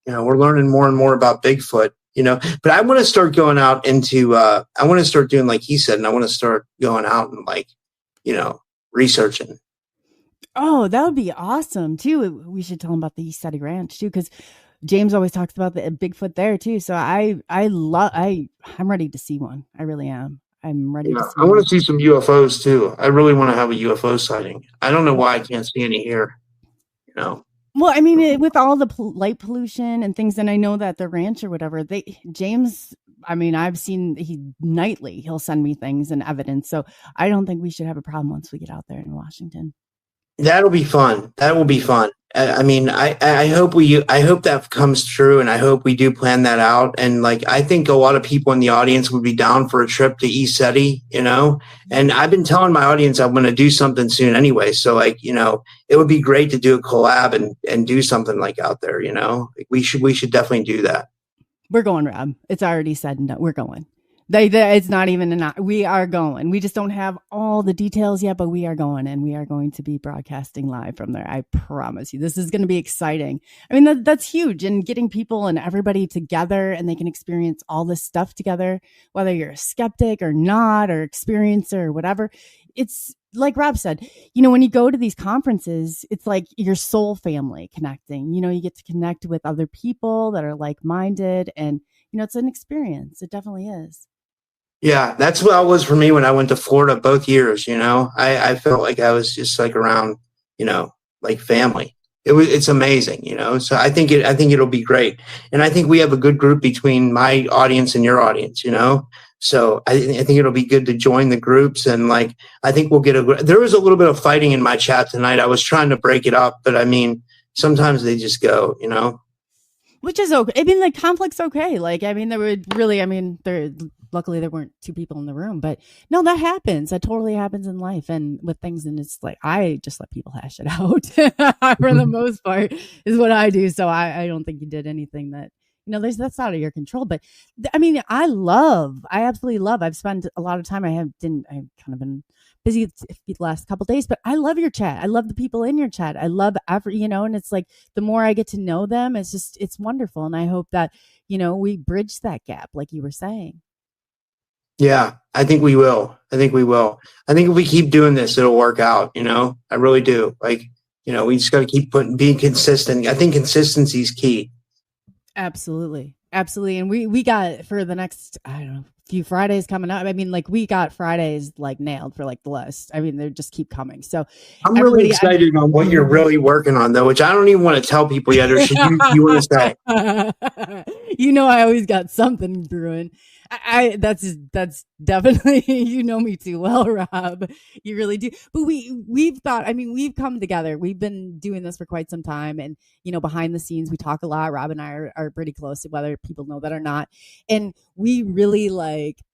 we're learning more and more about Bigfoot, but I want to start going out into, I want to start doing like he said, and I want to start going out and like, researching. Oh, that would be awesome too. We should tell him about the East Side Ranch too, because James always talks about the Bigfoot there too. So I'm ready to see one. I really am. I'm ready to see I want to see some UFOs too. I really want to have a UFO sighting. I don't know why I can't see any here, Well, with all the light pollution and things, and I know that the ranch or whatever, James, I've seen nightly, he'll send me things and evidence. So I don't think we should have a problem once we get out there in Washington. That'll be fun. That will be fun. I hope that comes true, and I hope we do plan that out. And like, I think a lot of people in the audience would be down for a trip to East City, and I've been telling my audience I'm going to do something soon anyway. So like, it would be great to do a collab and do something like out there, we should definitely do that. We're going, Rob. It's already said and done. We're going. It's not even we are going. We just don't have all the details yet, but we are going, and we are going to be broadcasting live from there. I promise you, this is going to be exciting. That's huge, and getting people and everybody together, and they can experience all this stuff together, whether you're a skeptic or not, or experiencer or whatever. It's like Rob said, when you go to these conferences, it's like your soul family connecting. You get to connect with other people that are like-minded, and it's an experience. It definitely is. Yeah, that's what it was for me when I went to Florida both years. I felt like I was just like around, like family. It's amazing, So I think it'll be great, and I think we have a good group between my audience and your audience. So I think it'll be good to join the groups, and like I think we'll get there was a little bit of fighting in my chat tonight. I was trying to break it up, but sometimes they just go, Which is okay. The conflict's okay. There would really, luckily there weren't 2 people in the room, but no, that happens. That totally happens in life and with things. And it's like, I just let people hash it out for the most part is what I do. So I don't think you did anything that, that's out of your control. But I absolutely love, I've spent a lot of time. I've kind of been busy the last couple of days, but I love your chat. I love the people in your chat. I love and it's like, the more I get to know them, it's wonderful. And I hope that, we bridge that gap, like you were saying. Yeah, I think we will. I think if we keep doing this, it'll work out. I really do. We just got to keep being consistent. I think consistency is key. Absolutely. And we got for the next, few Fridays coming up. I mean, like we got Fridays like nailed for like the list. I mean, they just keep coming. So I'm really excited on what you're really working on, though, which I don't even want to tell people yet. Or should you want to say? I always got something brewing. That's definitely, you know me too well, Rob. You really do. But we've come together. We've been doing this for quite some time, and behind the scenes we talk a lot. Rob and I are pretty close, whether people know that or not. And we really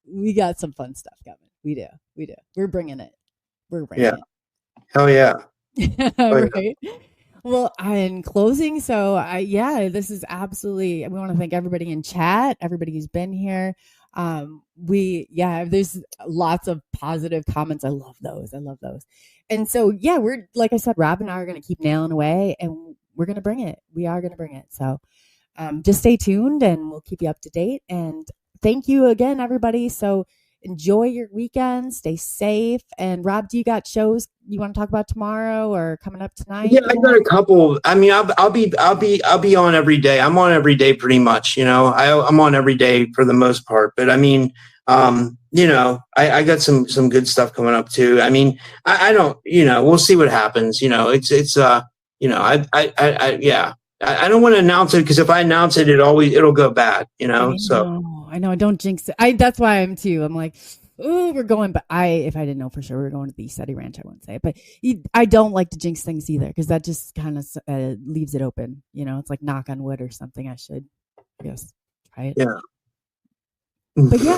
we got some fun stuff coming. We do. We're bringing it. it. Hell yeah. Right. Well, in closing, this is absolutely, we want to thank everybody in chat, everybody who's been here. There's lots of positive comments. I love those. And so, we're, like I said, Rob and I are going to keep nailing away, and we're going to bring it. We are going to bring it. So, just stay tuned and we'll keep you up to date. And thank you again, everybody. So enjoy your weekend, stay safe. And Rob, do you got shows you want to talk about tomorrow or coming up tonight? Yeah, I got a couple. I mean, I'll be on every day. I'm on every day pretty much. I'm on every day for the most part. But I mean, I got some good stuff coming up too. I mean, I don't, we'll see what happens. I don't want to announce it because if I announce it, it'll go bad. I know. Don't jinx it. That's why I'm too. I'm like, oh, we're going. But if I didn't know for sure we were going to the Steady Ranch, I wouldn't say it. But I don't like to jinx things either because that just kind of leaves it open. It's like knock on wood or something. I should, try it. Yeah. But so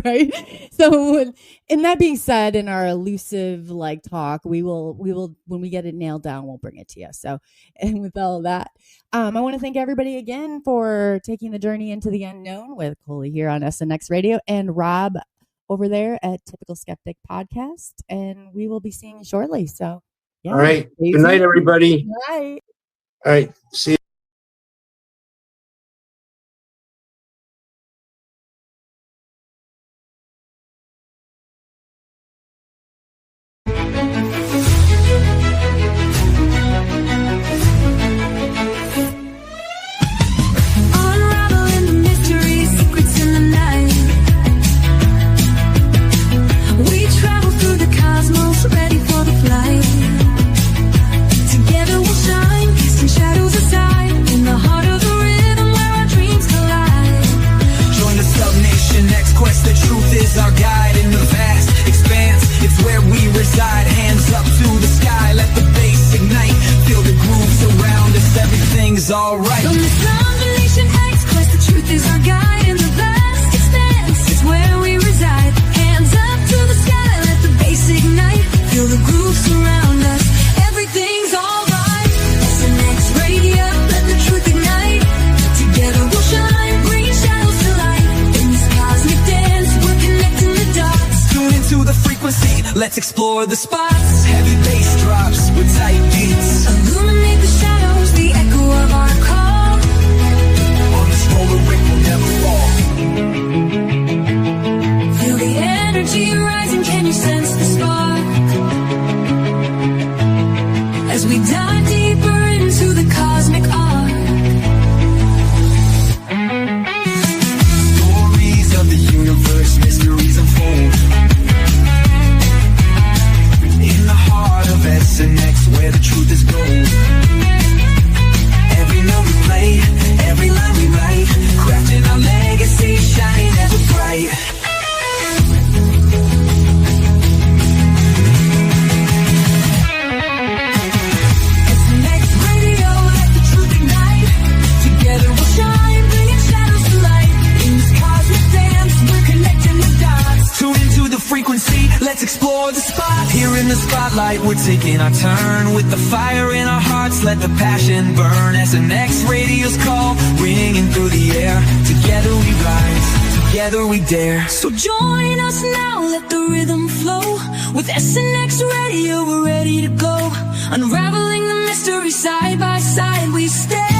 right. So, and that being said, in our elusive talk, we will when we get it nailed down, we'll bring it to you. So, and with all of that, I want to thank everybody again for taking the journey into the unknown with Coley here on SNX Radio and Rob over there at Typical Skeptic Podcast, and we will be seeing you shortly. So, all right. Good night, everybody. Good night. All right. See you. Our guide in the vast expanse, it's where we reside. Hands up to the sky, let the bass ignite. Feel the grooves around us, everything's alright. From this combination X quest, the truth is our guide in the vast expanse. It's where we reside. Hands up to the sky, let the bass ignite. Feel the grooves around us, everything's alright. SNX Radio, let the truth ignite. Together we'll shine, bringing shadows to light. In this cosmic dance, we're connecting the dots. Tune into the frequency, let's explore the spots. Heavy bass drops with tight beats. Illuminate the shadows, the echo of our call. On this roller ring will never fall. Feel the energy rising, can you sense the spark? As we dive deeper into the cosmic arc. Stories of the universe, mysteries unfold. In the heart of SNX, where the truth is gold. Every note we play, every line we write, crafting our legacy, shining ever bright. SNX Radio, let the truth ignite. Together we'll shine, bringing shadows to light. In this cosmic dance, we're connecting the dots. Tune into the frequency, let's explore the spot. Here in the spotlight, we're taking our turn. With the fire in our hearts, let the passion burn. SNX Radio's call, ringing through the air. Together we rise, together we dare. So join us now, let the rhythm flow. With SNX Radio, we're ready to go. Unraveling the mystery side by side, we stay.